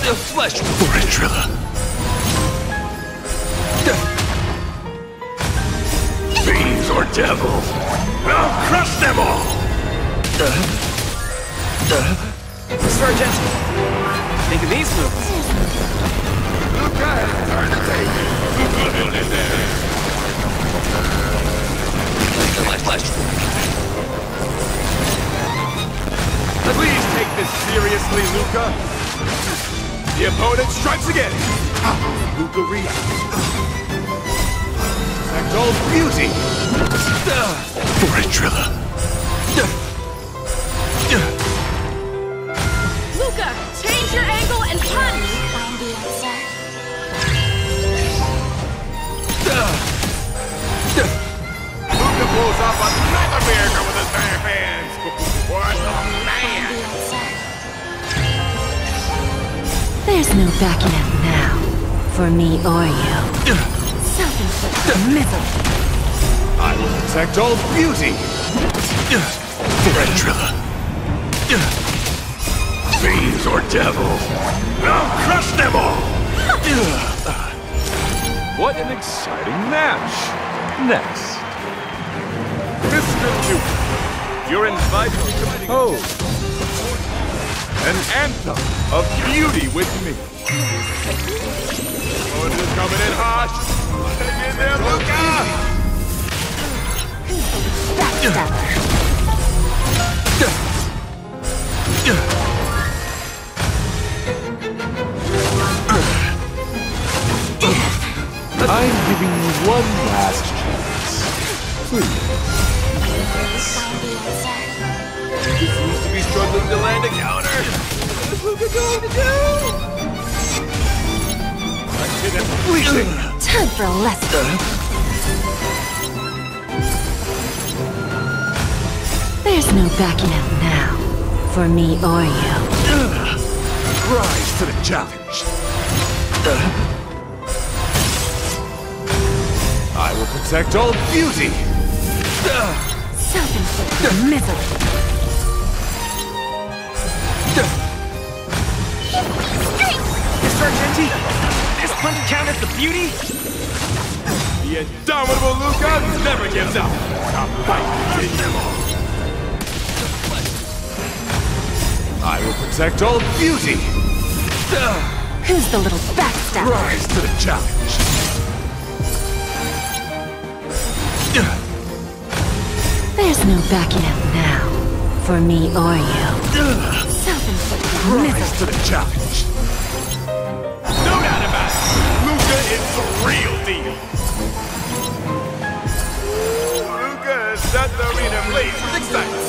The flesh for Idrilla! Fiends or devils! I'll crush them all! Mr. Argenti, think of these moves. Luca has turned the table. Please take this seriously, Luca. The opponent strikes again! Luca reacts. Ragdoll beauty! For it, Drilla. Luca, change your angle and punch! Luca pulls off another miracle with his bare hands! What a man! There's no backing out now, for me or you. Self-inflicted misery. I will protect all beauty! For it, Drilla. Fiends or devils, I'll crush them all! What an exciting match! Next. Mr. Duke, You're invited to compose an anthem of beauty with me. opponent is coming in hot! Hang in there, Luca! I'm giving you one last chance. Please. He seems to be struggling to land a counter. What is Luca going to do? Bleeding. Time for a lesson. There's no backing out now, for me or you. Rise to the challenge. I will protect all beauty. Self-inflicted misery. Mr. Argenti, this punch count as the beauty? The indomitable Luca never gives up. The fight continues. I will protect all beauty. Who's the little backstabber? Rise to the challenge. There's no backing out now, for me or you. Self-inflicted Rise misery. to the challenge. No doubt about it. Luca is the real deal. Luca has set the arena ablaze with excitement.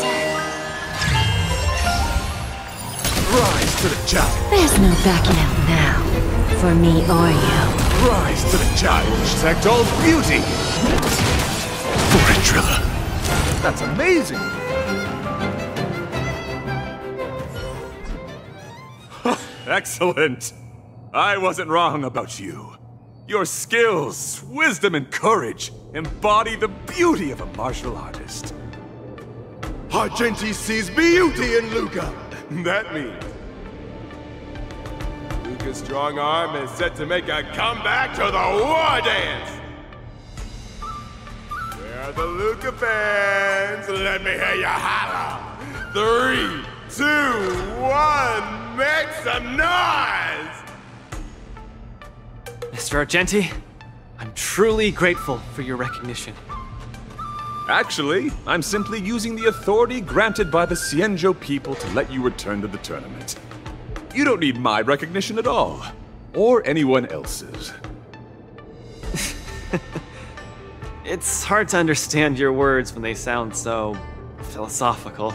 Rise to the challenge. There's no backing out now, for me or you. Rise to the challenge. Protect all beauty. For it, Drilla. That's amazing. Excellent. I wasn't wrong about you. Your skills, wisdom, and courage embody the beauty of a martial artist. Argenti sees beauty in Luca. That means Luca's strong arm is set to make a comeback to the war dance. Where are the Luca fans? Let me hear you holler. 3, 2, 1, make some noise! Mr. Argenti, I'm truly grateful for your recognition. Actually, I'm simply using the authority granted by the Cienjo people to let you return to the tournament. You don't need my recognition at all, or anyone else's. It's hard to understand your words when they sound so philosophical.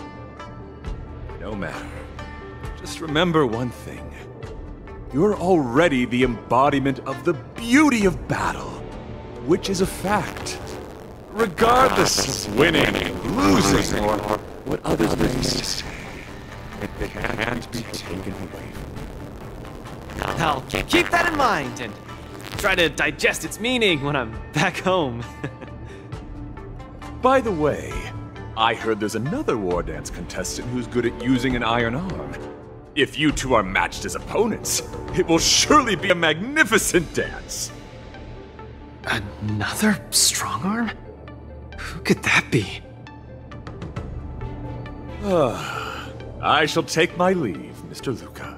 No matter. Just remember one thing. You're already the embodiment of the beauty of battle, which is a fact. Regardless of winning, losing, or what others may say, it can't be taken away from you. I'll keep that in mind and try to digest its meaning when I'm back home. By the way, I heard there's another war dance contestant who's good at using an iron arm. If you two are matched as opponents, it will surely be a magnificent dance. Another strong arm? Who could that be? I shall take my leave, Mr. Luca.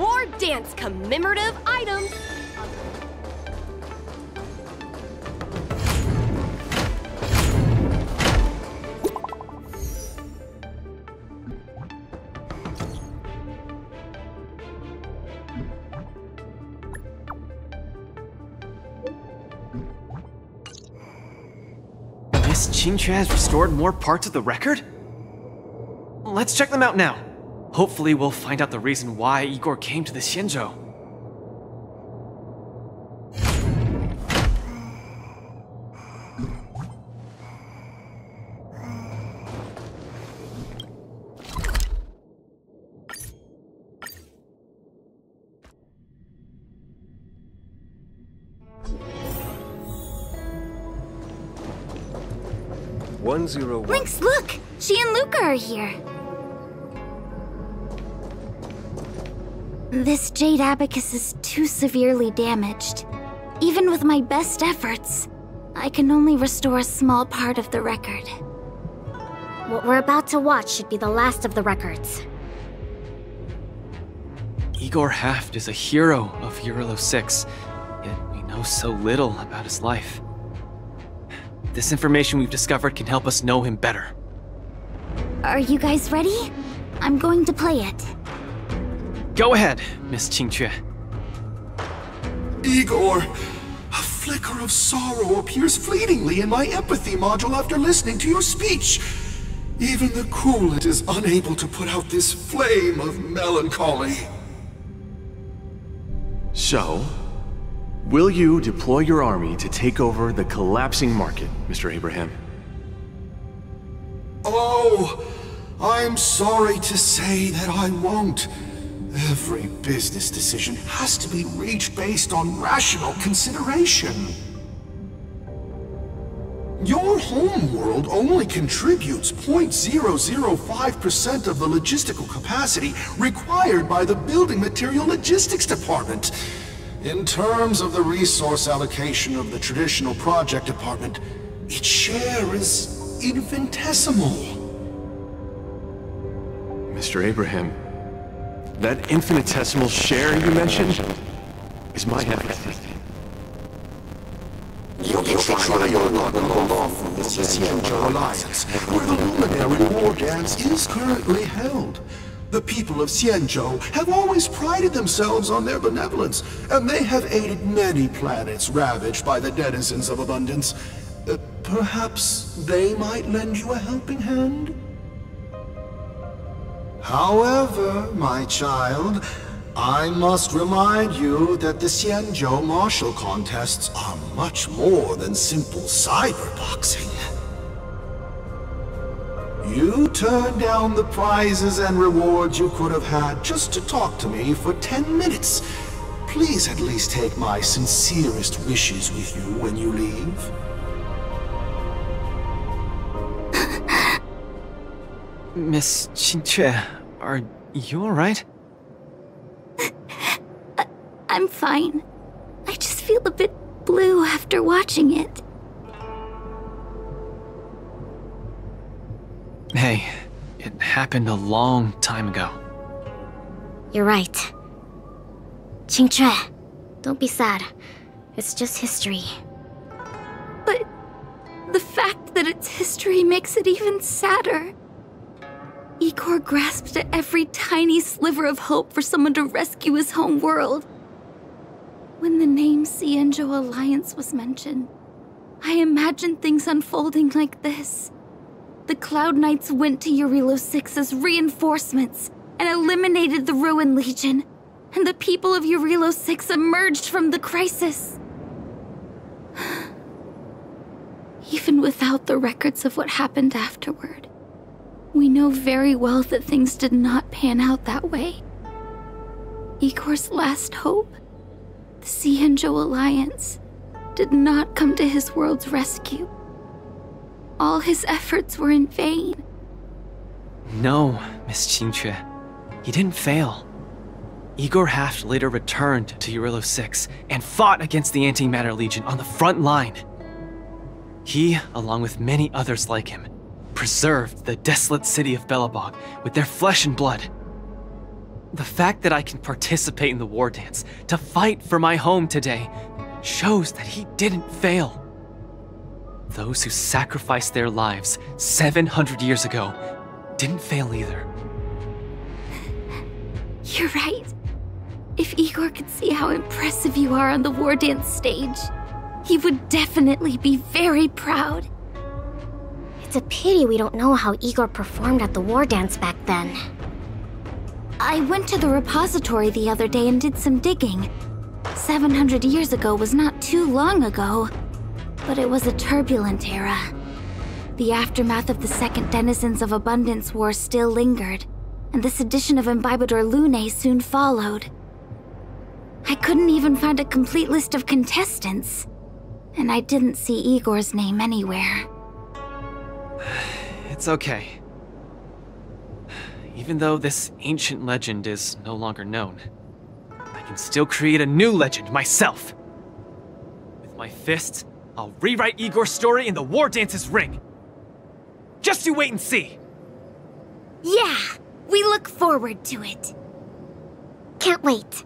Wardance commemorative items. Miss Qingque has restored more parts of the record? Let's check them out now. Hopefully we'll find out the reason why Igor came to the Xianzhou. Lynx, look! She and Luca are here. This jade abacus is too severely damaged. Even with my best efforts, I can only restore a small part of the record. What we're about to watch should be the last of the records. Igor Haft is a hero of Eurilo 6, yet we know so little about his life. This information we've discovered can help us know him better. Are you guys ready? I'm going to play it. Go ahead, Miss Qingque. Igor, a flicker of sorrow appears fleetingly in my empathy module after listening to your speech. Even the coolant is unable to put out this flame of melancholy. So, will you deploy your army to take over the collapsing market, Mr. Abraham? Oh, I'm sorry to say that I won't. Every business decision has to be reached based on rational consideration. Your homeworld only contributes 0.005% of the logistical capacity required by the Building Material Logistics Department. In terms of the resource allocation of the traditional project department, its share is infinitesimal. Mr. Abraham, that infinitesimal share you mentioned is my everything. You try your luck along from the Xianzhou Alliance, where the Luminary Wardance is currently held. The people of Xianzhou have always prided themselves on their benevolence, and they have aided many planets ravaged by the denizens of abundance. Perhaps they might lend you a helping hand? However, my child, I must remind you that the Xianzhou martial contests are much more than simple cyberboxing. You turned down the prizes and rewards you could have had just to talk to me for 10 minutes. Please at least take my sincerest wishes with you when you leave. Miss Qingque, are you alright? I'm fine. I just feel a bit blue after watching it. Hey, it happened a long time ago. You're right. Qingque, don't be sad. It's just history. But the fact that it's history makes it even sadder. Igor grasped at every tiny sliver of hope for someone to rescue his home world. When the name Xianzhou Alliance was mentioned, I imagined things unfolding like this. The Cloud Knights went to Eurilo 6 as reinforcements and eliminated the Ruin Legion, and the people of Eurilo 6 emerged from the crisis. Even without the records of what happened afterward, we know very well that things did not pan out that way. Igor's last hope, the Xianzhou Alliance, did not come to his world's rescue. All his efforts were in vain. No, Miss Qingque. He didn't fail. Igor Haft later returned to Eurilo 6 and fought against the Antimatter Legion on the front line. He, along with many others like him, preserved the desolate city of Belobog with their flesh and blood. The fact that I can participate in the war dance to fight for my home today shows that he didn't fail. Those who sacrificed their lives 700 years ago didn't fail either. You're right. If Igor could see how impressive you are on the war dance stage, he would definitely be very proud. It's a pity we don't know how Igor performed at the war dance back then. I went to the repository the other day and did some digging. 700 years ago was not too long ago, but it was a turbulent era. The aftermath of the Second Denizens of Abundance War still lingered, and the sedition of Imbibador Lune soon followed. I couldn't even find a complete list of contestants, and I didn't see Igor's name anywhere. It's okay. Even though this ancient legend is no longer known, I can still create a new legend myself. With my fist, I'll rewrite Igor's story in the War Dance's ring. Just you wait and see. Yeah, we look forward to it. Can't wait.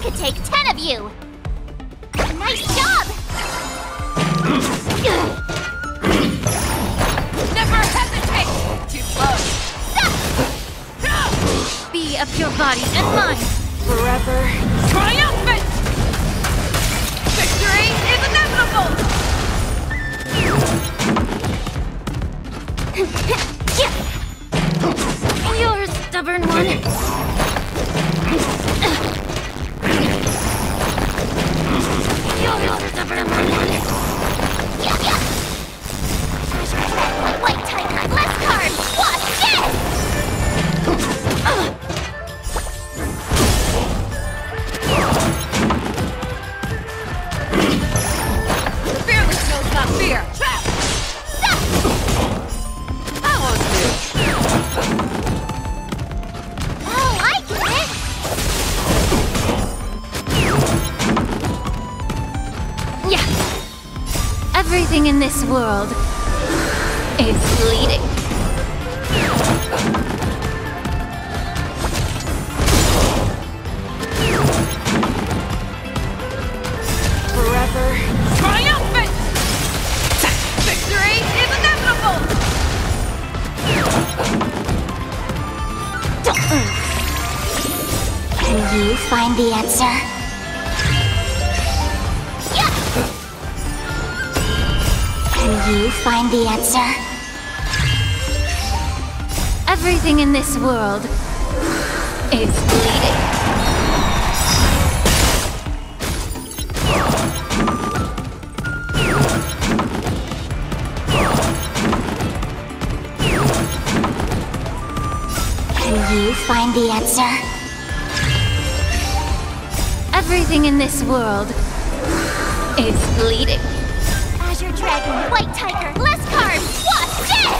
could take 10 of you! Nice job! Never hesitate! Too close! Be of your body and mind. Forever triumphant! Victory is inevitable! You're a stubborn one. You're a stubborn one. White tiger, less cards! Watch this! Fearless knows not fear! I won't do. Oh, I get it! Yeah. Everything in this world is bleeding. Forever triumphant! Victory is inevitable! Can you find the answer? Can you find the answer? Everything in this world is bleeding. Can you find the answer? Everything in this world is bleeding. Azure Dragon, White Tiger, less cards! Watch this!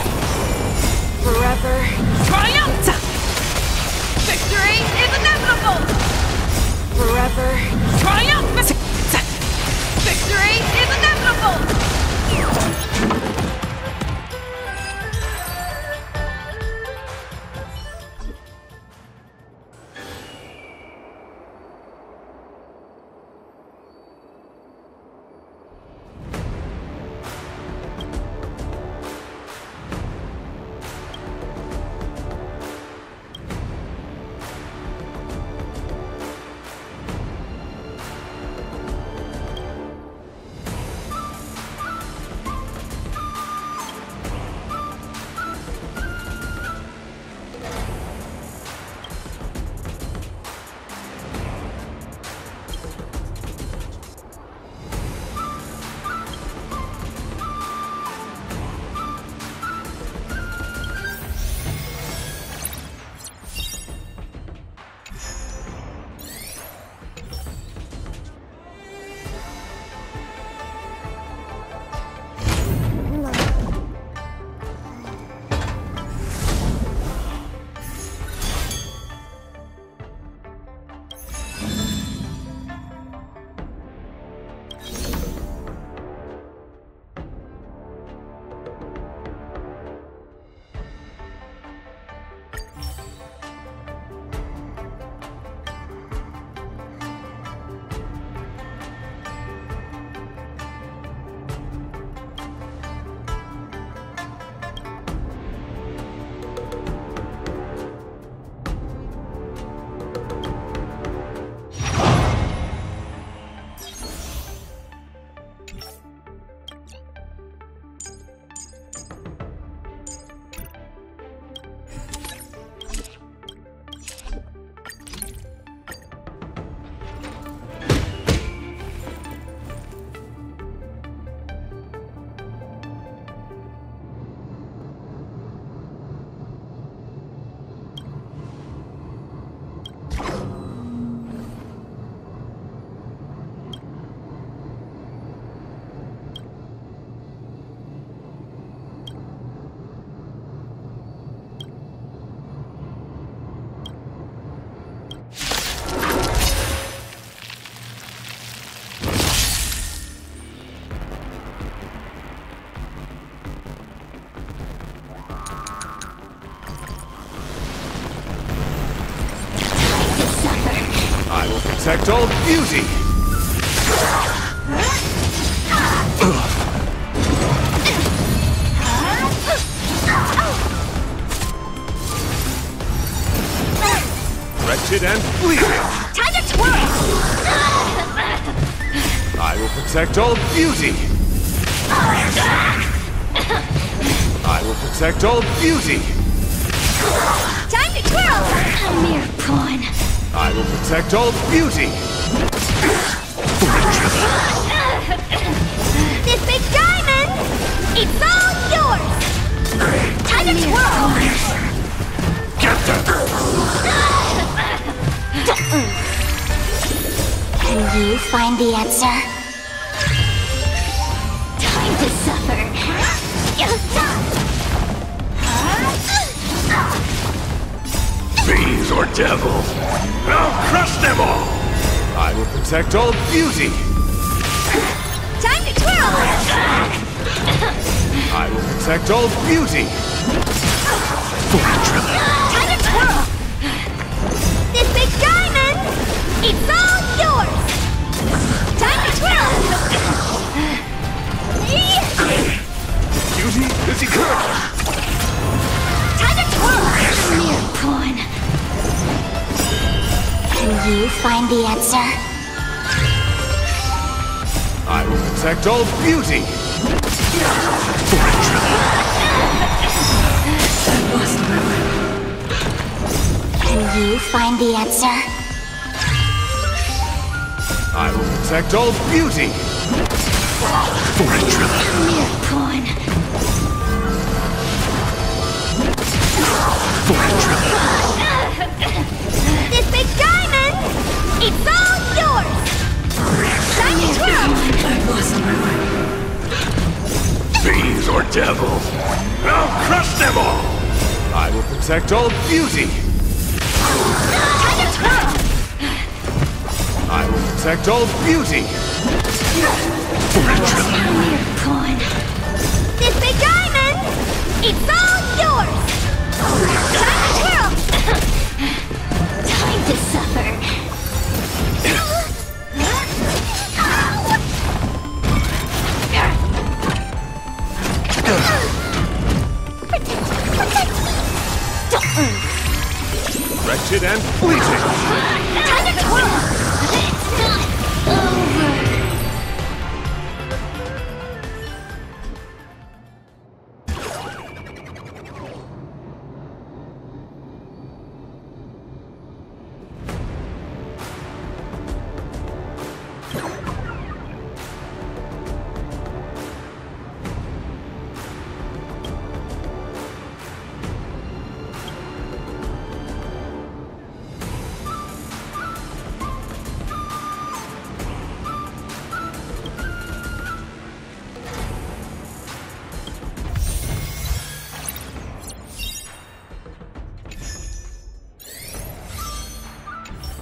Forever triumph! Victory is inevitable! Forever triumph! Victory is inevitable! protect all beauty! Wretched and bleeding! Time to twirl! I will protect all beauty! I will protect all beauty! Time to twirl! A mere pawn. I will protect all beauty! This big diamond! It's all yours! Time to twirl! Get them! Can you find the answer? Time to suffer. Fiends or devils, I'll crush them all! I will protect all beauty! Time to twirl! I will protect all beauty! Time to twirl! This big diamond! It's all yours! Time to twirl! Beauty is eternal! Time to twirl! Mere pawn. Can you find the answer? I will protect all beauty! Can you find the answer? I will protect all beauty! Mere pawn. This big diamond! It's all yours! Time to twirl! I've lost my way. Fiends or devils, I'll crush them all! I will protect all beauty! Time to twirl! I will protect all beauty! Mere pawn. This big diamond! It's all yours! Time to twirl! Time to suffer. Wretched and bleeding! Time to twirl! It's not over.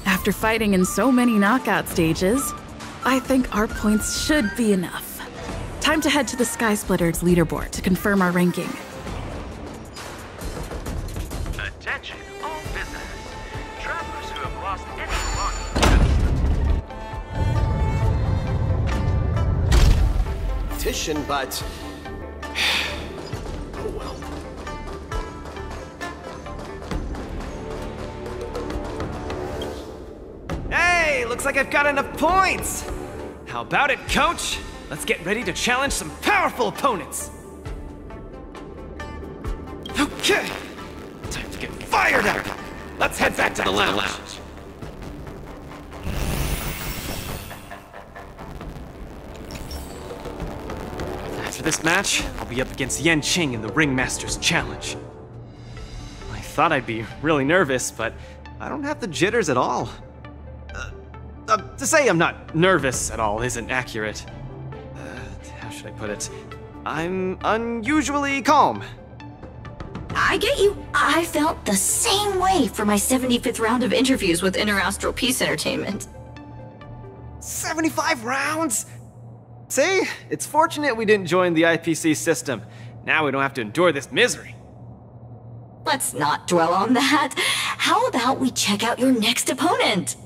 After fighting in so many knockout stages, I think our points should be enough. Time to head to the Sky Splitters leaderboard to confirm our ranking. Attention, all visitors. Travelers who have lost any belongings. Petition, but... oh well. Hey, looks like I've got enough points! How about it, coach? Let's get ready to challenge some powerful opponents! Okay! Time to get fired up! Let's head back to the lounge! After this match, I'll be up against Yan Qing in the Ringmaster's Challenge. I thought I'd be really nervous, but I don't have the jitters at all. To say I'm not nervous at all isn't accurate. How should I put it? I'm unusually calm. I get you. I felt the same way for my 75th round of interviews with Interastral Peace Entertainment. 75 rounds? See? It's fortunate we didn't join the IPC system. Now we don't have to endure this misery. Let's not dwell on that. How about we check out your next opponent?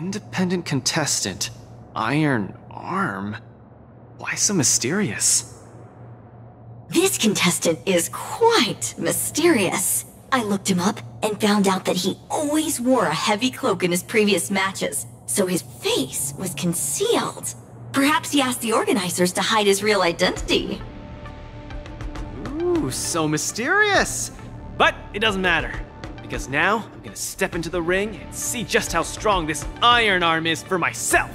Independent contestant. Iron arm? Why so mysterious? This contestant is quite mysterious. I looked him up and found out that he always wore a heavy cloak in his previous matches, so his face was concealed. Perhaps he asked the organizers to hide his real identity. Ooh, so mysterious! But it doesn't matter, because now I'm gonna step into the ring and see just how strong this iron arm is for myself!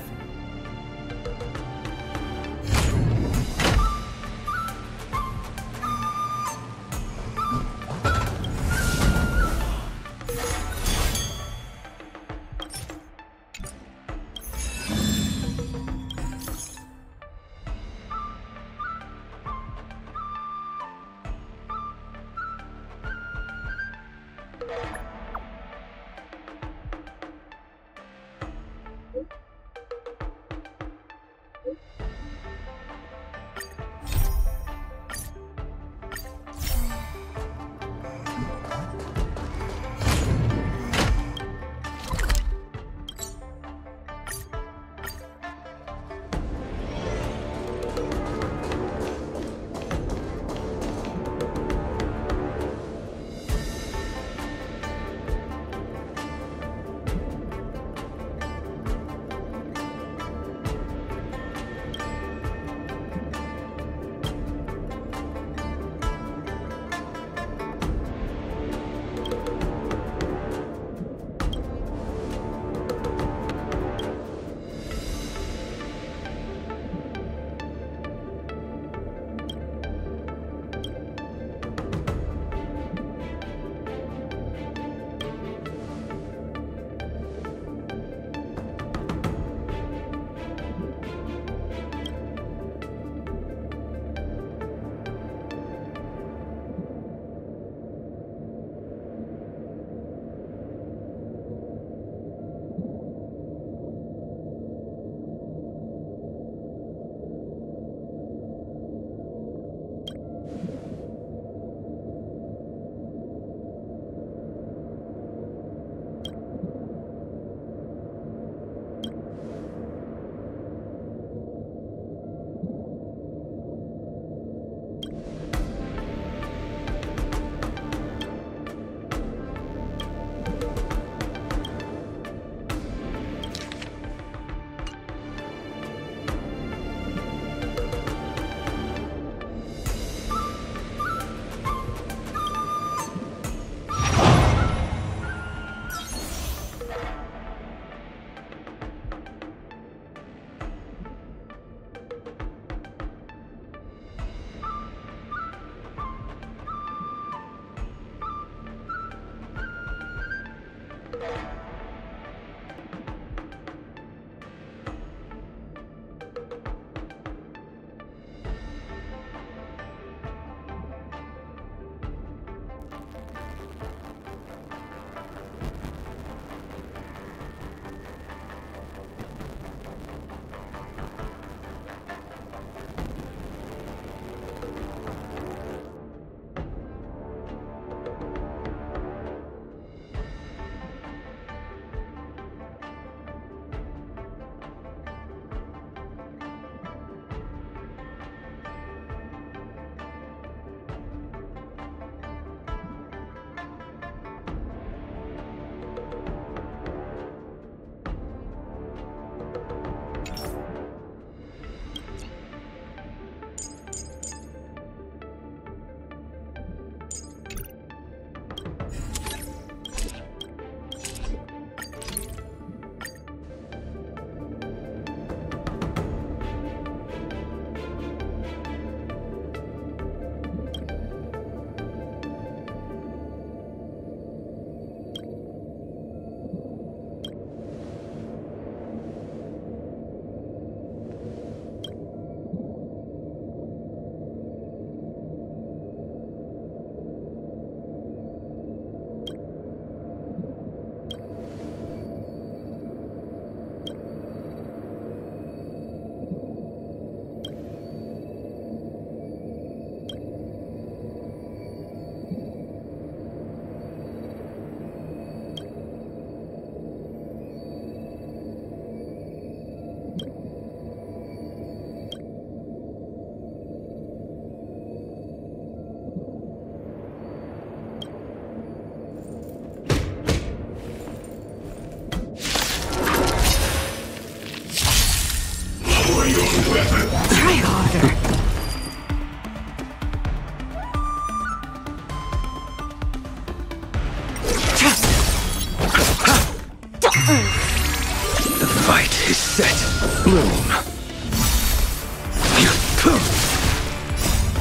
The fight is set. Bloom.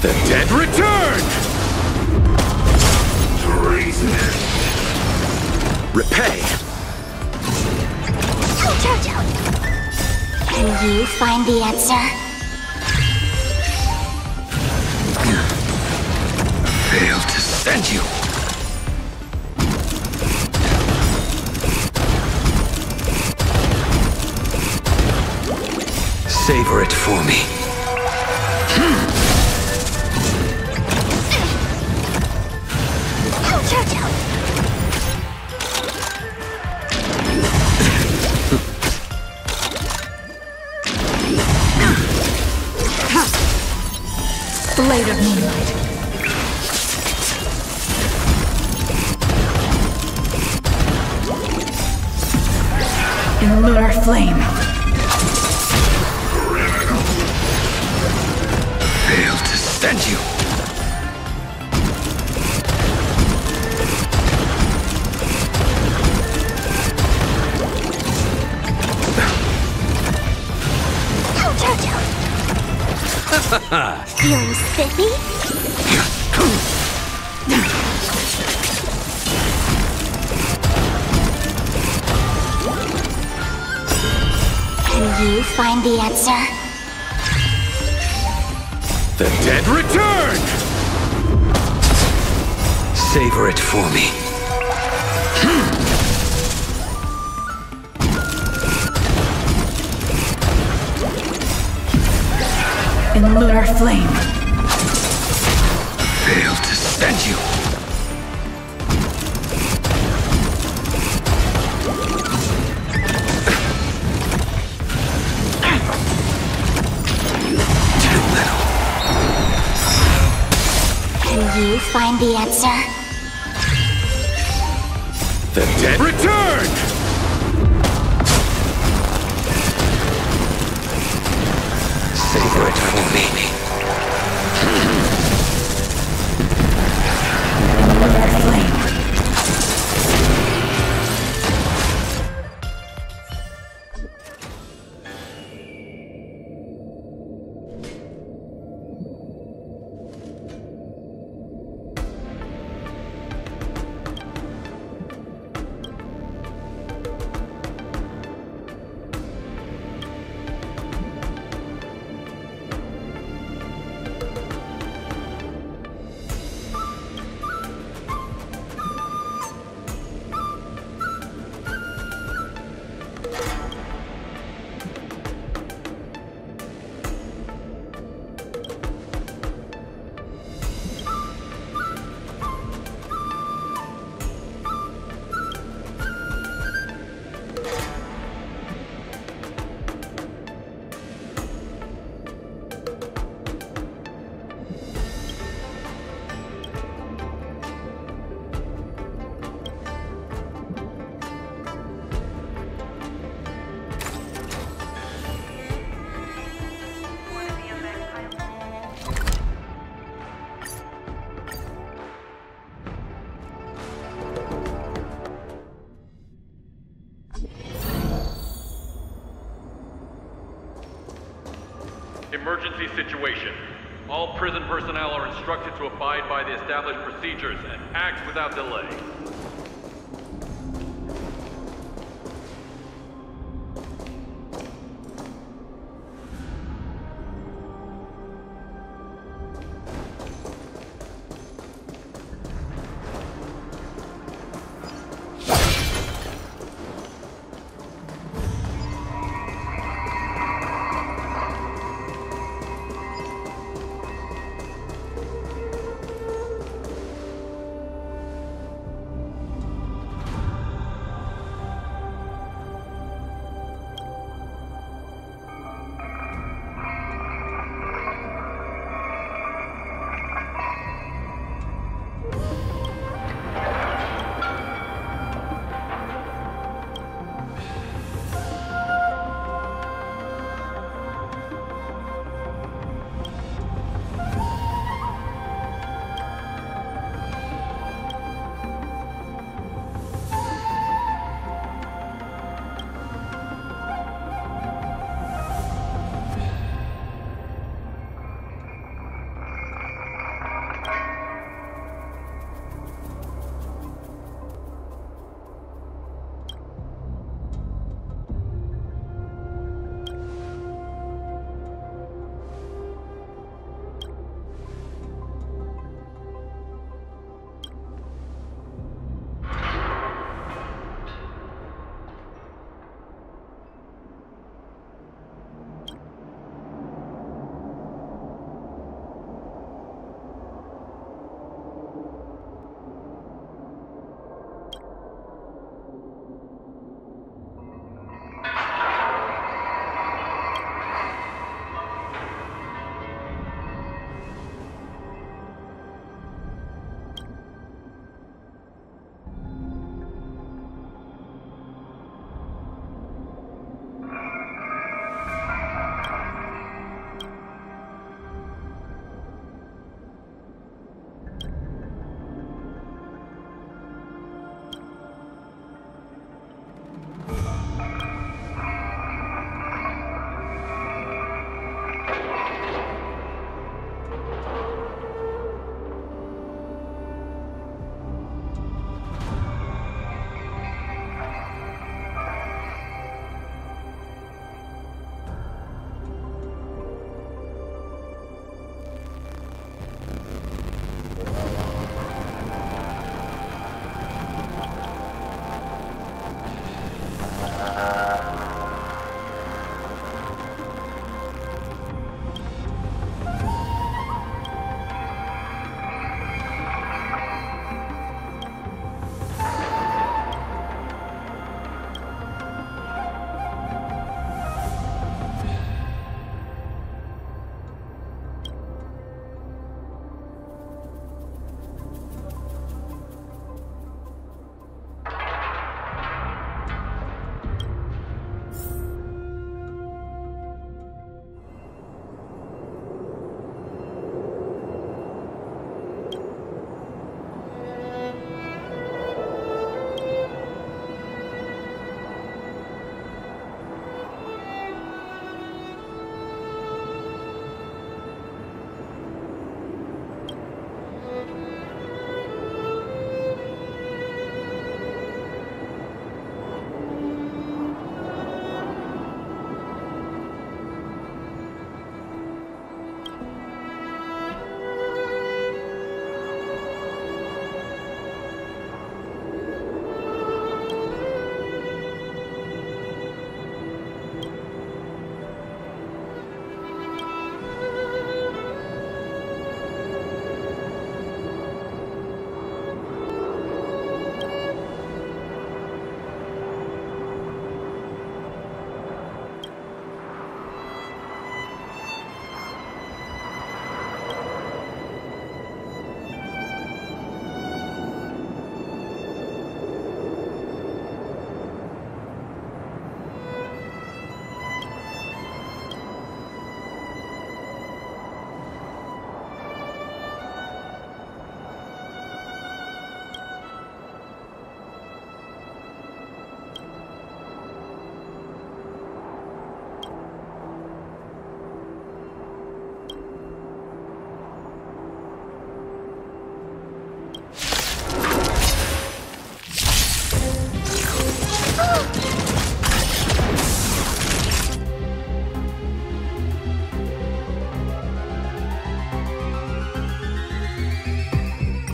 The dead return! Treason. Repay. Jojo! Can you find the answer? Failed to send you. Savor it for me. Jojo! Blade of Moonlight. In lunar flame. Failed to send you. Feeling spiffy? Can you find the answer? The dead return! Savor it for me. In lunar flame. Failed to send you. Too little. Can you find the answer? The dead return! Savor it for me. Emergency situation. All prison personnel are instructed to abide by the established procedures and act without delay.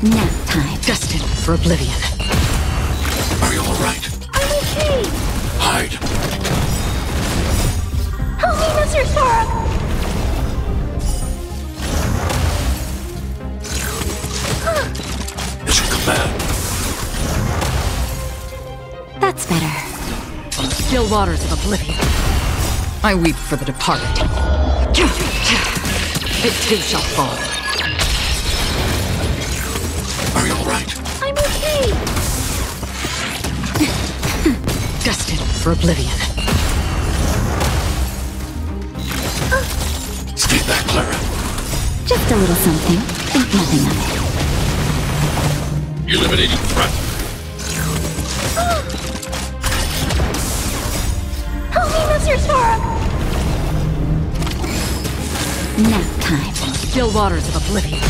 Nap time. Destined for oblivion. Are you alright? I'm okay. Hide. Help me, Mr. Sora! It's your command. That's better. Still waters of oblivion. I weep for the departed. It too shall fall. Are you alright? I'm okay. Destined for oblivion. Stay back, Clara. Just a little something. Think nothing of it. Eliminating threat. Help me, Mr. Sora! Nap time. Still waters of oblivion.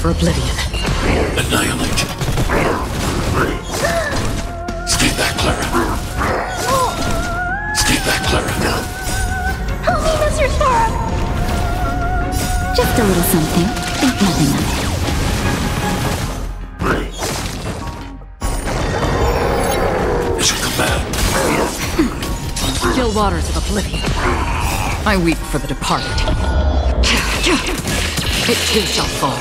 for oblivion. Annihilate. Stay back, Clara. Stay back, Clara. Help me, Mr. Sora! Just Just a little something. Think nothing of it. Is your command? Still waters of oblivion. I weep for the departed. It too shall fall.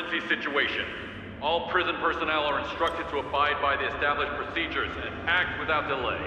emergency situation. All prison personnel are instructed to abide by the established procedures and act without delay.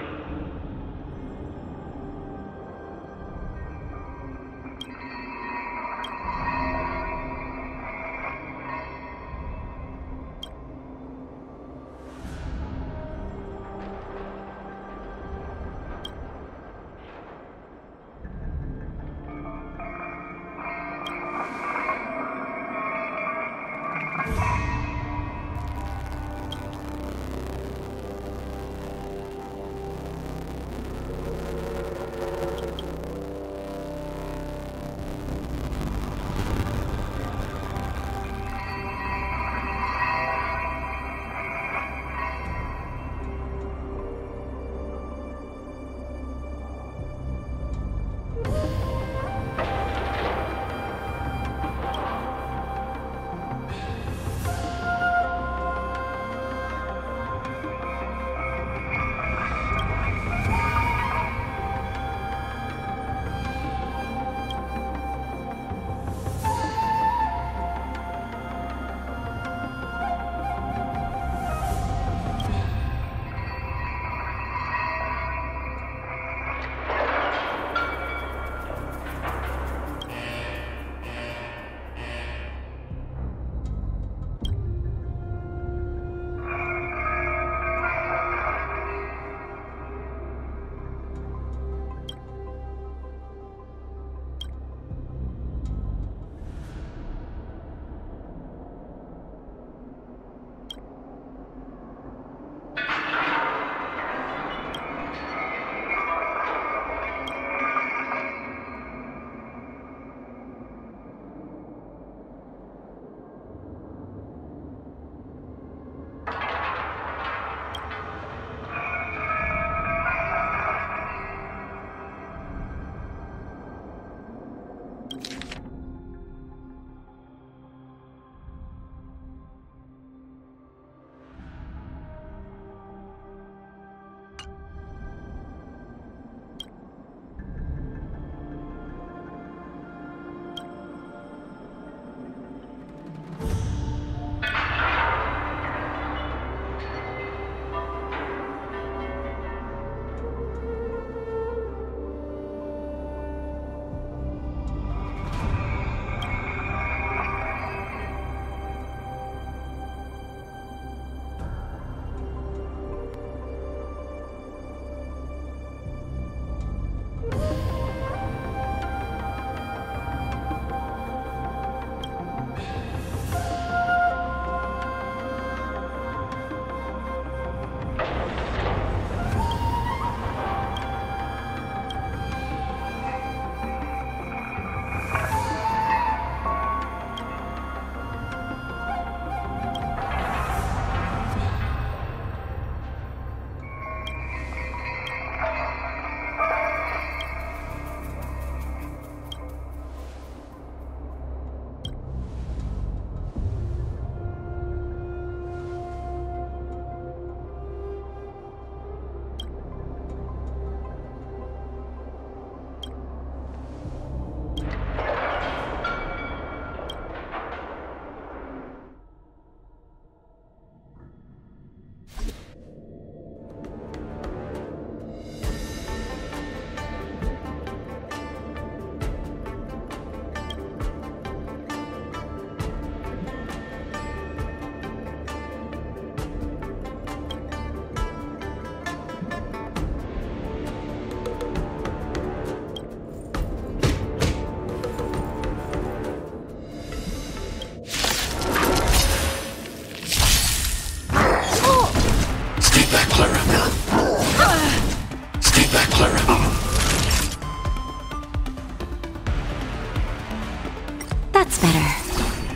That's better.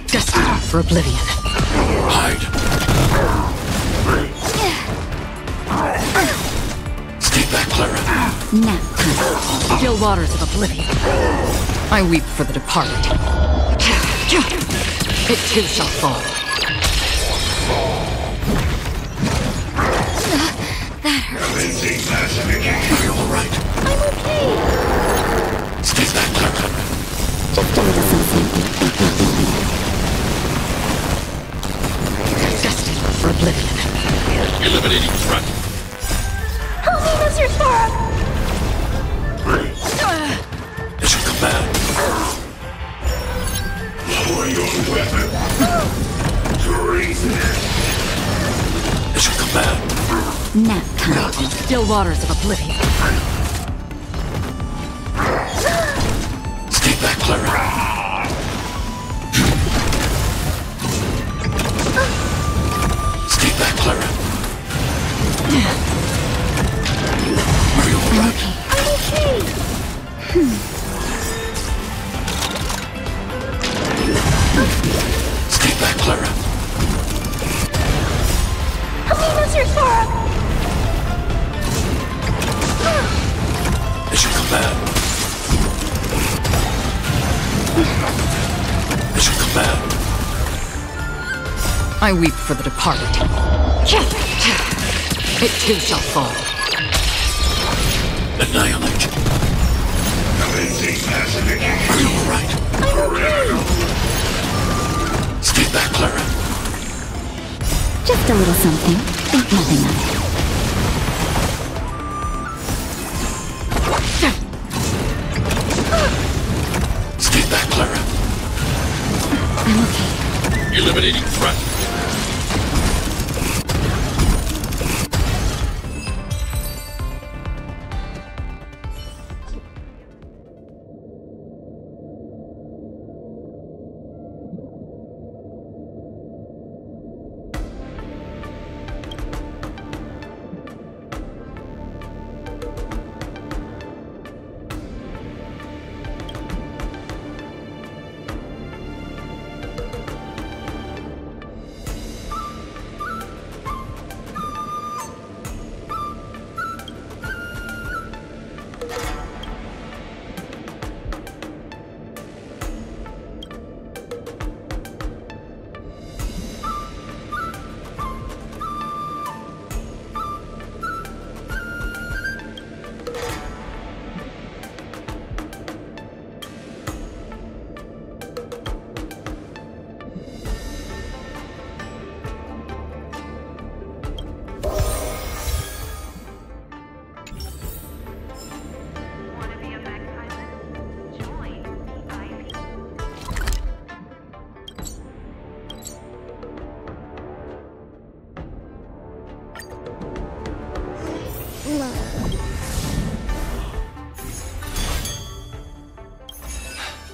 Destined for oblivion. Hide. Stay back, Clara. Now. Still waters of oblivion. I weep for the departed. It too shall fall. That hurts. Are you alright? I'm okay. Stay back, Clara. Just a little something. Eliminating threat. Help me, Mr. Sparrow! Mission command. Lower your weapon. Treason. Mission command. Nap time. Still waters of oblivion. Stay back, Clara. Stay back, Clara. Are you alright? I'm okay. Stay back, Clara. Help me, Mr. Sparrow! Mission command. Mission command. I weep for the departed. It too shall fall. Annihilate. Are you alright? Stay back, Clara. Just a little something. Think nothing of it. Stay back, Clara. I'm okay. Eliminating threat.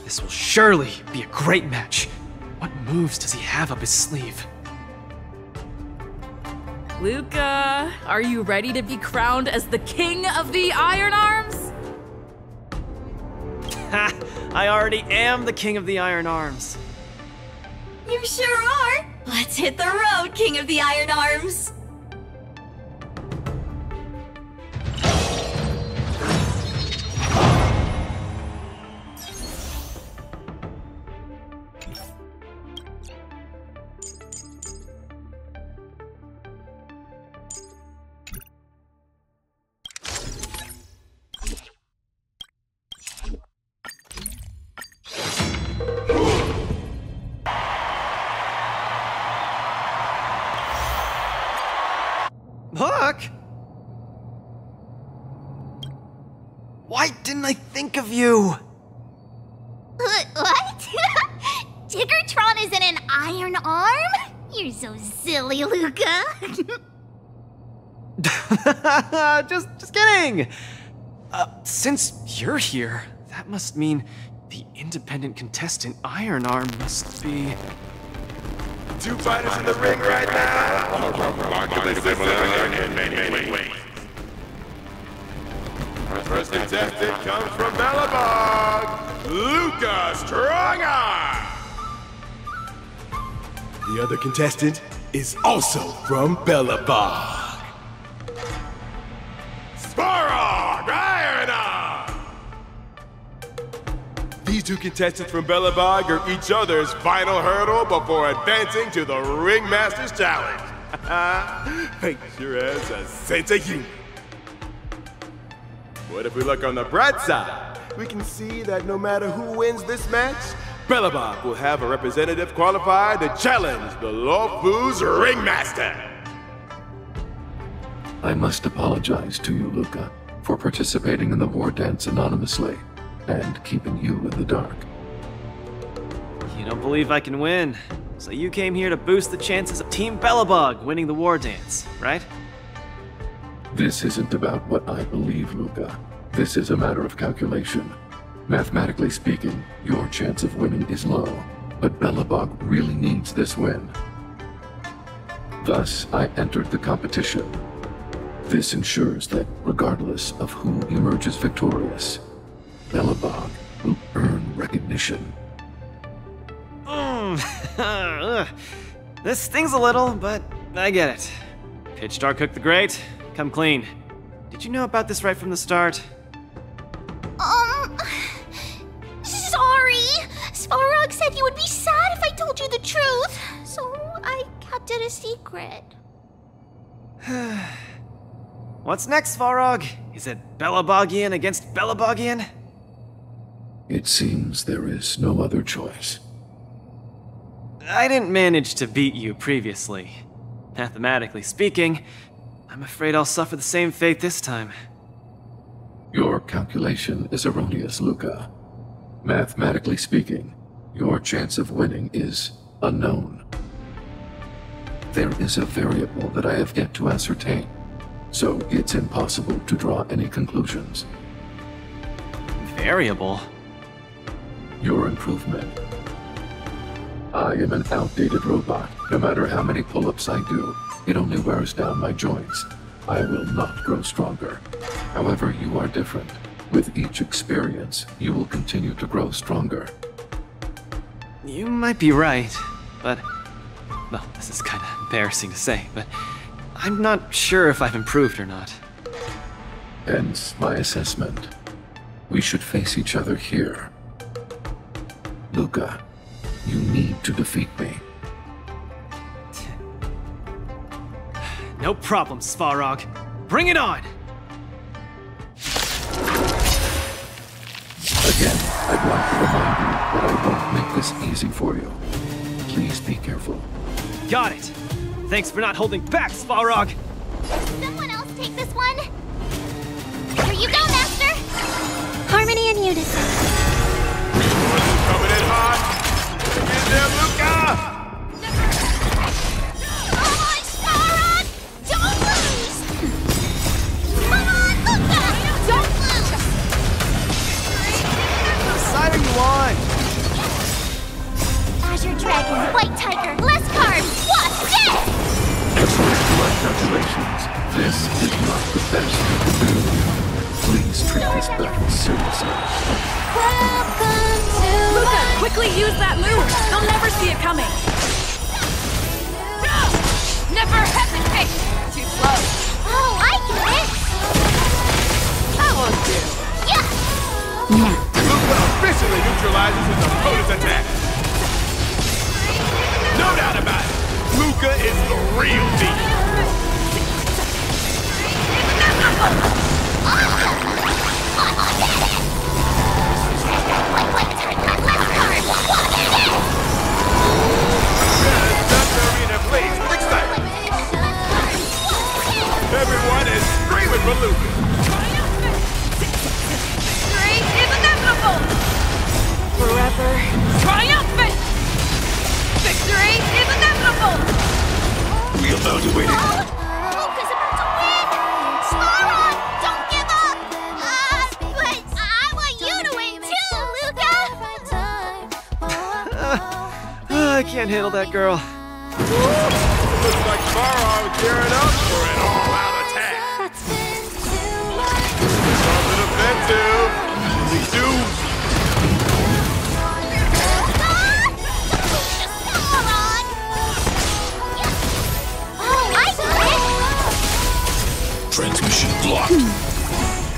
This will surely be a great match. What moves does he have up his sleeve? Luca, are you ready to be crowned as the king of the Iron Arms? Ha! I already am the king of the Iron Arms. You sure are. Let's hit the road, King of the Iron Arms. Look! Why didn't I think of you? What? Tiggertron is in an iron arm? You're so silly, Luca. just kidding! Since you're here, that must mean the independent contestant Iron Arm must be... Two fighters in the ring right now. First contestant comes from Bellabog, Luca Strongarm. The other contestant is also from Bellabog, Sparrow Iron Arm. These two contestants from Bellabog are each other's final hurdle before advancing to the Ringmaster's Challenge. Sure has a sense of humor. But if we look on the bright side, we can see that no matter who wins this match, Bellabog will have a representative qualified to challenge the Lawfu's Ringmaster. I must apologize to you, Luca, for participating in the war dance anonymously and keeping you in the dark. You don't believe I can win, so you came here to boost the chances of Team Belobog winning the war dance, right? This isn't about what I believe, Luca. This is a matter of calculation. Mathematically speaking, your chance of winning is low, but Belobog really needs this win. Thus, I entered the competition. This ensures that, regardless of who emerges victorious, Belobog will earn recognition. This stings a little, but I get it. Pitch Dark Cook the Great, come clean. Did you know about this right from the start? Sorry. Svarog said you would be sad if I told you the truth, so I kept it a secret. What's next, Svarog? Is it Belobogian against Belobogian? It seems there is no other choice. I didn't manage to beat you previously. Mathematically speaking, I'm afraid I'll suffer the same fate this time. Your calculation is erroneous, Luca. Mathematically speaking, your chance of winning is unknown. There is a variable that I have yet to ascertain, so it's impossible to draw any conclusions. Variable? Your improvement. I am an outdated robot. No matter how many pull-ups I do, it only wears down my joints. I will not grow stronger. However, you are different. With each experience, you will continue to grow stronger. You might be right, but... well, this is kind of embarrassing to say, but I'm not sure if I've improved or not. Hence my assessment. We should face each other here. Luca, you need to defeat me. No problem, Svarog. Bring it on! Again, I'd like to remind you that I won't make this easy for you. Please be careful. Got it! Thanks for not holding back, Svarog! Someone else take this one. Here you go, Master! Harmony and unison. Coming in hot! Get there, Luca! Come on, Svarog! Don't lose! Come on, Luca! Don't lose! What side are you on? Azure Dragon, White Tiger, less carbs, what? Yes! According to my calculations, this is not the best you can do. Please treat this battle seriously. Luca, quickly use that move! They'll never see it coming! Never hesitate! Too slow. Oh, I get it! That won't do. Yeah! Luca officially neutralizes his opponent's attack. No doubt about it. Luca is the real deal. Everyone is screaming for Luca. Victory is inevitable! Forever triumphant! Victory is inevitable! We evaluated. Luca's about to win! Svarog, don't give up! But I want you to win too, Luca! I can't handle that girl. Looks like Svarog gearing up for an all-out attack. Something offensive. We do. Transmission blocked.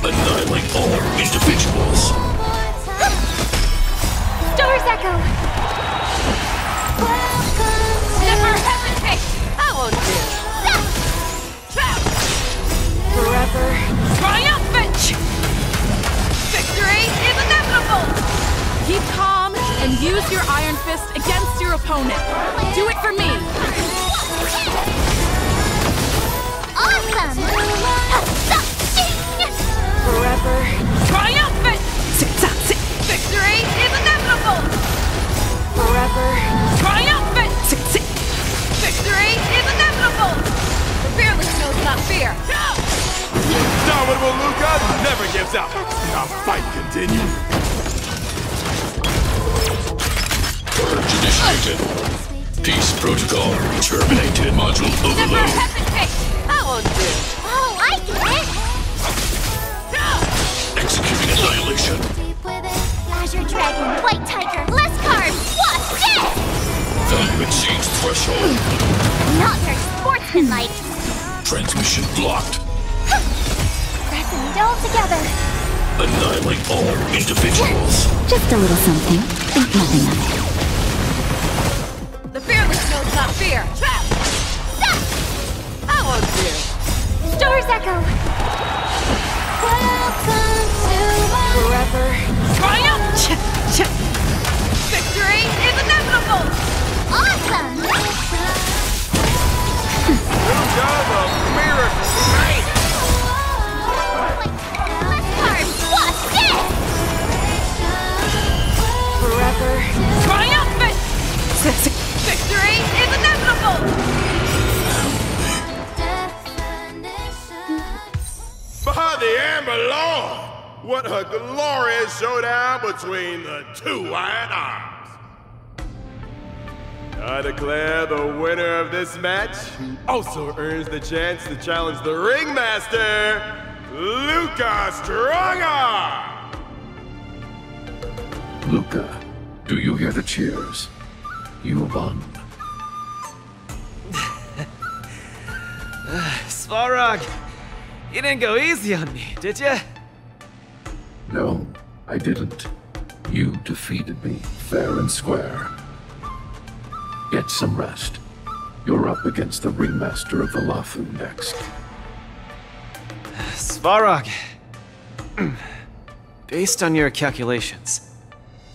Annihilate all individuals. Star's Echo! Never hesitate! That won't do. Forever triumphant! Victory is inevitable! Keep calm and use your Iron Fist against your opponent. Do it for me! Awesome! Waves out. Our fight continues. Purge initiated. Peace protocol terminated. Module overload. That won't do. Oh, I get it! Executing annihilation. Azure Dragon, White Tiger, less carbs! What's this? Value exceeds threshold. Not very sportsmanlike. Transmission blocked. Pressing it all together. Annihilate all individuals. Just a little something. Think nothing of it. The fearless knows not fear. Trap! Stop! That won't do. Stars Echo. Welcome to Forever. Triumph! Victory is inevitable! Awesome! Luca, the miracle man! Less carbs! What's this? Forever. Triumphant! Victory is inevitable! By the Amber Lord! What a glorious showdown between the two Iron Arms! I declare the winner of this match, who also earns the chance to challenge the ringmaster, Luca Strongarm! Luca, do you hear the cheers? You won. Svarog, you didn't go easy on me, did you? No, I didn't. You defeated me, fair and square. Get some rest. You're up against the ringmaster of the Lathu next. Svarog, based on your calculations,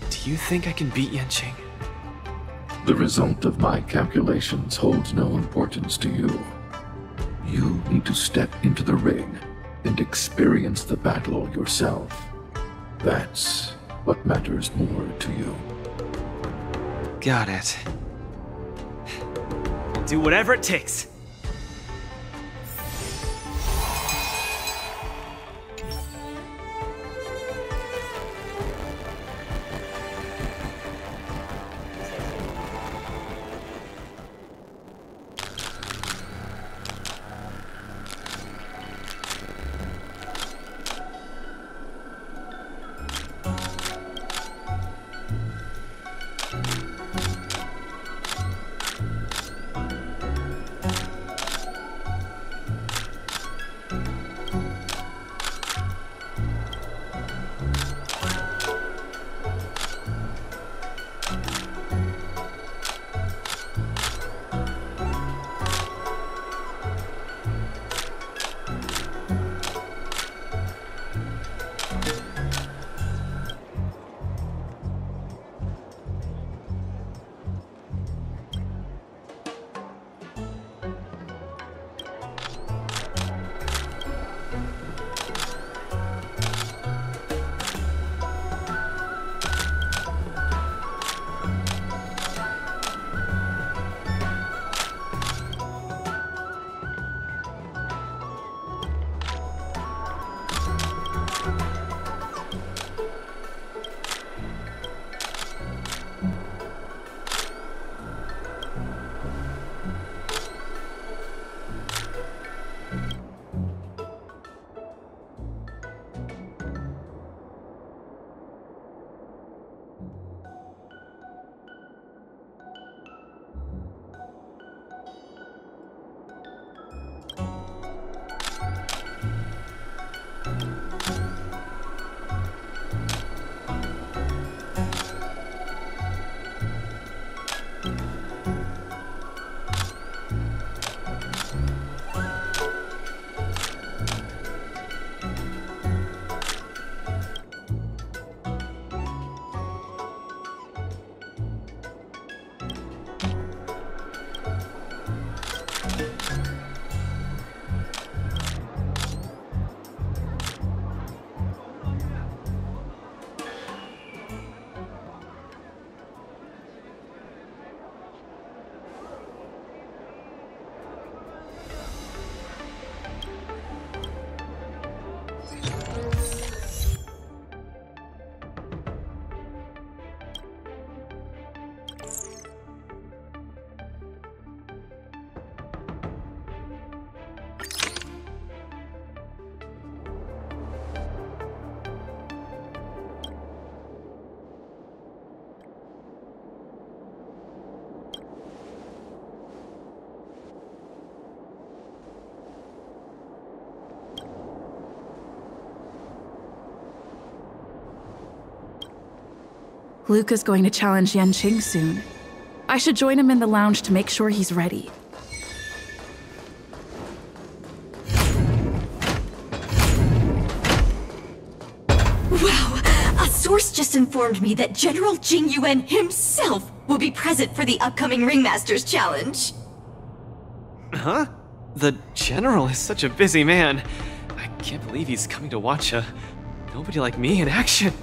do you think I can beat Yanqing? The result of my calculations holds no importance to you. You need to step into the ring and experience the battle yourself. That's what matters more to you. Got it. I'll do whatever it takes. Luca's going to challenge Yanqing soon. I should join him in the lounge to make sure he's ready. Wow! A source just informed me that General Jing Yuan himself will be present for the upcoming Ringmasters Challenge. Huh? The General is such a busy man. I can't believe he's coming to watch a nobody like me in action.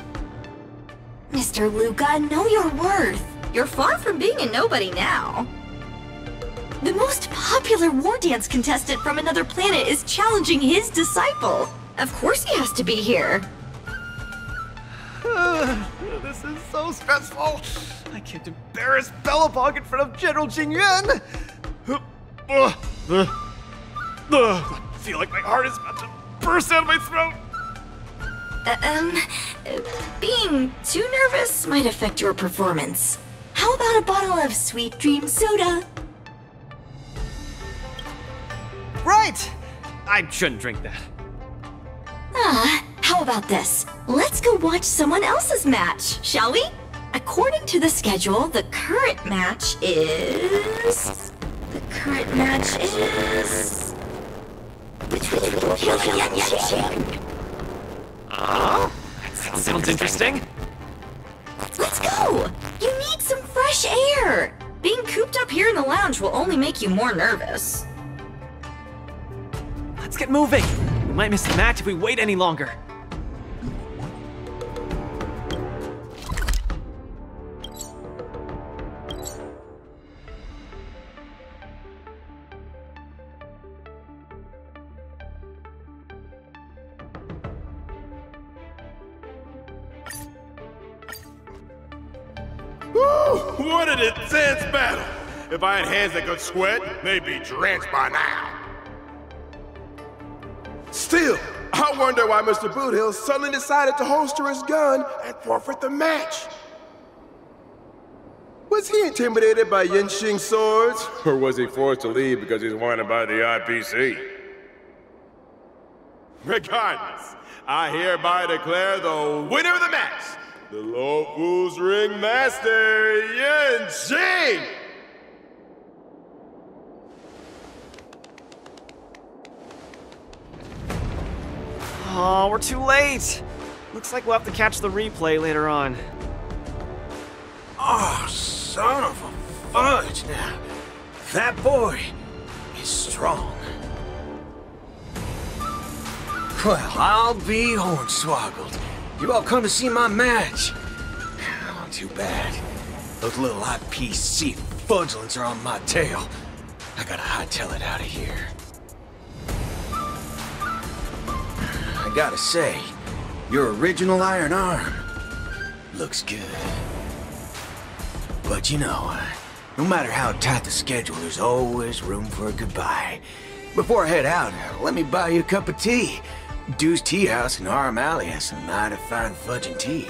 Mr. Luca, know your worth. You're far from being a nobody now. The most popular war dance contestant from another planet is challenging his disciple. Of course he has to be here. This is so stressful. I can't embarrass Bellabog in front of General Jing Yuan. I feel like my heart is about to burst out of my throat. Being too nervous might affect your performance. How about a bottle of Sweet Dream soda? Right! I shouldn't drink that. How about this? Let's go watch someone else's match, shall we? According to the schedule, the current match is... between Bull Hill and Yanqing. That sounds interesting. Let's go! You need some fresh air! Being cooped up here in the lounge will only make you more nervous. Let's get moving. We might miss the match if we wait any longer. Woo! What an intense battle! If I had hands that could sweat, they'd be drenched by now. Still, I wonder why Mr. Boothill suddenly decided to holster his gun and forfeit the match. Was he intimidated by Yanqing's swords? Or was he forced to leave because he's wanted by the IPC? Regardless, I hereby declare the winner of the match, the Lawful's Ringmaster, Yanqing! Oh, we're too late. Looks like we'll have to catch the replay later on. Oh, son of a fudge now. That boy is strong. Well, I'll be hornswoggled. You all come to see my match. Oh, too bad. Those little IPC fudgelings are on my tail. I gotta hightail it out of here. I gotta say, your original iron arm looks good. But you know, no matter how tight the schedule, there's always room for a goodbye. Before I head out, let me buy you a cup of tea. Dew's Tea House in Harm Alley has some mighty fine fudging tea.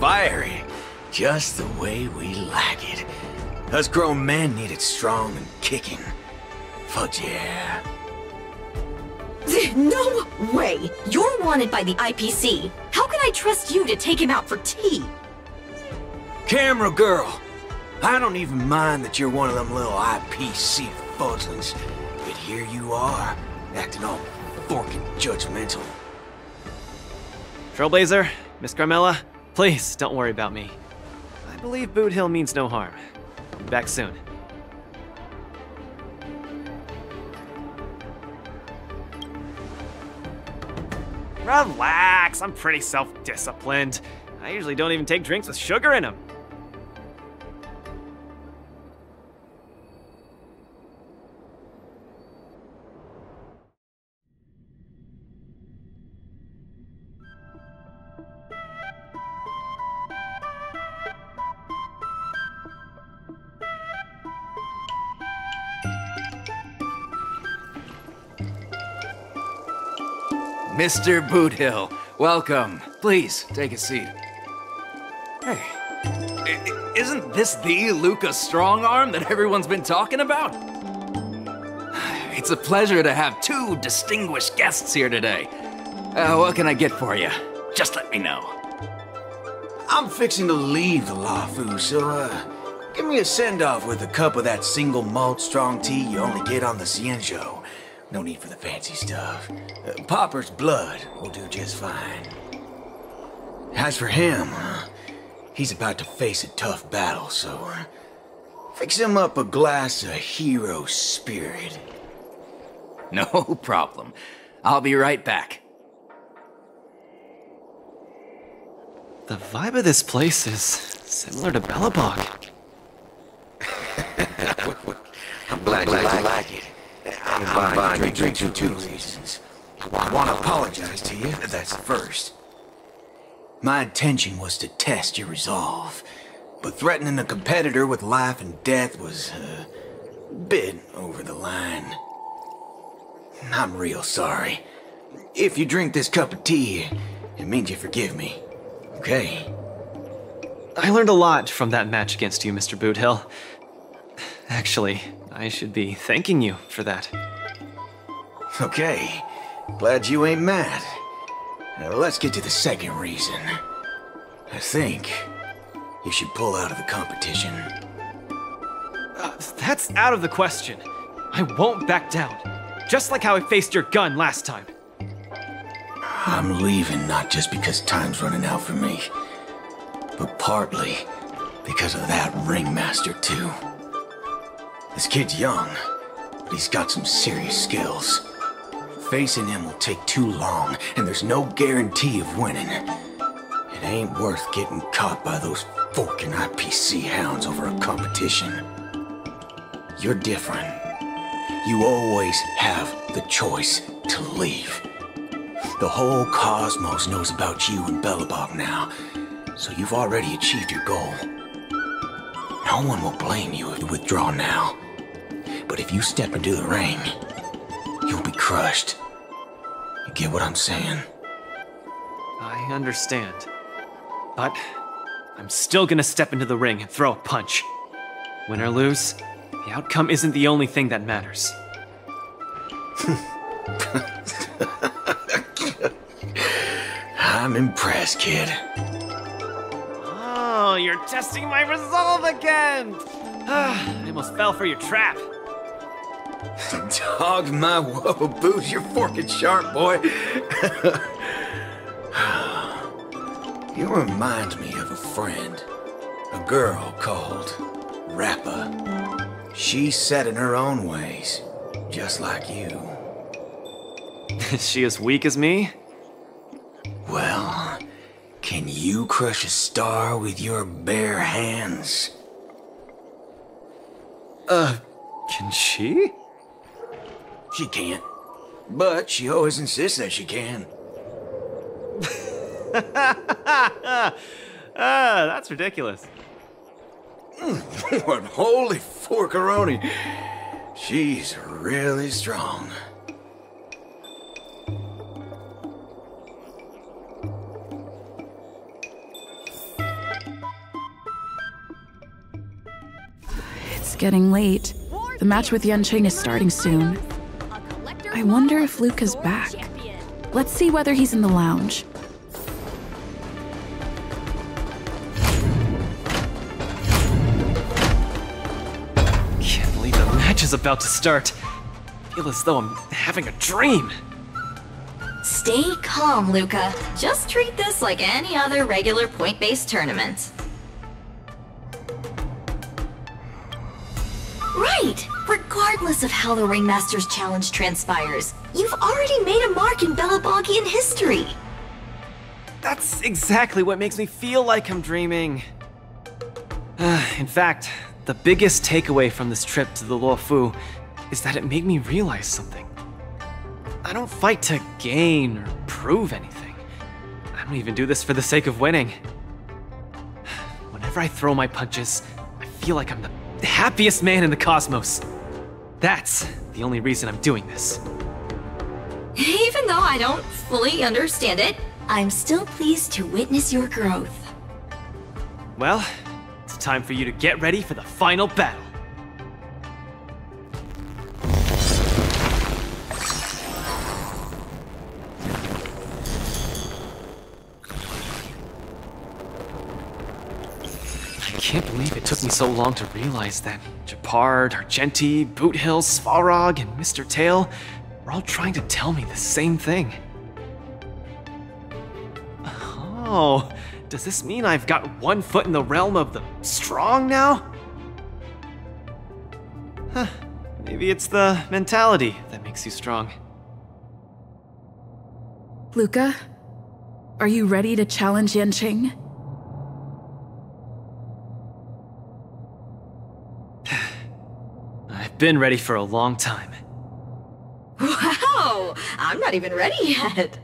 Fiery. Just the way we like it. Us grown men need it strong and kicking. Fudge yeah. No way! You're wanted by the IPC. How can I trust you to take him out for tea? Camera girl, I don't even mind that you're one of them little IPC fudgelings, but here you are, acting all forking judgmental. Trailblazer, Miss Carmella, please don't worry about me. I believe Boot Hill means no harm. I'll be back soon. Relax, I'm pretty self-disciplined. I usually don't even take drinks with sugar in them. Mr. Boothill, welcome. Please, take a seat. Hey, isn't this the Luca Strongarm that everyone's been talking about? It's a pleasure to have two distinguished guests here today. What can I get for you? Just let me know. I'm fixing to leave the Lafu, so, give me a send-off with a cup of that single malt strong tea you only get on the Cienjo. No need for the fancy stuff. Popper's blood will do just fine. As for him, he's about to face a tough battle, so fix him up a glass of hero spirit. No problem. I'll be right back. The vibe of this place is similar to Bellabog. I'm glad you like it. I'm buying drinks for two reasons. I want to apologize to you, that's first. My intention was to test your resolve, but threatening a competitor with life and death was a bit over the line. I'm real sorry. If you drink this cup of tea, it means you forgive me. Okay. I learned a lot from that match against you, Mr. Boothill. Actually, I should be thanking you for that. Okay. Glad you ain't mad. Now let's get to the second reason. I think you should pull out of the competition. That's out of the question. I won't back down. Just like how I faced your gun last time. I'm leaving not just because time's running out for me, but partly because of that ringmaster too. This kid's young, but he's got some serious skills. Facing him will take too long, and there's no guarantee of winning. It ain't worth getting caught by those forking IPC hounds over a competition. You're different. You always have the choice to leave. The whole cosmos knows about you and Bellabog now, so you've already achieved your goal. No one will blame you if you withdraw now. But if you step into the ring, you'll be crushed. You get what I'm saying? I understand. But I'm still gonna step into the ring and throw a punch. Win or lose, the outcome isn't the only thing that matters. I'm impressed, kid. Oh, you're testing my resolve again! I almost fell for your trap. Dog my whoa boots, you're forking sharp, boy. You remind me of a friend. A girl called Rappa. She's set in her own ways, just like you. Is she as weak as me? Well, can you crush a star with your bare hands? Can she? She can't. But she always insists that she can. That's ridiculous. What holy forkaroni. She's really strong. It's getting late. The match with Yanqing is starting soon. I wonder if Luca's back. Let's see whether he's in the lounge. Can't believe the match is about to start. I feel as though I'm having a dream. Stay calm, Luca. Just treat this like any other regular point-based tournament. Right! Regardless of how the Ringmaster's Challenge transpires, you've already made a mark in Bellabogian history! That's exactly what makes me feel like I'm dreaming. In fact, the biggest takeaway from this trip to the Luofu is that it made me realize something. I don't fight to gain or prove anything. I don't even do this for the sake of winning. Whenever I throw my punches, I feel like I'm the happiest man in the cosmos. That's the only reason I'm doing this. Even though I don't fully understand it, I'm still pleased to witness your growth. Well, it's time for you to get ready for the final battle. can't believe it took me so long to realize that Japard, Argenti, Boothill, Svarog, and Mr. Tail were all trying to tell me the same thing. Oh, does this mean I've got one foot in the realm of the strong now? Huh, maybe it's the mentality that makes you strong. Luca, are you ready to challenge Yanqing? I've been ready for a long time. Wow! I'm not even ready yet.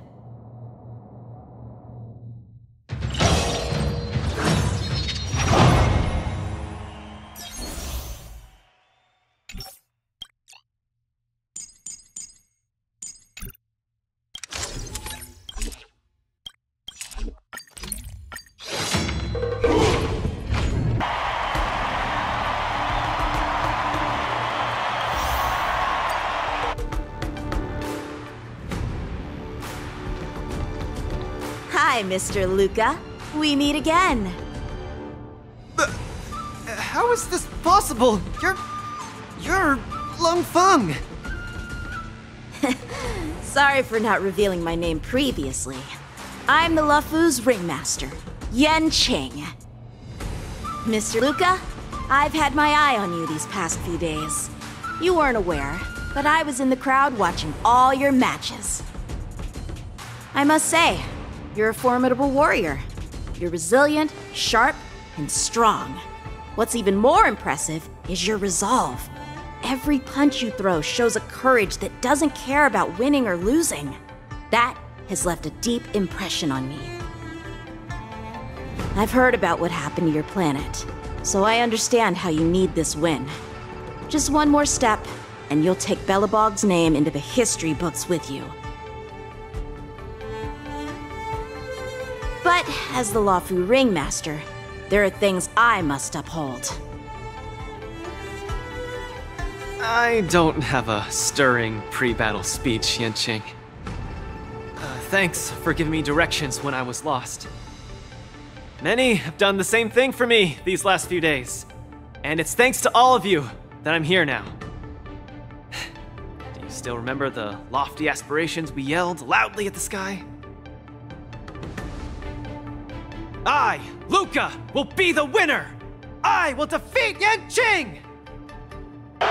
Hi, Mr. Luca. We meet again. How is this possible? You're Lung Feng. Sorry for not revealing my name previously. I'm the Luofu's ringmaster, Yanqing. Mr. Luca, I've had my eye on you these past few days. You weren't aware, but I was in the crowd watching all your matches. I must say, you're a formidable warrior. You're resilient, sharp, and strong. What's even more impressive is your resolve. Every punch you throw shows a courage that doesn't care about winning or losing. That has left a deep impression on me. I've heard about what happened to your planet, so I understand how you need this win. Just one more step, and you'll take Belobog's name into the history books with you. But as the Luofu ringmaster, there are things I must uphold. I don't have a stirring pre-battle speech, Yanqing. Thanks for giving me directions when I was lost. Many have done the same thing for me these last few days. And it's thanks to all of you that I'm here now. Do you still remember the lofty aspirations we yelled loudly at the sky? I, Luca, will be the winner! I will defeat Yanqing! All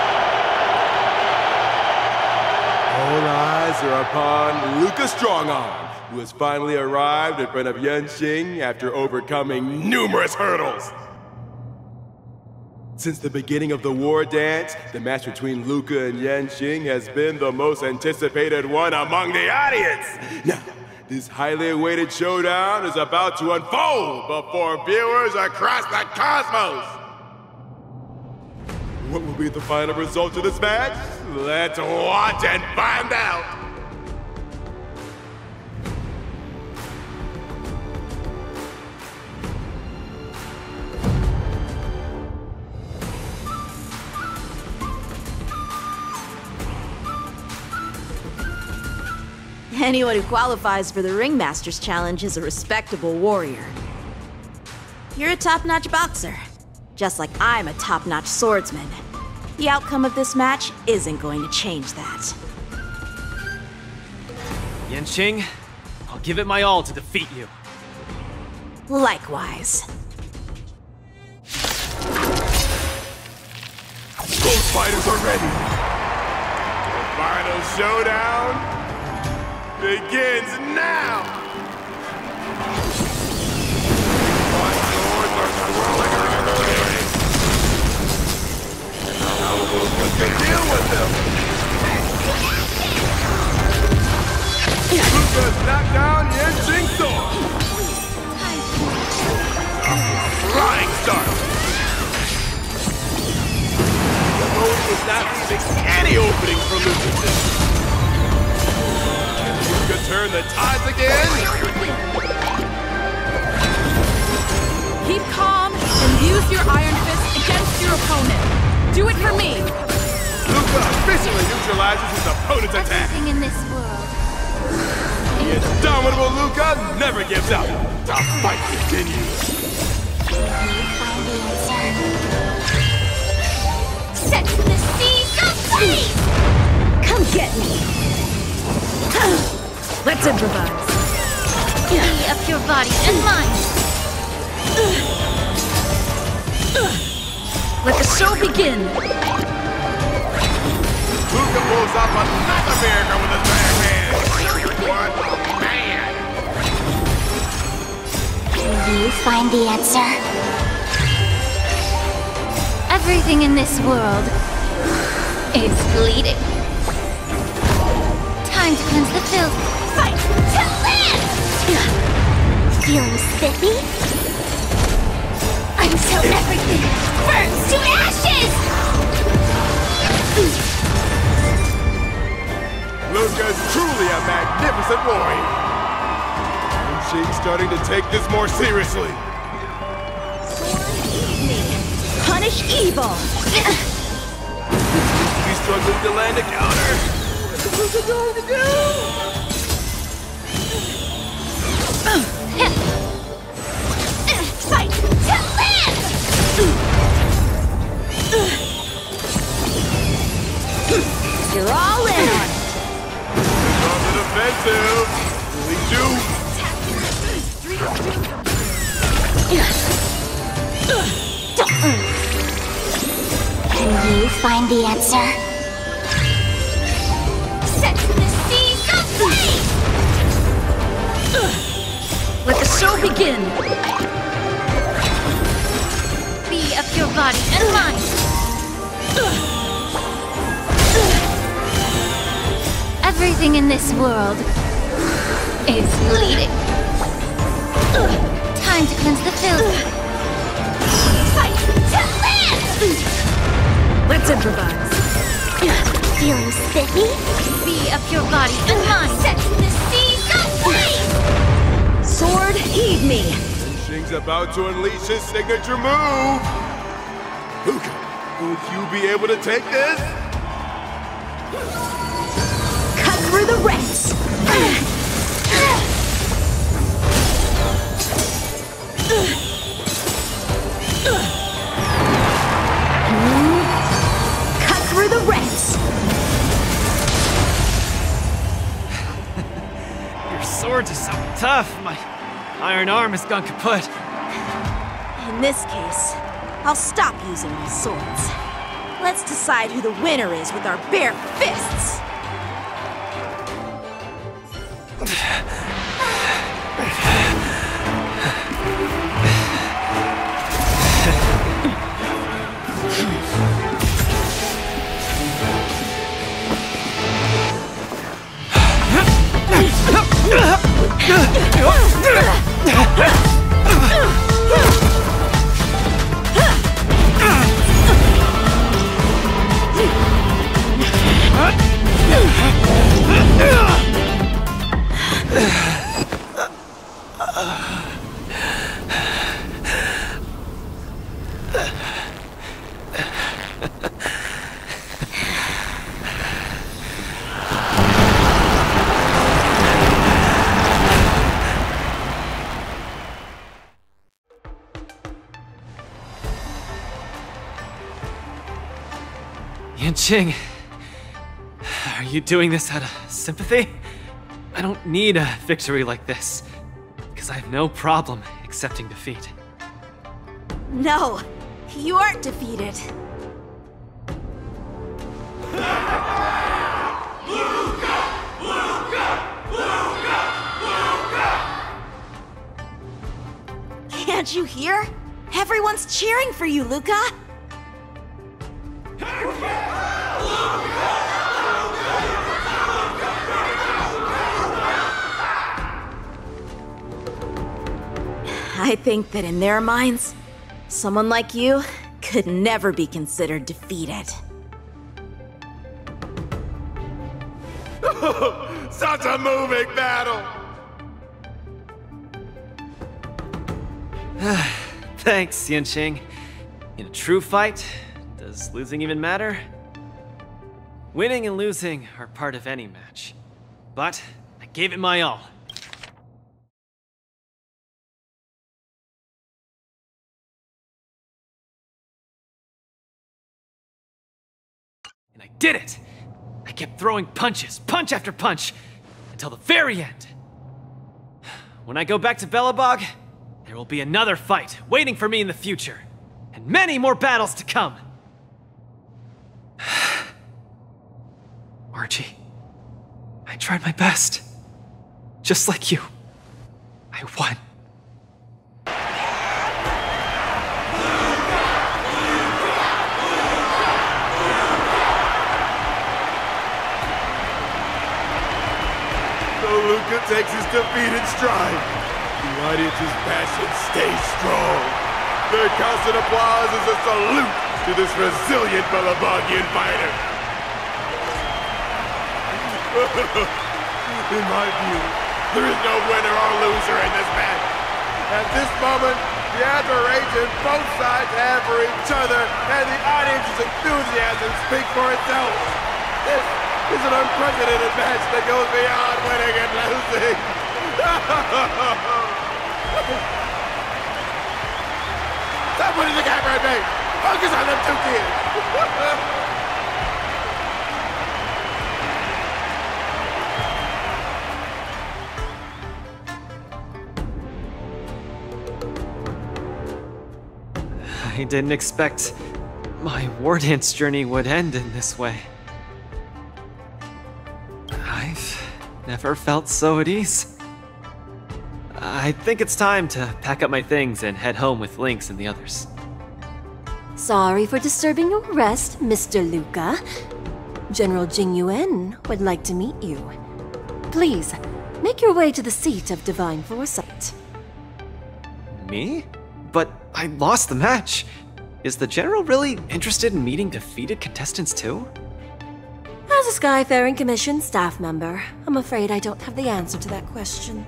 eyes are upon Luca Strongarm, who has finally arrived in front of Yanqing after overcoming numerous hurdles. Since the beginning of the war dance, the match between Luca and Yanqing has been the most anticipated one among the audience. Now, this highly awaited showdown is about to unfold before viewers across the cosmos. What will be the final result of this match? Let's watch and find out! Anyone who qualifies for the Ringmaster's Challenge is a respectable warrior. You're a top-notch boxer, just like I'm a top-notch swordsman. The outcome of this match isn't going to change that. Yanqing, I'll give it my all to defeat you. Likewise. Both fighters are ready. The final showdown begins now! My swords are swirling around the ring. How will Luca deal with them? Luca's knocked down Yanqing's sword! Flying start! The road was not leaving any opening for Luca. Luca turn the tides again? Keep calm and use your Iron Fist against your opponent. Do it for me! Luca officially neutralizes his opponent's attack. Everything in this world. The indomitable Luca never gives up. The fight continues. blaze! Come get me! Let's improvise. Be of your body and mind! Let the show begin! Luca pulls off another miracle with his bare hands! What a man! Can you find the answer? Everything in this world is bleeding. Time to cleanse the filth. Fight to live! Feeling spiffy? Until everything burns to ashes! Luca's truly a magnificent warrior! And she's starting to take this more seriously. Punish evil! She's struggling to land a counter. What's Luca going to do? Fight to live! You're all in on it! On the defensive! We do! Can you find the answer? Set the seas ablaze! Let the show begin! Be of your body and mind! Everything in this world is bleeding. Time to cleanse the filth. Fight to live! Let's improvise. Feeling spiffy? Be of your body and mind. Set the seas ablaze! Sword, heed me! Shing's about to unleash his signature move! Luca, will you be able to take this? Cut through the ranks! Cut through the ranks! Your swords are so tough. My iron arm has gone kaput. In this case, I'll stop using my swords. Let's decide who the winner is with our bare fists! Yanqing, are you doing this out of sympathy? I don't need a victory like this, because I have no problem accepting defeat. No, you aren't defeated. Can't you hear? Everyone's cheering for you, Luca! I think that in their minds, someone like you could never be considered defeated. Such a moving battle! Thanks, Yanqing. In a true fight, does losing even matter? Winning and losing are part of any match. But I gave it my all. And I did it! I kept throwing punches, punch after punch, until the very end. When I go back to Belobog, there will be another fight waiting for me in the future, and many more battles to come. Archie, I tried my best. Just like you. I won. So Luca takes his defeat in stride. The audience's passion stays strong. Their constant applause is a salute to this resilient Belabogian fighter. In my view, there is no winner or loser in this match. At this moment, the admiration both sides have for each other and the audience's enthusiasm speak for itself. This is an unprecedented match that goes beyond winning and losing. Stop putting the camera at me! Focus on them two kids! I didn't expect my Wardance journey would end in this way. I've never felt so at ease. I think it's time to pack up my things and head home with Lynx and the others. Sorry for disturbing your rest, Mr. Luca. General Jingyuan would like to meet you. Please, make your way to the seat of Divine Foresight. Me? But I lost the match. Is the General really interested in meeting defeated contestants too? As a Skyfaring Commission staff member, I'm afraid I don't have the answer to that question.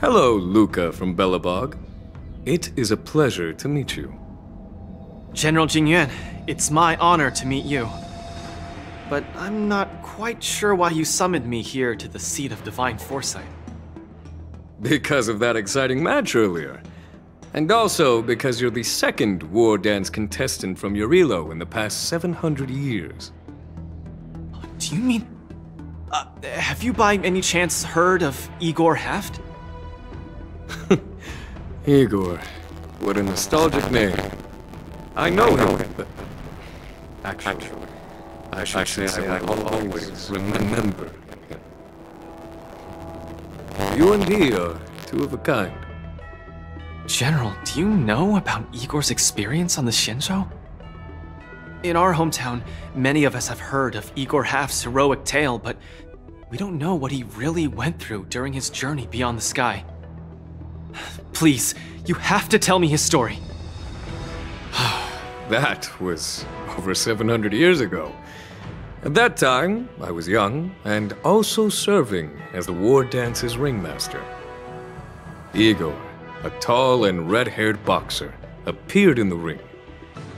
Hello, Luca from Belobog. It is a pleasure to meet you. General Jingyuan, it's my honor to meet you. But I'm not quite sure why you summoned me here to the seat of Divine Foresight. Because of that exciting match earlier. And also because you're the second Wardance contestant from Yorilo in the past 700 years. Do you mean... have you by any chance heard of Igor Haft? Igor, what a nostalgic name. I know him, but... Actually, I should say I will always remember him. You and he are two of a kind. General, do you know about Igor's experience on the Shinjo? In our hometown, many of us have heard of Igor Haft's heroic tale, but we don't know what he really went through during his journey beyond the sky. Please, you have to tell me his story. That was over 700 years ago. At that time, I was young and also serving as the Wardance's ringmaster. Igor, a tall and red-haired boxer, appeared in the ring.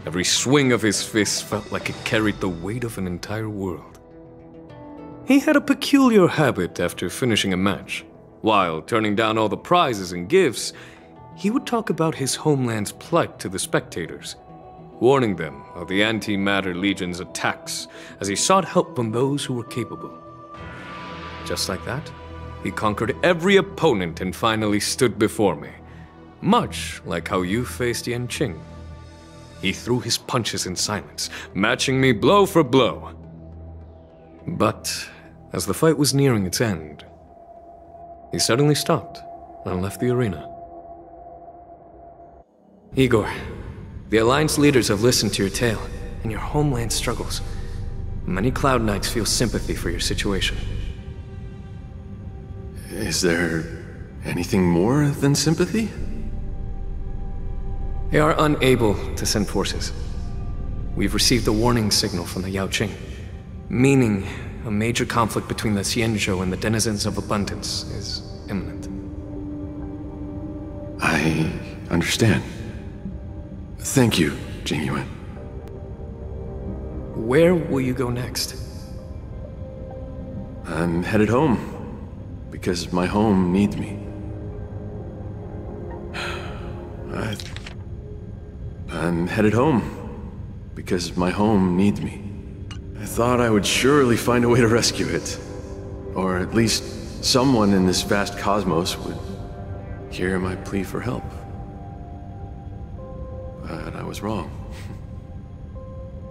Every swing of his fist felt like it carried the weight of an entire world. He had a peculiar habit after finishing a match. While turning down all the prizes and gifts, he would talk about his homeland's plight to the spectators, warning them of the Antimatter Legion's attacks as he sought help from those who were capable. Just like that, he conquered every opponent and finally stood before me, much like how you faced Yanqing. He threw his punches in silence, matching me blow for blow. But as the fight was nearing its end, he suddenly stopped and left the arena. Igor, the Alliance leaders have listened to your tale and your homeland struggles. Many Cloud Knights feel sympathy for your situation. Is there anything more than sympathy? They are unable to send forces. We've received a warning signal from the Yaoqing, meaning a major conflict between the Xianzhou and the denizens of abundance is imminent. I understand. Thank you, Jingyuan. Where will you go next? I'm headed home, because my home needs me. I'm headed home. Because my home needs me. I thought I would surely find a way to rescue it. Or at least someone in this vast cosmos would hear my plea for help. But I was wrong.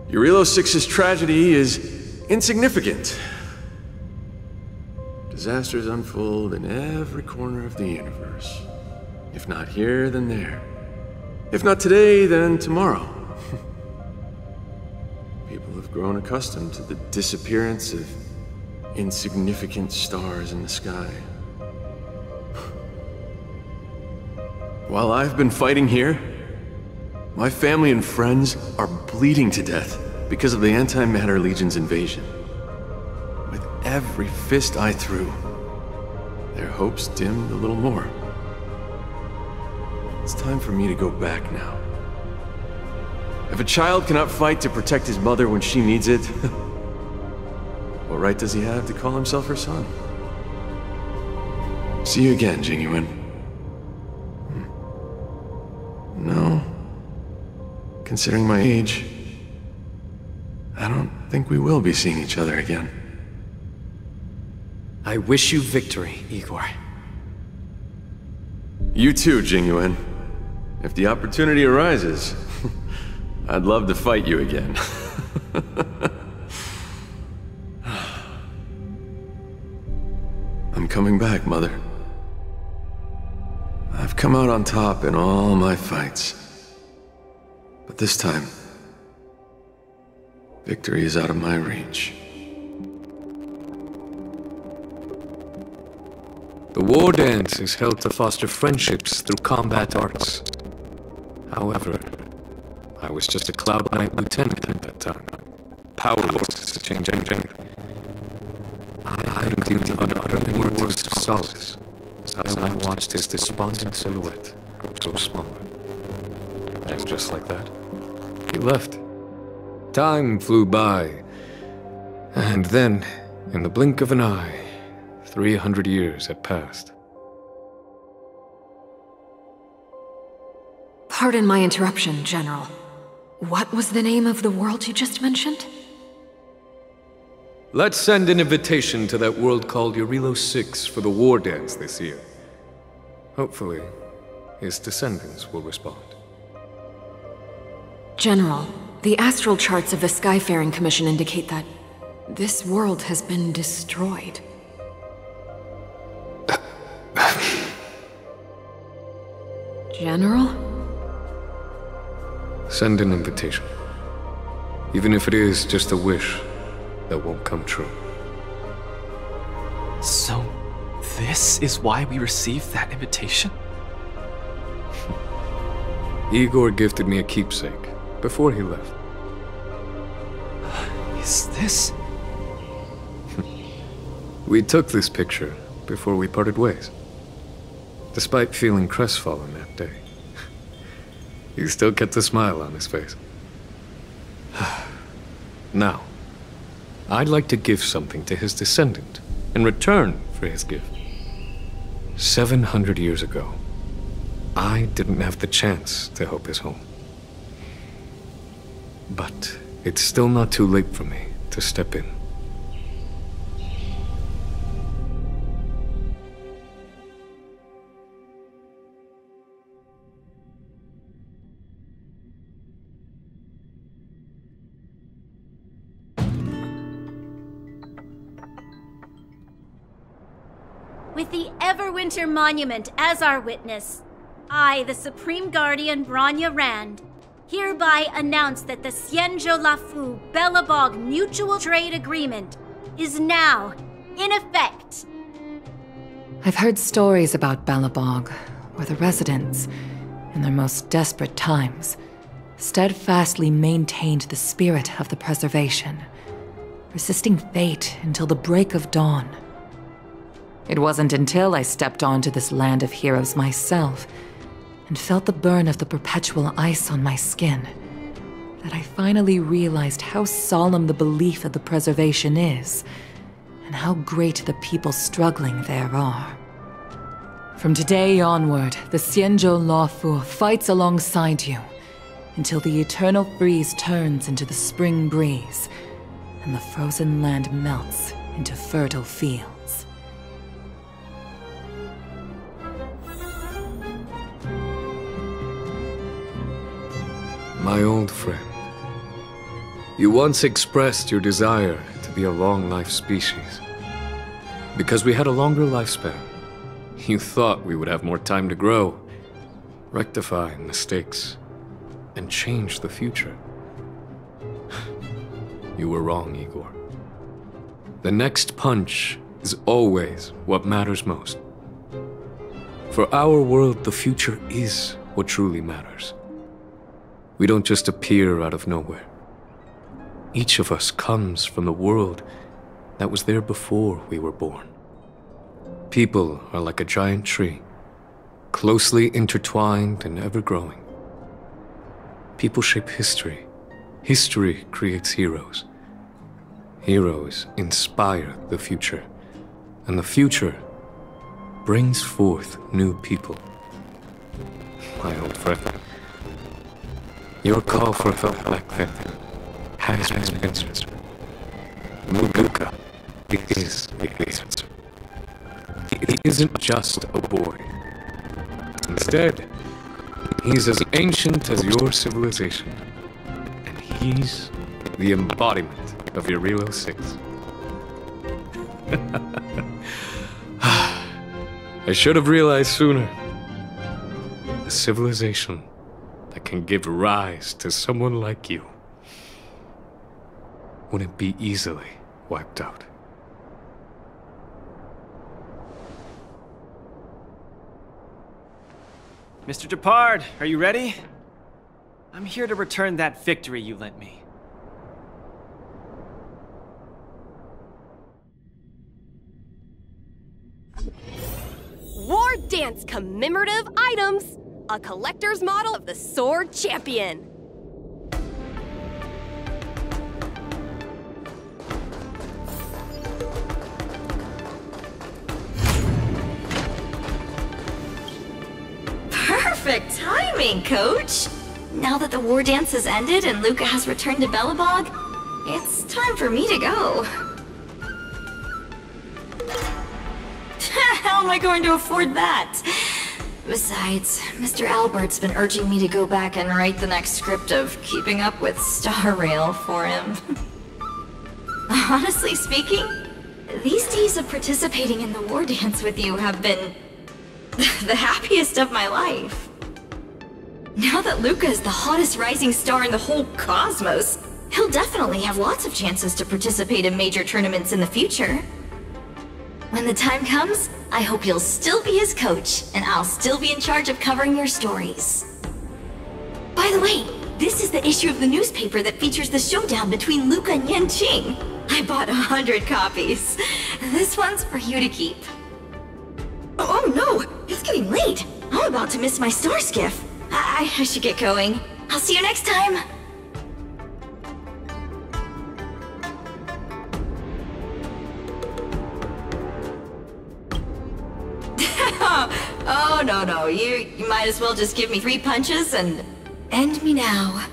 Eurilo 6's tragedy is insignificant. Disasters unfold in every corner of the universe. If not here, then there. If not today, then tomorrow. People have grown accustomed to the disappearance of insignificant stars in the sky. While I've been fighting here, my family and friends are bleeding to death because of the Antimatter Legion's invasion. With every fist I threw, their hopes dimmed a little more. It's time for me to go back now. If a child cannot fight to protect his mother when she needs it, what right does he have to call himself her son? See you again, Jingyuan. No. Considering my age, I don't think we will be seeing each other again. I wish you victory, Igor. You too, Jingyuan. If the opportunity arises, I'd love to fight you again. I'm coming back, Mother. I've come out on top in all my fights. But this time, victory is out of my reach. The war dance is held to foster friendships through combat arts. However, I was just a Cloud Knight lieutenant at that time. Powerless to change anything. I couldn't even utter any words of solace as I watched his despondent silhouette grow so small. And just like that, he left. Time flew by. And then, in the blink of an eye, 300 years had passed. Pardon my interruption, General. What was the name of the world you just mentioned? Let's send an invitation to that world called Eurilo 6 for the war dance this year. Hopefully, his descendants will respond. General, the astral charts of the Skyfaring Commission indicate that this world has been destroyed. General? Send an invitation. Even if it is just a wish that won't come true. So, this is why we received that invitation? Igor gifted me a keepsake before he left. Is this? We took this picture before we parted ways. Despite feeling crestfallen that day, he still kept a smile on his face. Now, I'd like to give something to his descendant in return for his gift. 700 years ago, I didn't have the chance to help his home. But it's still not too late for me to step in. With the Everwinter Monument as our witness, I, the Supreme Guardian Branya Rand, hereby announce that the Xianzhou Lafu Belobog Mutual Trade Agreement is now in effect. I've heard stories about Belobog, where the residents, in their most desperate times, steadfastly maintained the spirit of the preservation, resisting fate until the break of dawn. It wasn't until I stepped onto this land of heroes myself and felt the burn of the perpetual ice on my skin that I finally realized how solemn the belief of the preservation is and how great the people struggling there are. From today onward, the Xianzhou Lafu fights alongside you until the eternal freeze turns into the spring breeze, and the frozen land melts into fertile fields. My old friend, you once expressed your desire to be a long-life species. Because we had a longer lifespan, you thought we would have more time to grow, rectify mistakes, and change the future. You were wrong, Igor. The next punch is always what matters most. For our world, the future is what truly matters. We don't just appear out of nowhere. Each of us comes from the world that was there before we were born. People are like a giant tree, closely intertwined and ever-growing. People shape history. History creates heroes. Heroes inspire the future, and the future brings forth new people. My old friend, your call for a Black Panther has been answered. Luka is the answer. He isn't just a boy. Instead, he's as ancient as your civilization. And he's the embodiment of your Relo 6. I should have realized sooner. A civilization that can give rise to someone like you wouldn't be easily wiped out. Mr. Depard, are you ready? I'm here to return that victory you lent me. Wardance commemorative items. A collector's model of the Sword Champion. Perfect timing, Coach! Now that the war dance has ended and Luka has returned to Belobog, it's time for me to go. How am I going to afford that? Besides, Mr. Albert's been urging me to go back and write the next script of Keeping Up with Star Rail for him. Honestly speaking, these days of participating in the war dance with you have been the happiest of my life. Now that Luka is the hottest rising star in the whole cosmos, he'll definitely have lots of chances to participate in major tournaments in the future. When the time comes, I hope you'll still be his coach, and I'll still be in charge of covering your stories. By the way, this is the issue of the newspaper that features the showdown between Luka and Yanqing. I bought 100 copies. This one's for you to keep. Oh no, it's getting late. I'm about to miss my star skiff. I should get going. I'll see you next time. Oh, no. You might as well just give me 3 punches and end me now.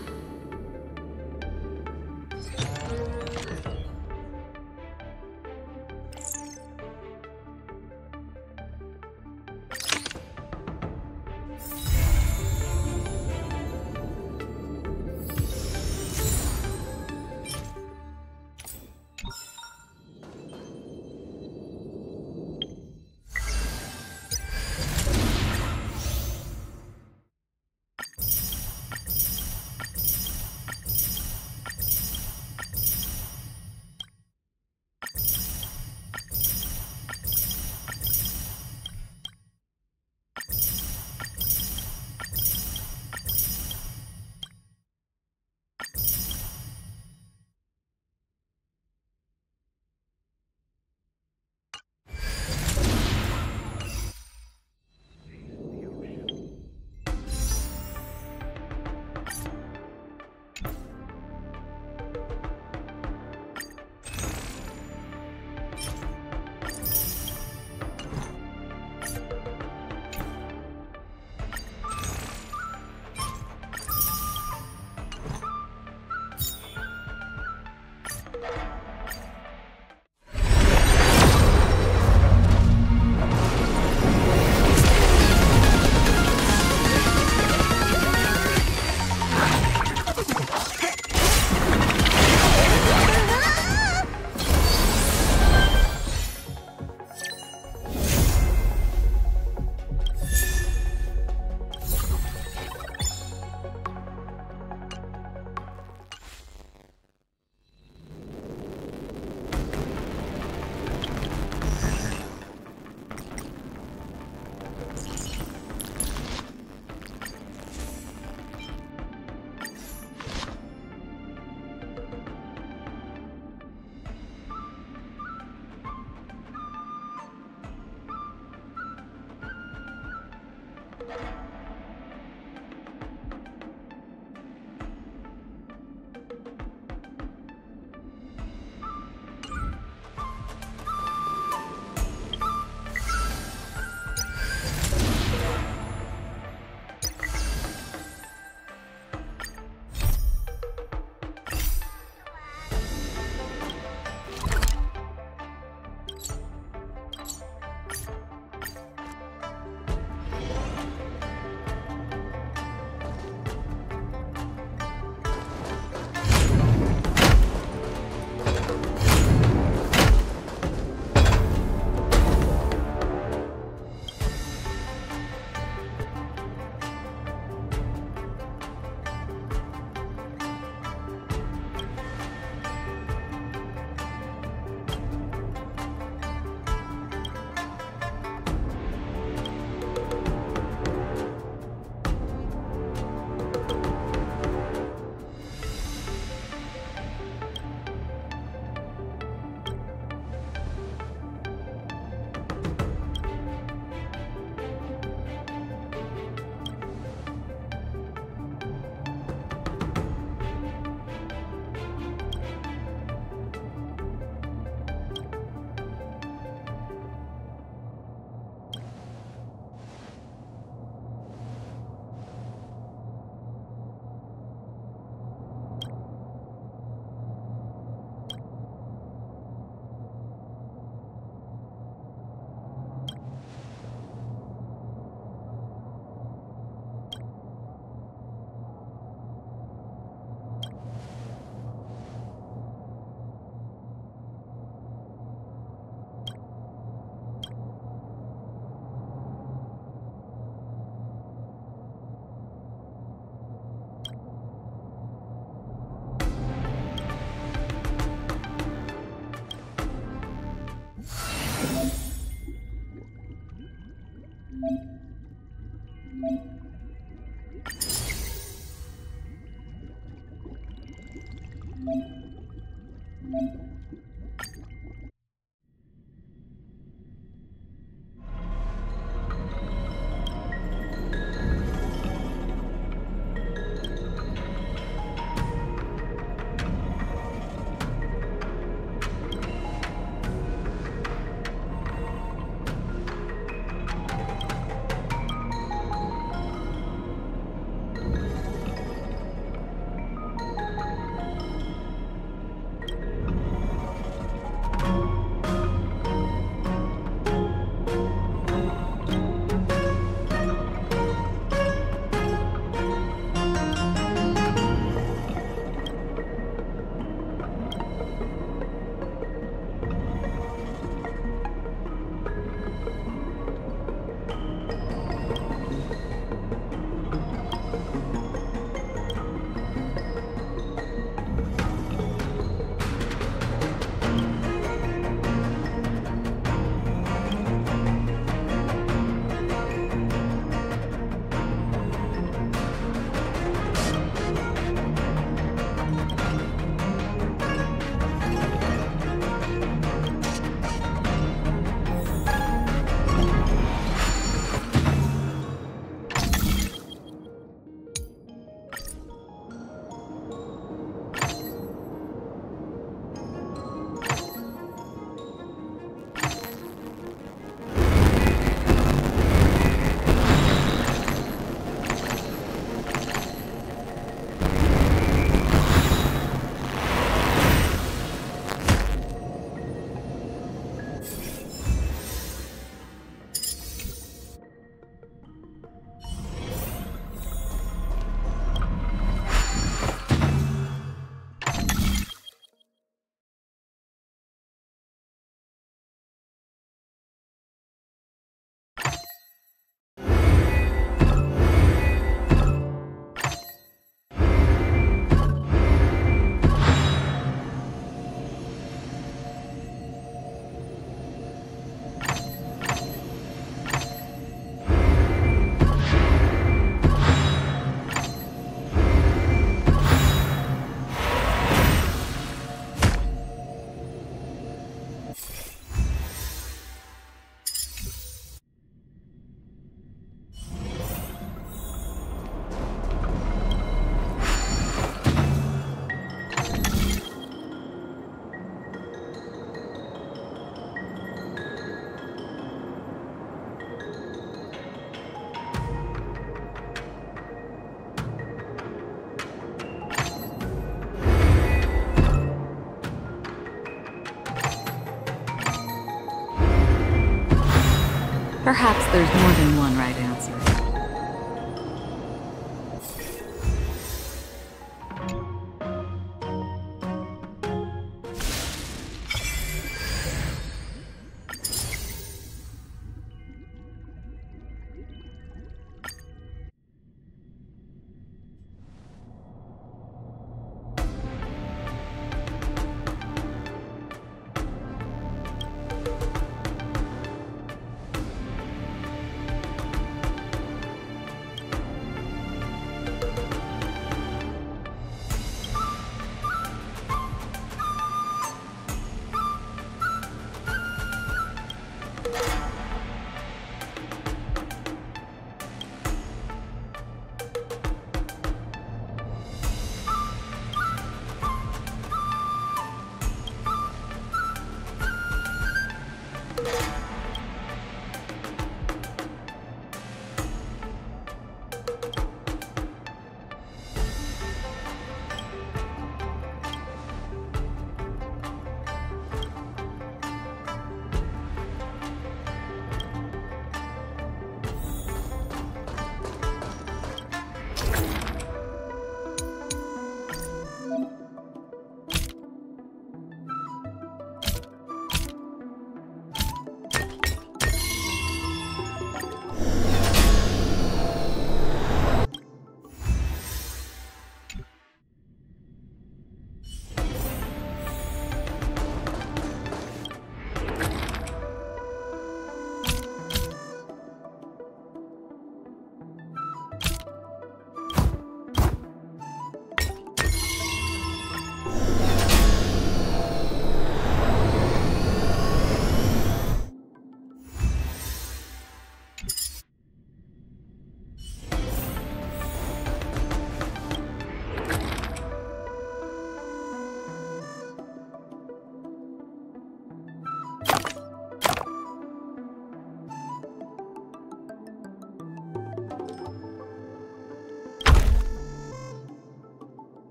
Perhaps there's more than one right answer.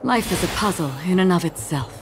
Life is a puzzle in and of itself.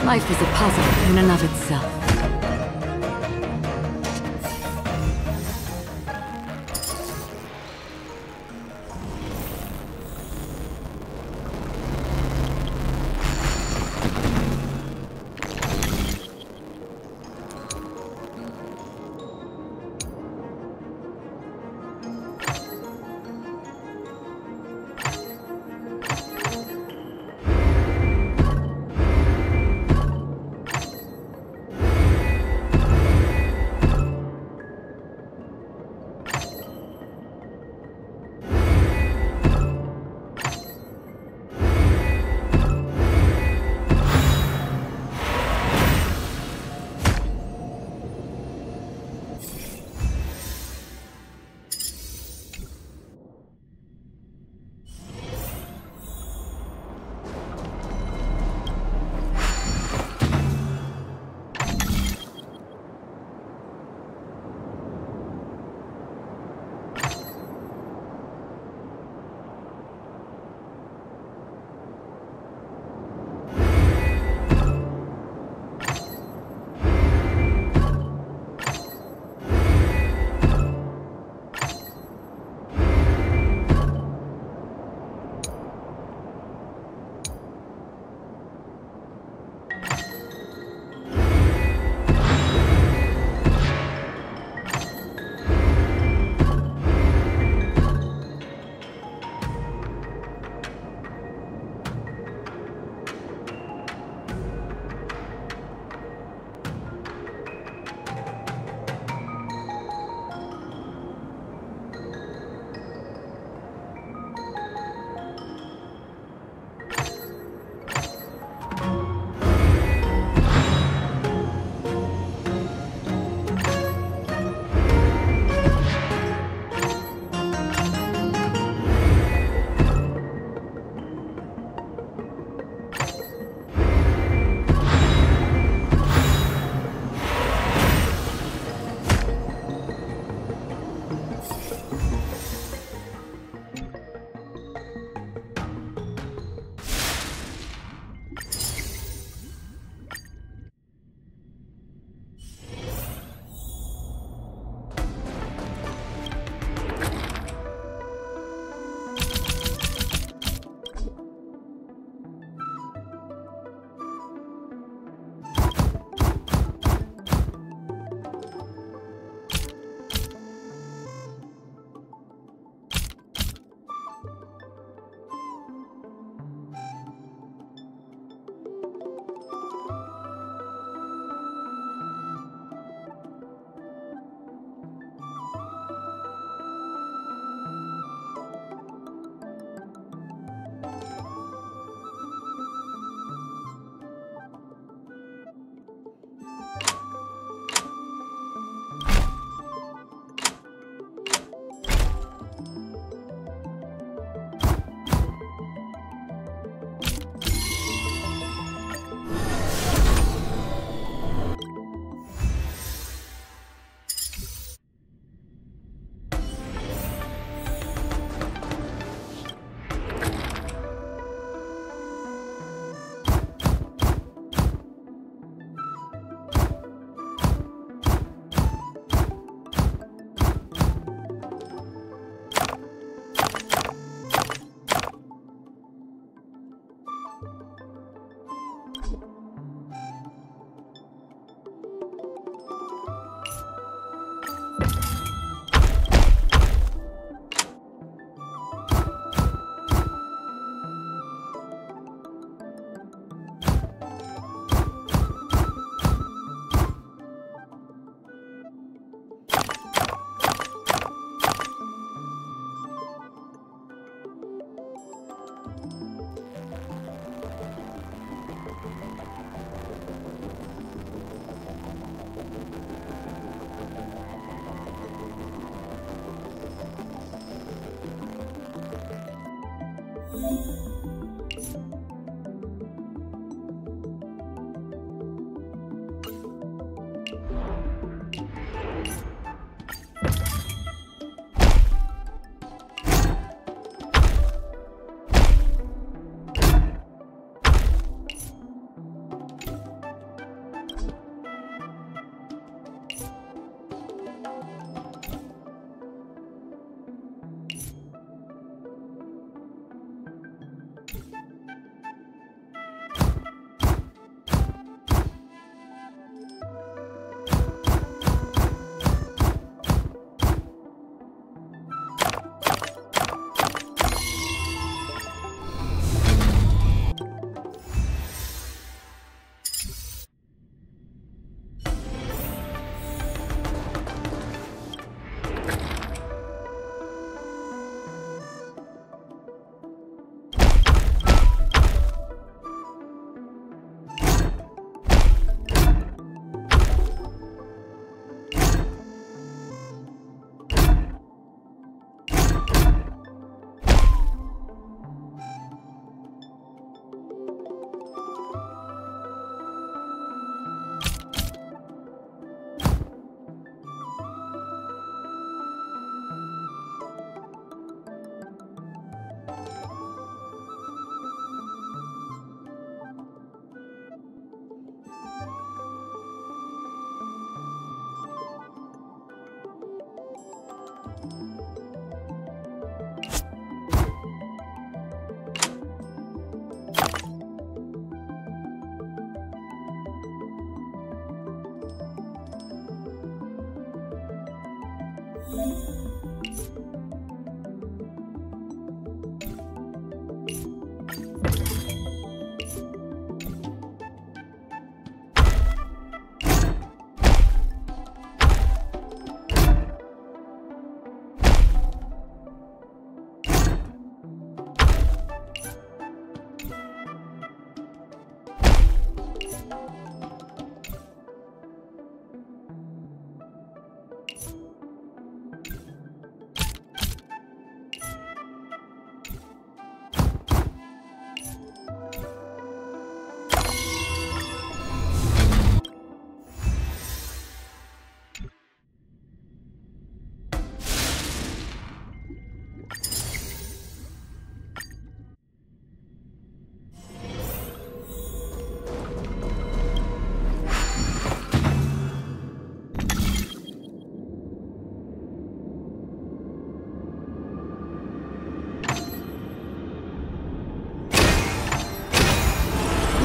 Life is a puzzle in and of itself.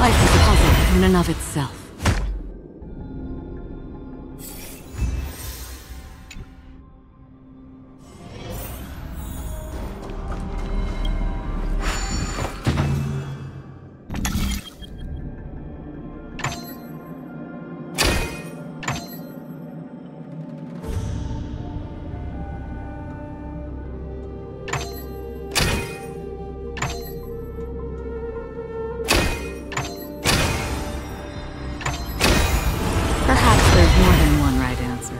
Life is a puzzle in and of itself. There's more than one right answer.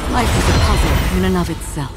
Life is a puzzle in and of itself.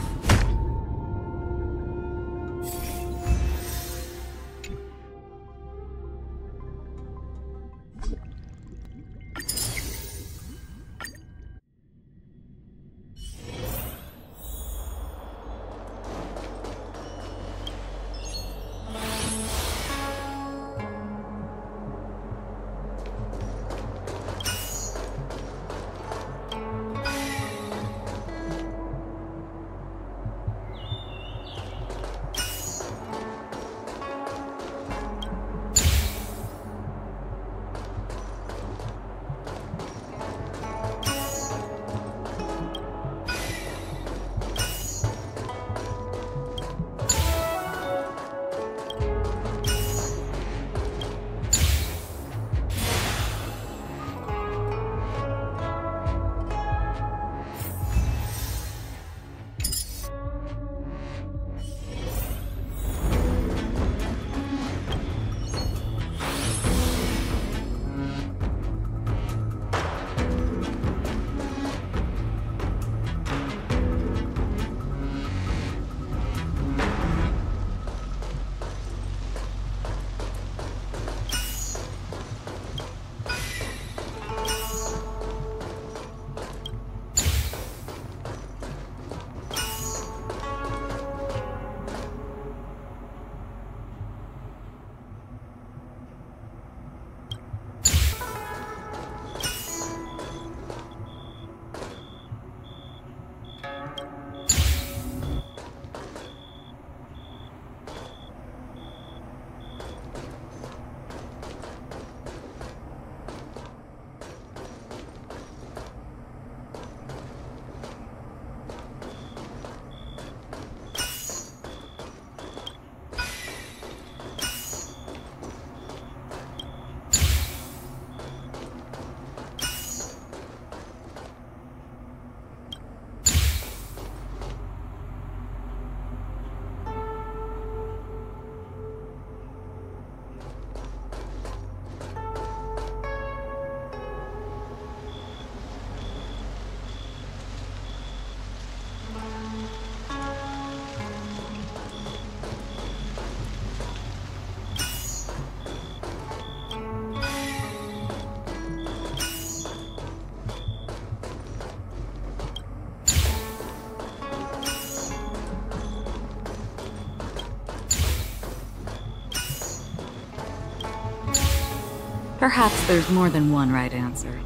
Perhaps there's more than one right answer.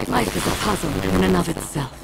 Life is a puzzle in and of itself.